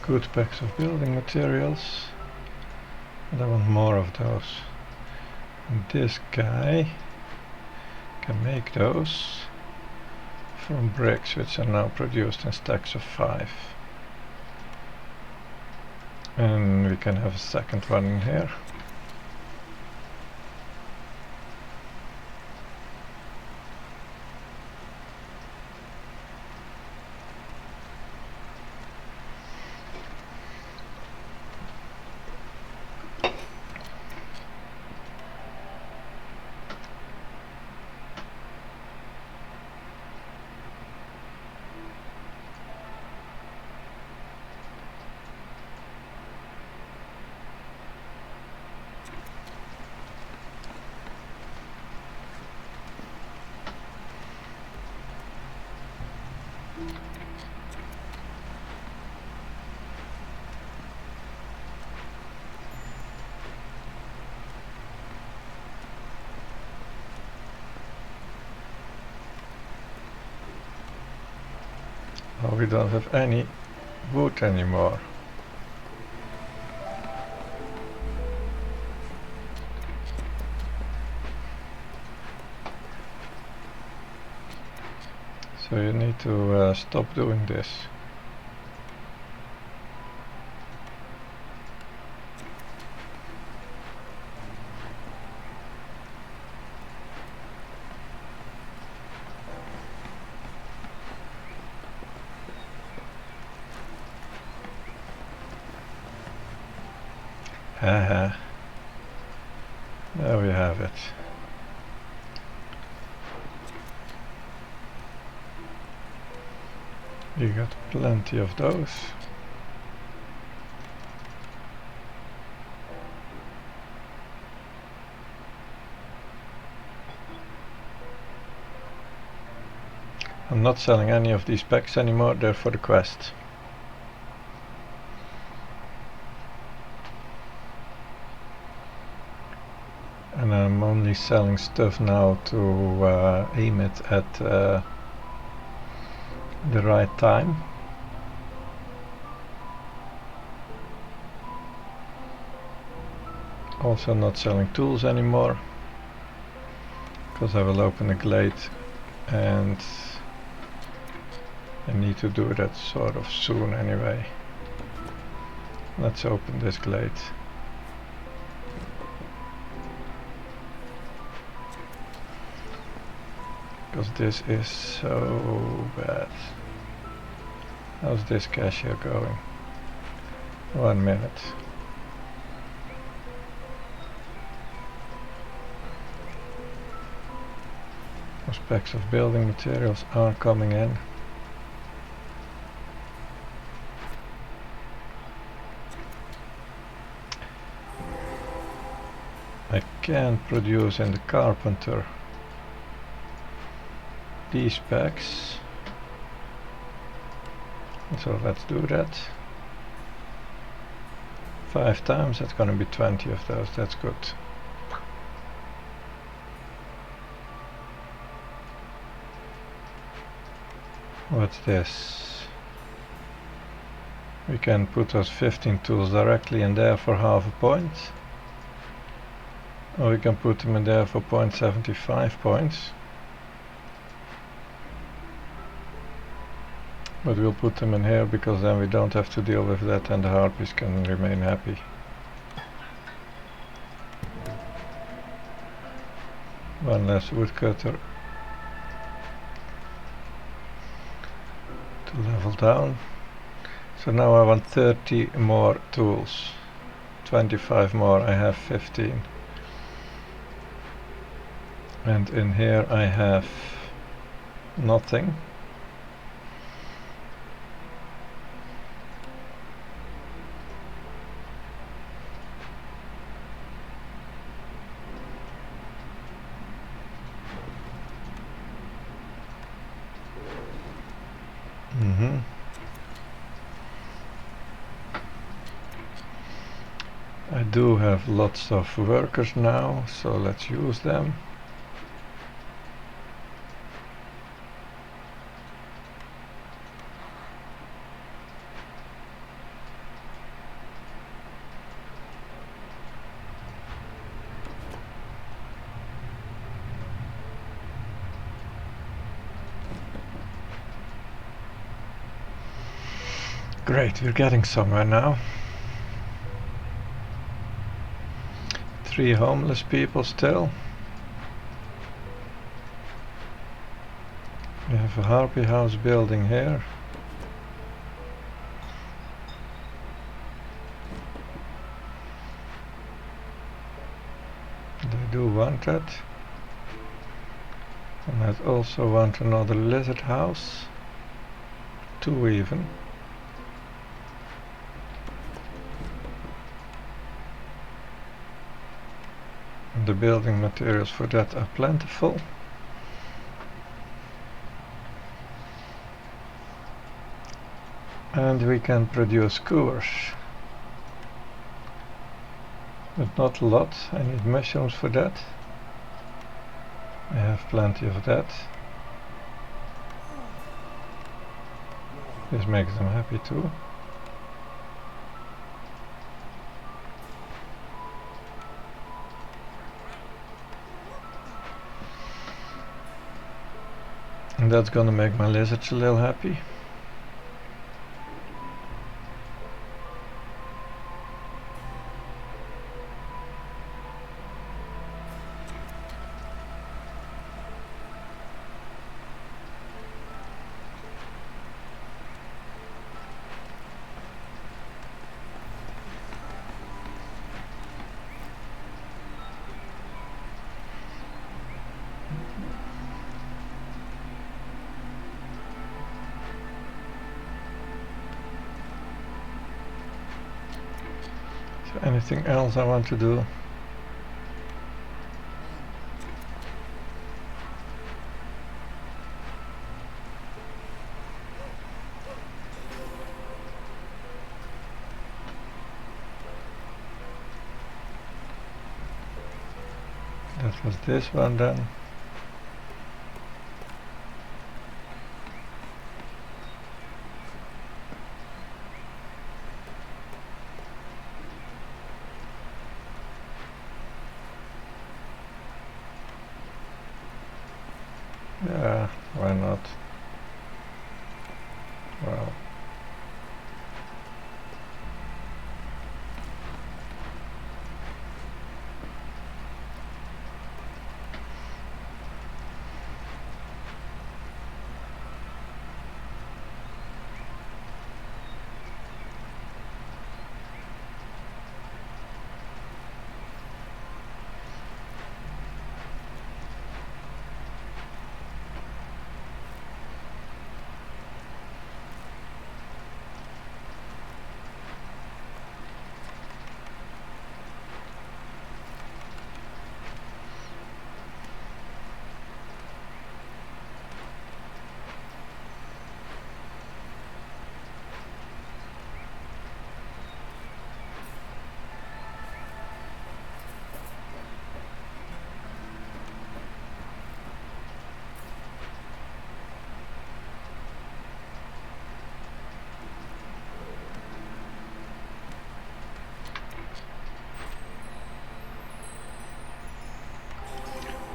Good packs of building materials, and I want more of those. And this guy can make those from bricks, which are now produced in stacks of 5. And we can have a second one in here. Oh, we don't have any wood anymore. So you need to stop doing this. Haha. There we have it. We got plenty of those. I'm not selling any of these packs anymore, they're for the quest. And I'm only selling stuff now to aim it at the right time. Also not selling tools anymore, because I will open a glade and I need to do that sort of soon anyway. Let's open this glade. Because this is so bad. How's this cashier going? 1 minute. Those packs of building materials are coming in. I can produce in the carpenter these packs, so let's do that. 5 times, that's gonna be 20 of those, that's good. What's this? We can put those 15 tools directly in there for half a point. Or we can put them in there for 0.75 points. But we'll put them in here because then we don't have to deal with that and the harpies can remain happy. One less woodcutter to level down. So now I want 30 more tools. 25 more, I have 15. And in here I have nothing. I do have lots of workers now, so let's use them. Great, we're getting somewhere now. 3 homeless people still. We have a harpy house building here. They do want that. And I also want another lizard house. 2 even. The building materials for that are plentiful. And we can produce skewers. But not a lot, I need mushrooms for that. I have plenty of that. This makes them happy too. And that's gonna make my lizards a little happy. So anything else I want to do? That was this one then. Yeah, why not? Well,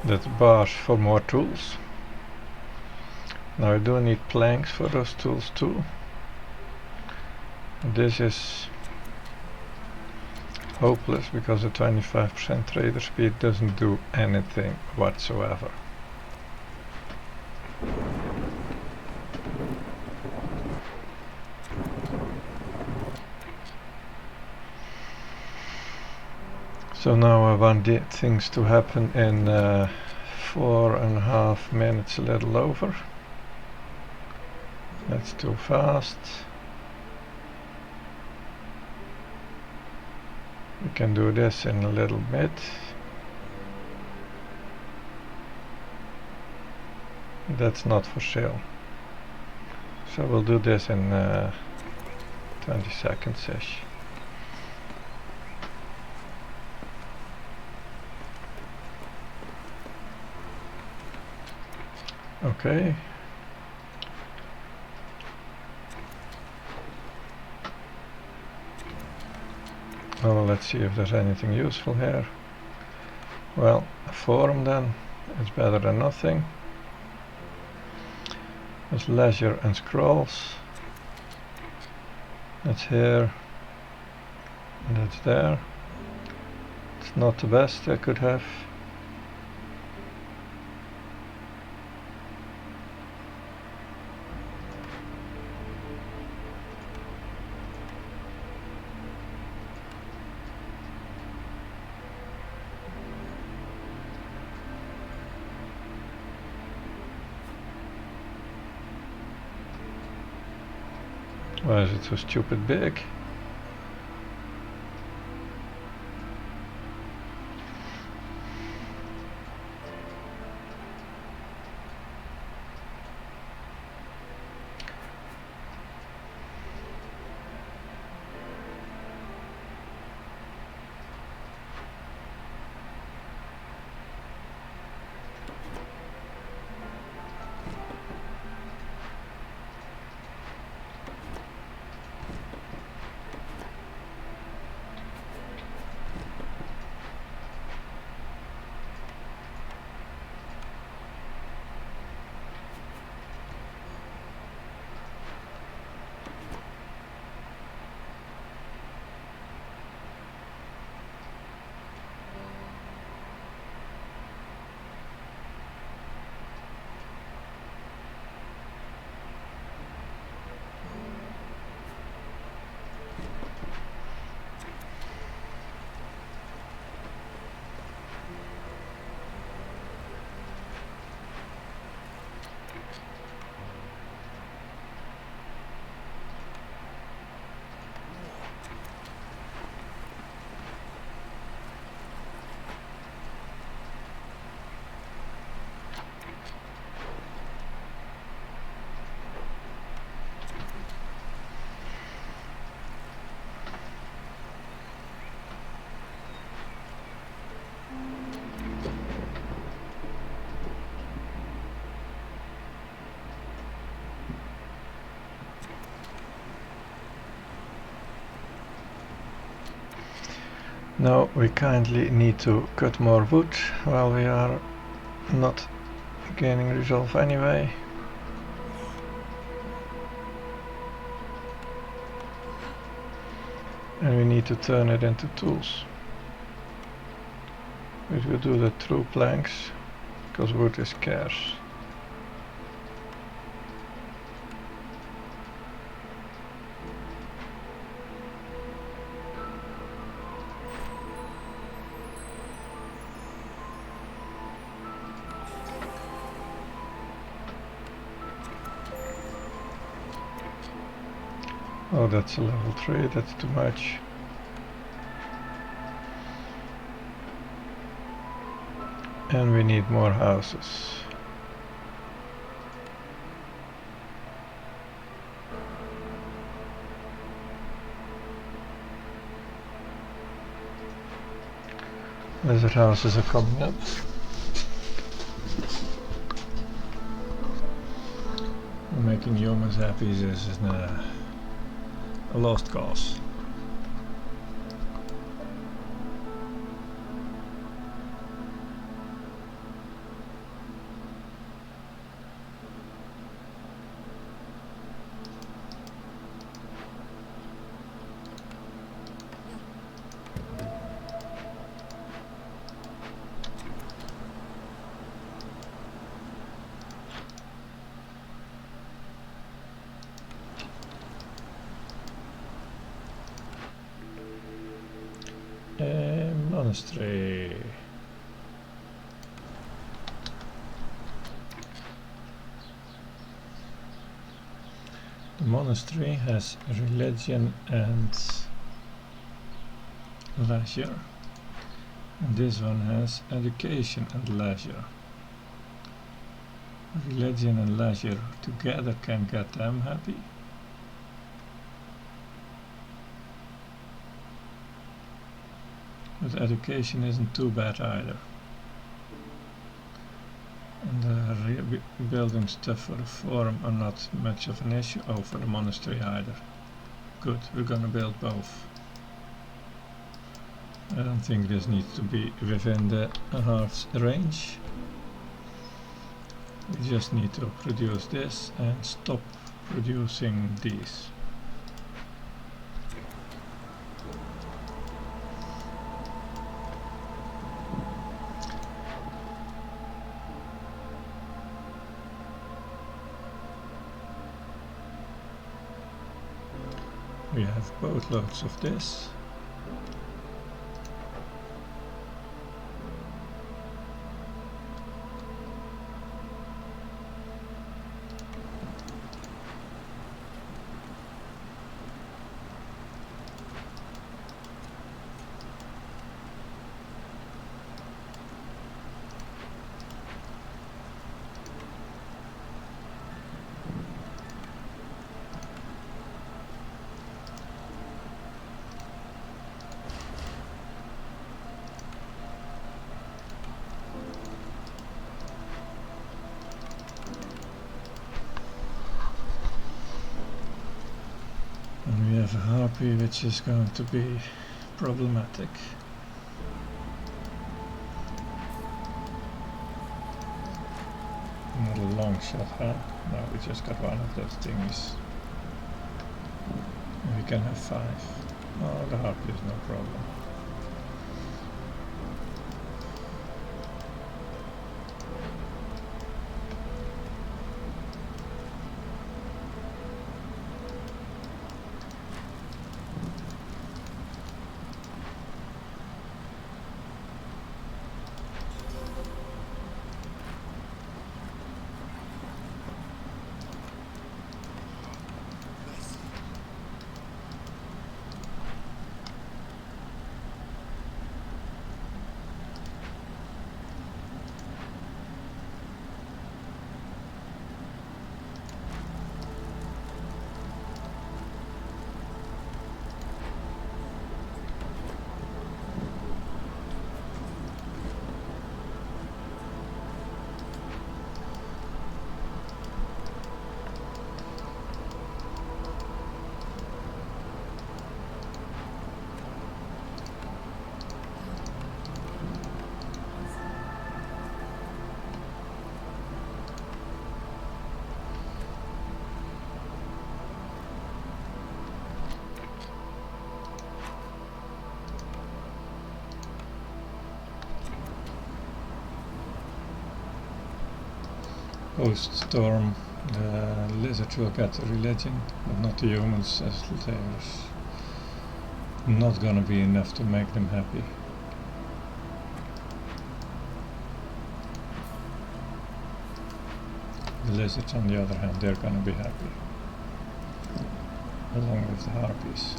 that's bars for more tools. Now I do need planks for those tools too. This is hopeless because the 25% trader speed doesn't do anything whatsoever. So now I want things to happen in 4.5 minutes, a little over. That's too fast. We can do this in a little bit. That's not for sale. So we'll do this in 20 seconds-ish. Okay. Well, let's see if there's anything useful here. Well, a forum then. It's better than nothing. There's leisure and scrolls. That's here. And that's there. It's not the best I could have. Why is it so stupid big? Now we kindly need to cut more wood while we are not gaining resolve anyway. And we need to turn it into tools. But we'll do that through planks, because wood is scarce. Oh, that's a level 3, that's too much. And we need more houses. Lizard houses are coming up. Making humans happy is a lost cause. Monastery. The monastery has religion and leisure, and this one has education and leisure. Religion and leisure together can get them happy. But education isn't too bad either. And building stuff for the forum are not much of an issue. Oh, for the monastery either. Good, we're gonna build both. I don't think this needs to be within the half range. We just need to produce this and stop producing these. We have boatloads of this. And we have a harpy which is going to be problematic. Not a long shot, huh? No, we just got one of those things. And we can have 5. Oh, the harpy is no problem. post-storm the lizards will get a religion, but not the humans, as there's not gonna be enough to make them happy. The lizards, on the other hand, they're gonna be happy, along with the harpies.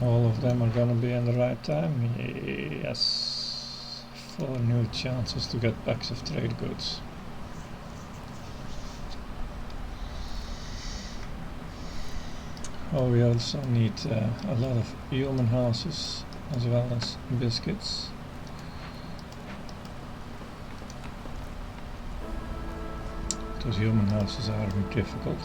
All of them are gonna be in the right time? Yes. 4 new chances to get packs of trade goods. Oh, we also need a lot of human houses as well as biscuits. Those human houses are difficult.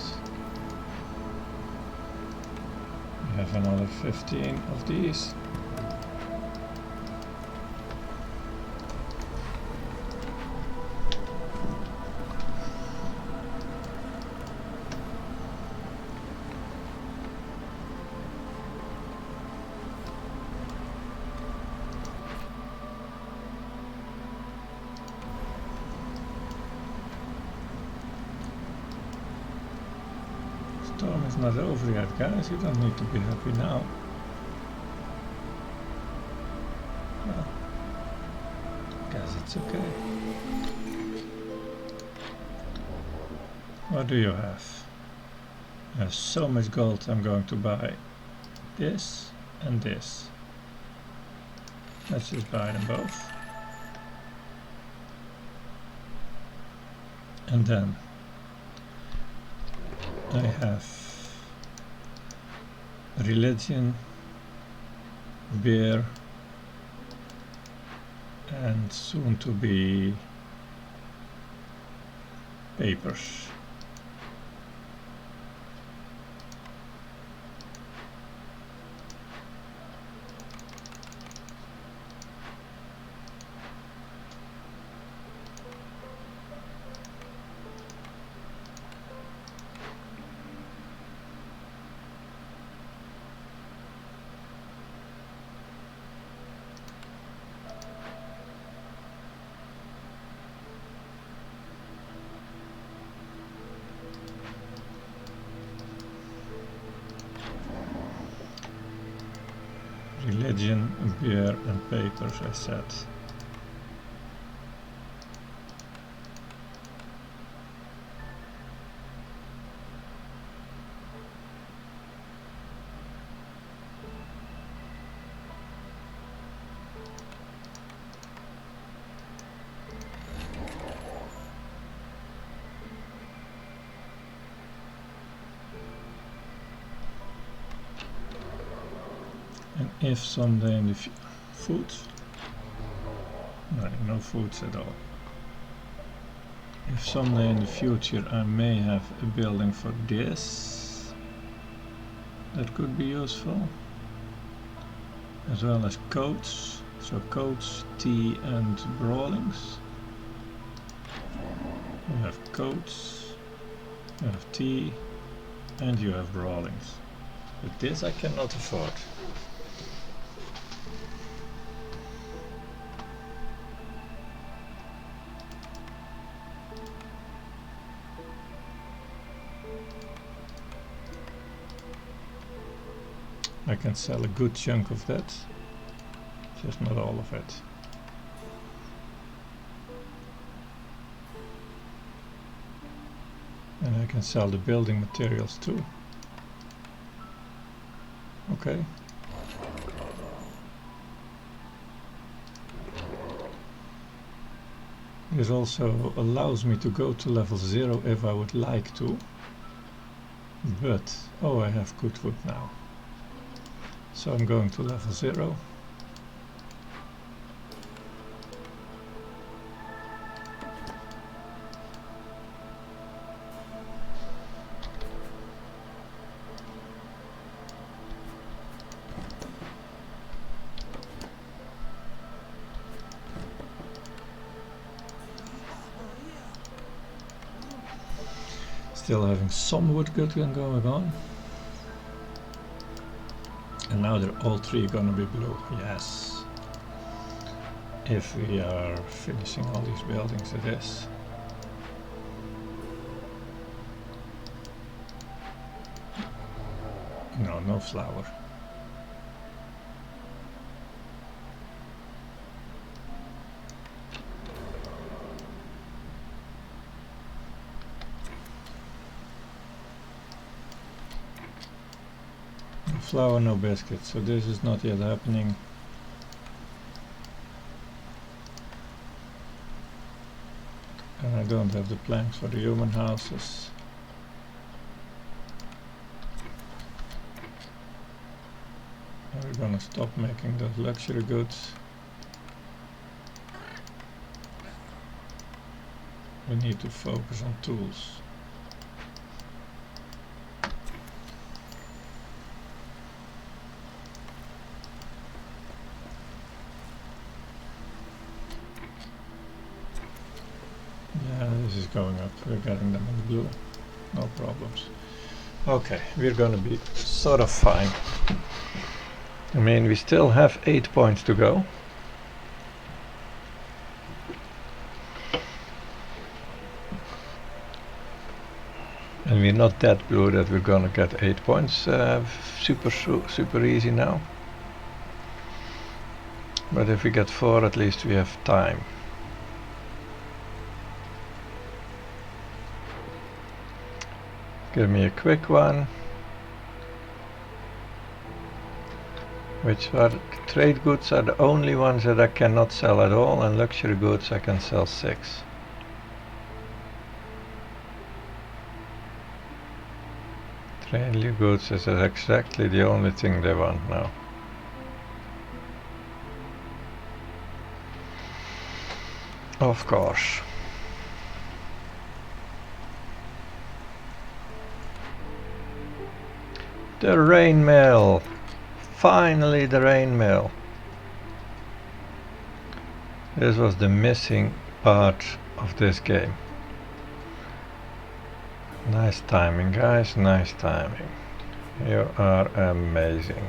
We have another 15 of these. Storm is not over yet, guys. You don't need to be happy now. Well, guess it's okay. What do you have? I have so much gold. I'm going to buy this and this. Let's just buy them both. And then I have religion, beer, and soon to be papers. Religion, beer and papers, I said. And if someday in the no foods at all. If someday in the future I may have a building for this, that could be useful, as well as coats. So coats, tea and brawlings. You have coats, you have tea, and you have brawlings. But this I cannot afford. I can sell a good chunk of that, just not all of it. And I can sell the building materials too. Okay. This also allows me to go to level 0 if I would like to. But, oh, I have good wood now. So I'm going to level 0. still having some wood cutting going on. And now they're all three gonna be blue, yes. If we are finishing all these buildings, it is. No, no flower. No flower, no biscuit, so this is not yet happening. And I don't have the planks for the human houses. We're gonna stop making those luxury goods. We need to focus on tools. Yeah, this is going up. We're getting them in blue. No problems. Okay, we're gonna be sort of fine. I mean, we still have 8 points to go. And we're not that blue that we're gonna get 8 points super easy now. But if we get 4, at least we have time. Give me a quick one. Which are trade goods are the only ones that I cannot sell at all, and luxury goods I can sell 6. Trade goods is exactly the only thing they want now. Of course. The rain mill. Finally the rain mill. This was the missing part of this game. Nice timing, guys, nice timing. You are amazing.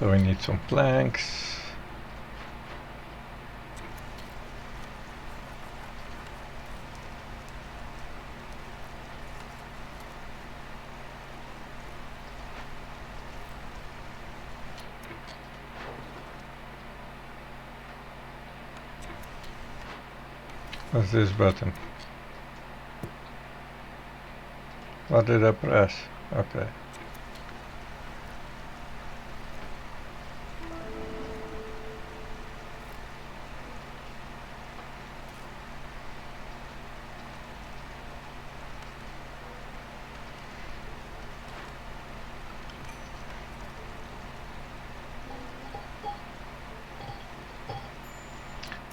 So we need some planks. What's this button? What did I press? Okay.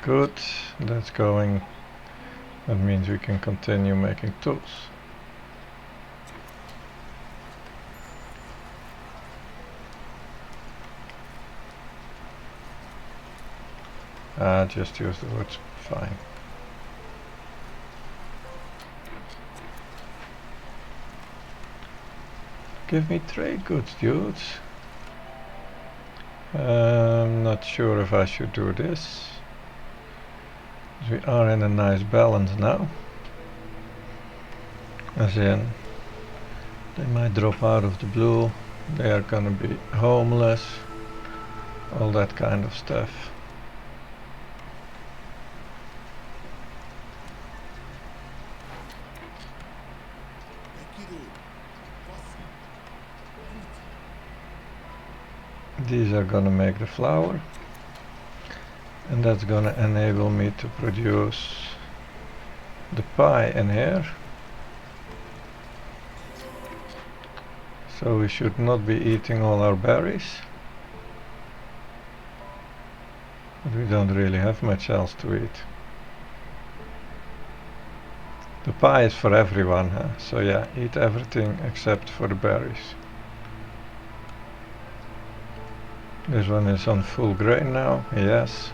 Good, that's going. That means we can continue making tools. Just use the words, fine. Give me trade goods, dudes. I'm not sure if I should do this. We are in a nice balance now. As in, they might drop out of the blue, they are gonna be homeless, all that kind of stuff. These are gonna make the flour, and that's gonna enable me to produce the pie in here. So we should not be eating all our berries, but we don't really have much else to eat. The pie is for everyone, huh? So yeah, eat everything except for the berries. This one is on full grain now, yes.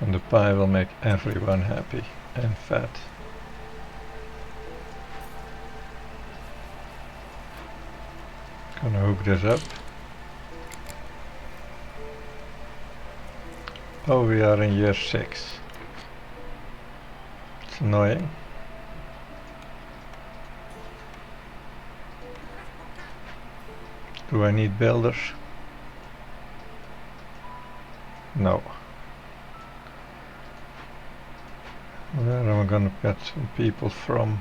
And the pie will make everyone happy and fat. Gonna hook this up. Oh, we are in year 6. It's annoying. Do I need builders? No. Where am I gonna get some people from?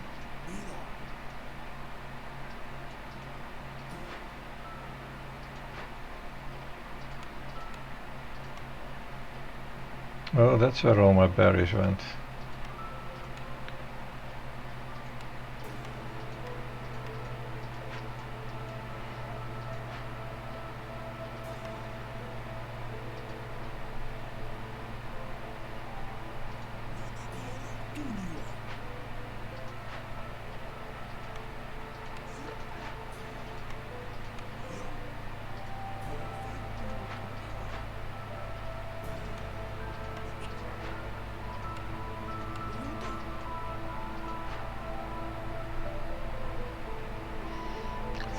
Oh, that's where all my berries went.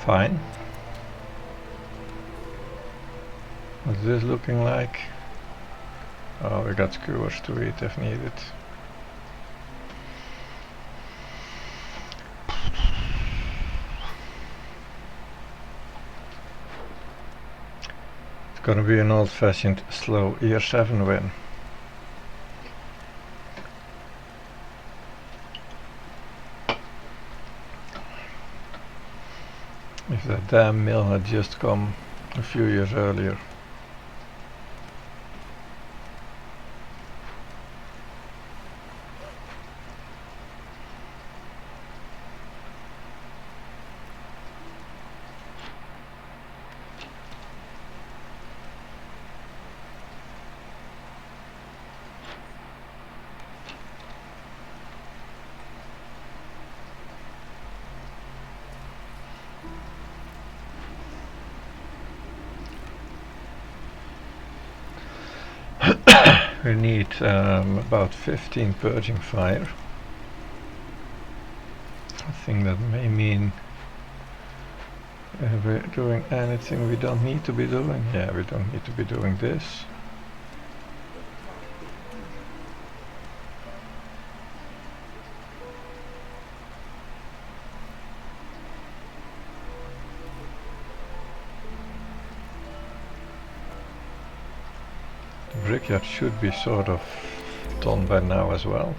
Fine. What's this looking like? Oh, we got skewers to eat if needed. It's gonna be an old-fashioned slow year 7 win. If that damn mill had just come a few years earlier. We need about 15 purging fire. I think that may mean we're doing anything we don't need to be doing. Yeah, we don't need to be doing this. The brickyard should be sort of done by now as well.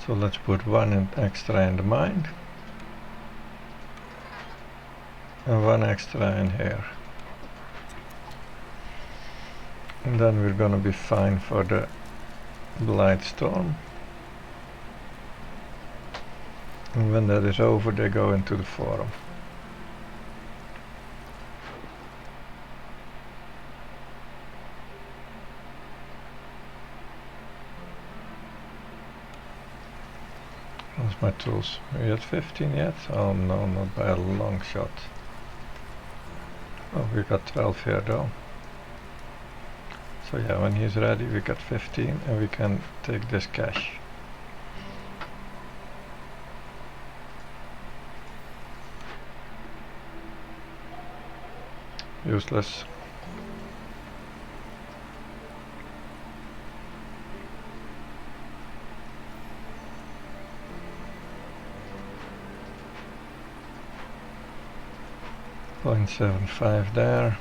So let's put one extra in the mine and one extra in here. And then we're gonna be fine for the blight storm. And when that is over, they go into the forum. How's my tools? Are we at 15 yet? Oh no, not by a long shot. Oh, we got 12 here though. So yeah, when he's ready we got 15 and we can take this cash. Useless. .75 there.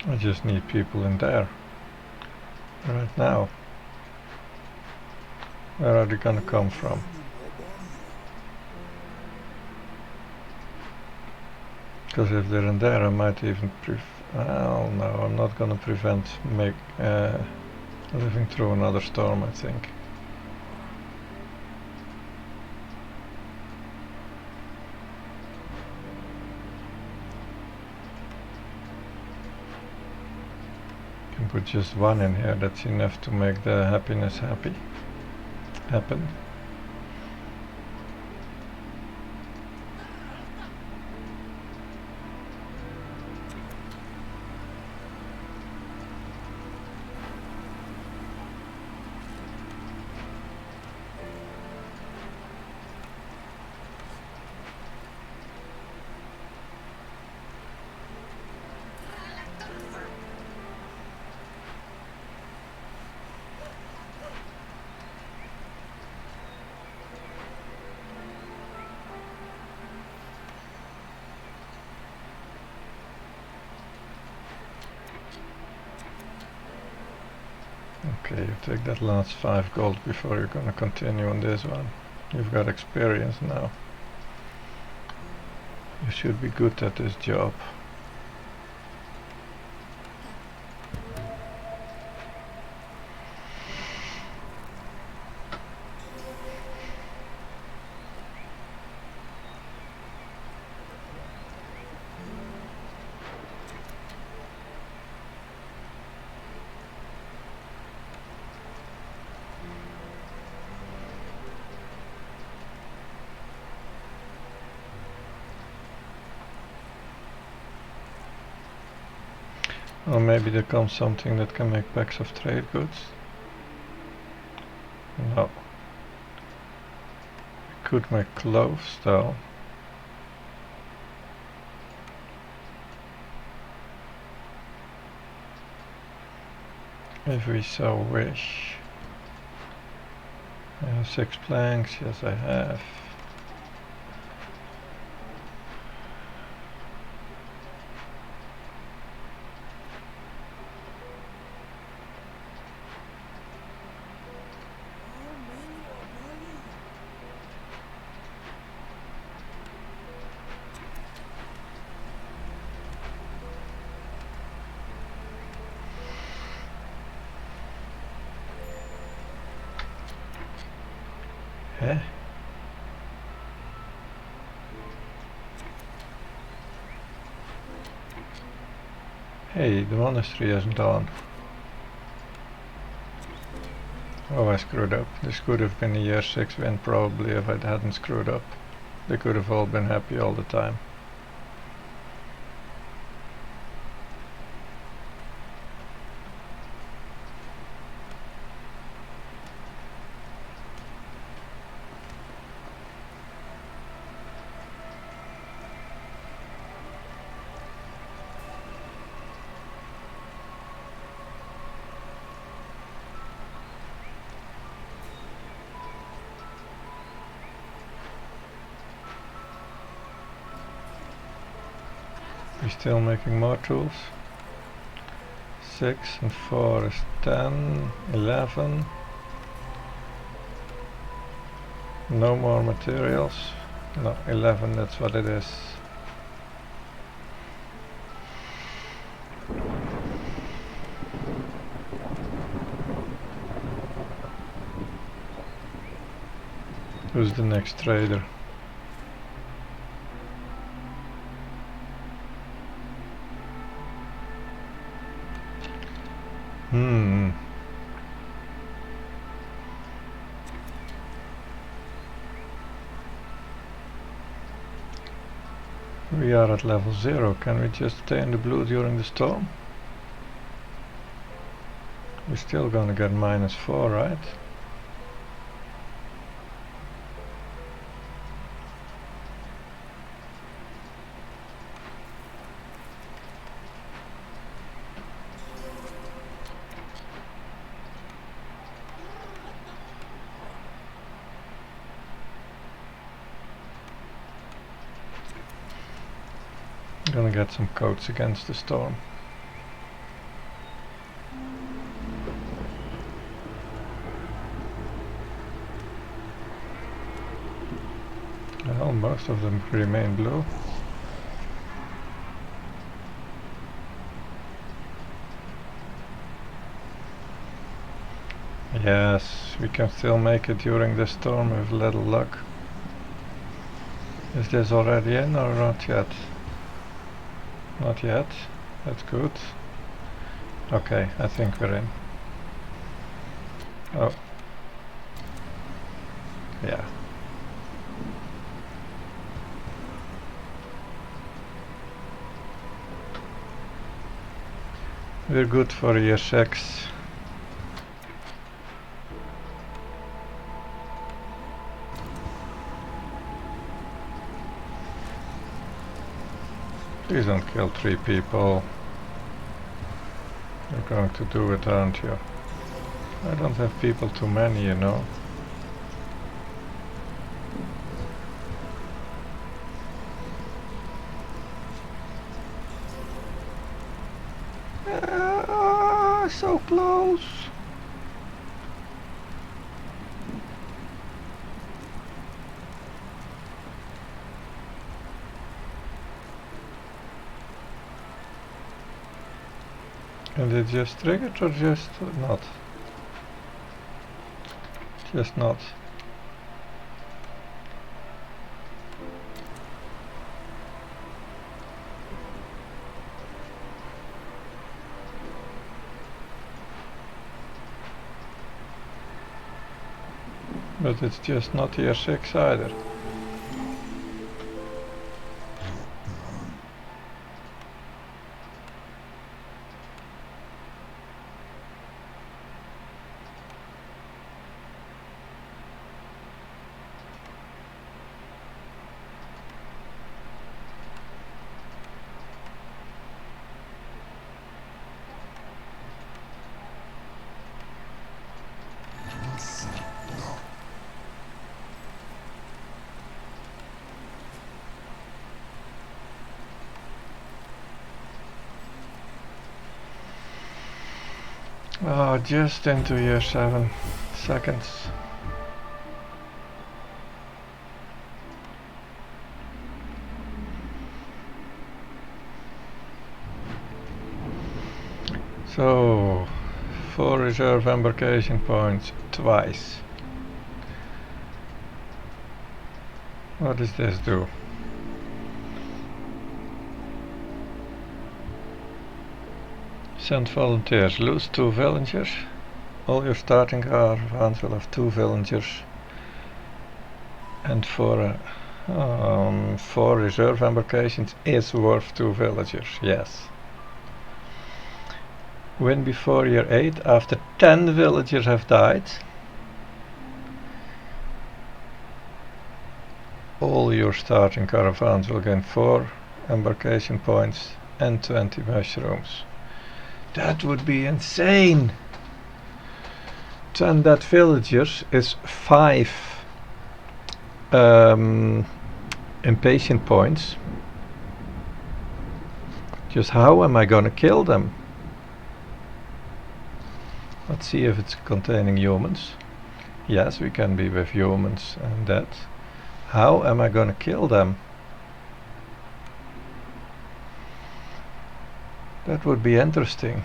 I just need people in there right now. Where are they gonna come from? Because if they're in there, I might even well, no, I'm not gonna prevent living through another storm, I think. Can put just one in here, that's enough to make the happiness happen. Okay, you take that last 5 gold before you're gonna continue on this one. You've got experience now. You should be good at this job. Or maybe there comes something that can make packs of trade goods. No. Could make clothes though. If we so wish. I have 6 planks, yes I have. Huh? Hey, the monastery isn't on. Oh, I screwed up. This could have been a year 6 win probably if I hadn't screwed up. They could have all been happy all the time. We're still making more tools. 6 and 4 is 10, 11. No more materials. No, 11, that's what it is. Who's the next trader? We are at level 0. Can we just stay in the blue during the storm? We're still gonna get -4, right? Gonna get some coats against the storm. Most of them remain blue. Yes, we can still make it during the storm with little luck. Is this already in or not yet? Not yet. That's good. Okay, I think we're in. Oh. Yeah. We're good for year 6. Please don't kill 3 people. You're going to do it, aren't you? I don't have people too many, you know. So close. And it just triggered or just not? Just not. But it's just not year 6 either. Oh, just into year 7 seconds. So, 4 reserve embarkation points twice. What does this do? Send volunteers. Lose 2 villagers. All your starting caravans will have 2 villagers. And for 4 reserve embarkations is worth 2 villagers. Yes. Win before year 8 after 10 villagers have died. All your starting caravans will gain 4 embarkation points and 20 mushrooms. That would be insane! 10 dead villagers is 5 impatient points. Just how am I gonna kill them? Let's see if it's containing humans. Yes, we can be with humans and that. How am I gonna kill them? That would be interesting.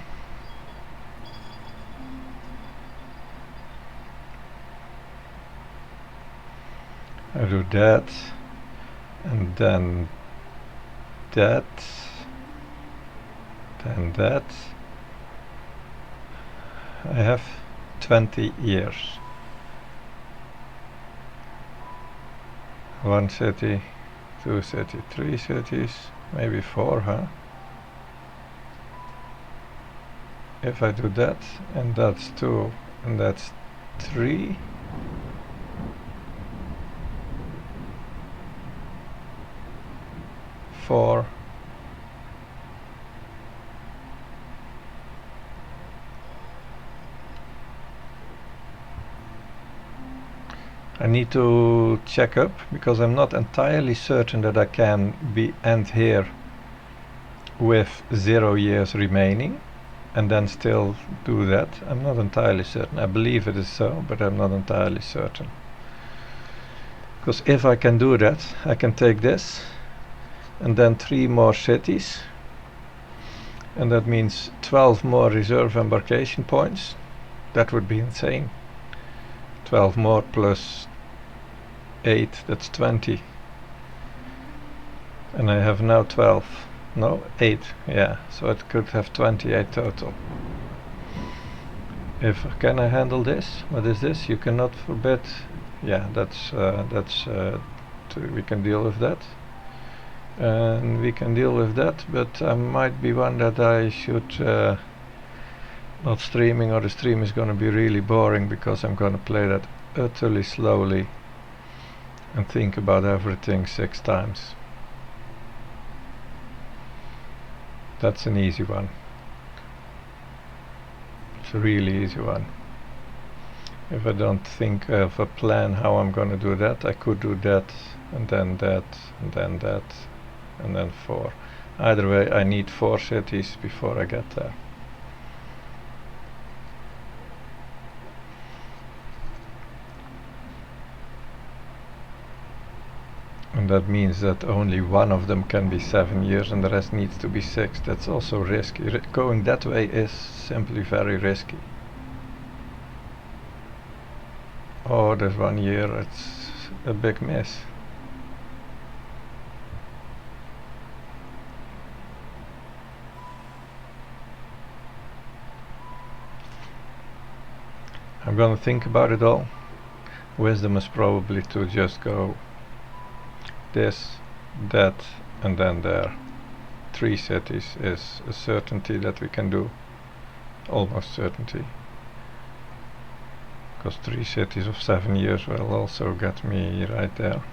I do that, and then that, then that. I have 20 years. 1 city, 2 cities, 3 cities, maybe 4, huh? If I do that, and that's 2, and that's 3. Four. I need to check up because I'm not entirely certain that I can end here with 0 years remaining and then still do that. I'm not entirely certain. I believe it is so, but I'm not entirely certain. Because if I can do that, I can take this and then 3 more cities, and that means 12 more reserve embarkation points. That would be insane. 12 more plus 8, that's 20. And I have now 12. No, 8, yeah, so it could have 28 total. Can I handle this? What is this? You cannot forbid. Yeah, we can deal with that. And we can deal with that, but I might be one that I should not streaming, or the stream is gonna be really boring because I'm gonna play that utterly slowly and think about everything 6 times. That's an easy one. It's a really easy one. If I don't think of a plan how I'm gonna do that, I could do that, and then that, and then that, and then 4. Either way, I need 4 cities before I get there. And that means that only one of them can be 7 years and the rest needs to be 6. That's also risky. Going that way is simply very risky. Oh, there's 1 year. It's a big miss. I'm gonna think about it all. Wisdom is probably to just go this, that, and then there. 3 cities is a certainty that we can do. Almost certainty. Because 3 cities of 7 years will also get me right there.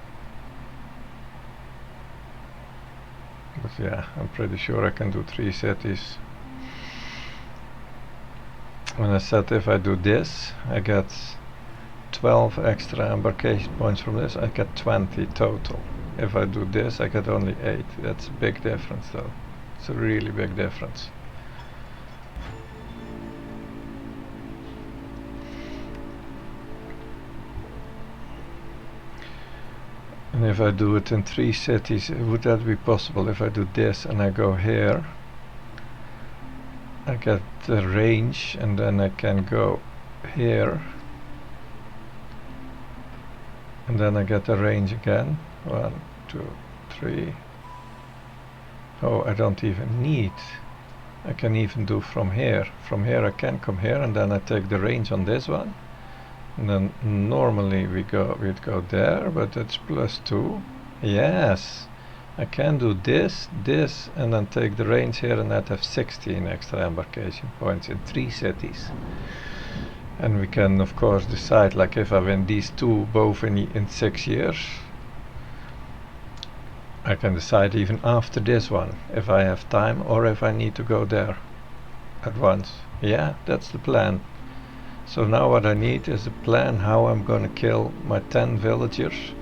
But yeah, I'm pretty sure I can do 3 cities. When I said if I do this, I get 12 extra embarkation points from this, I get 20 total. If I do this, I get only 8. That's a big difference though. It's a really big difference. And if I do it in 3 cities, would that be possible? If I do this and I go here, I get the range, and then I can go here, and then I get the range again. 1, 2, 3. Oh, I don't even need. I can even do from here. From here I can come here, and then I take the range on this one. And then normally we'd go there, but it's +2. Yes, I can do this, this, and then take the range here, and I'd have 16 extra embarkation points in 3 cities. And we can of course decide, like if I win these 2 both in 6 years, I can decide even after this one if I have time or if I need to go there at once. Yeah, that's the plan. So now what I need is a plan how I'm gonna kill my 10 villagers.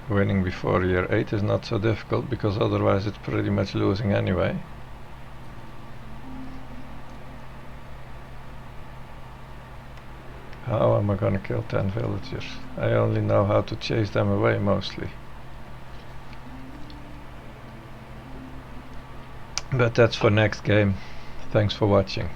Winning before year 8 is not so difficult, because otherwise it's pretty much losing anyway. How am I gonna kill 10 villagers? I only know how to chase them away mostly. But that's for next game. Thanks for watching.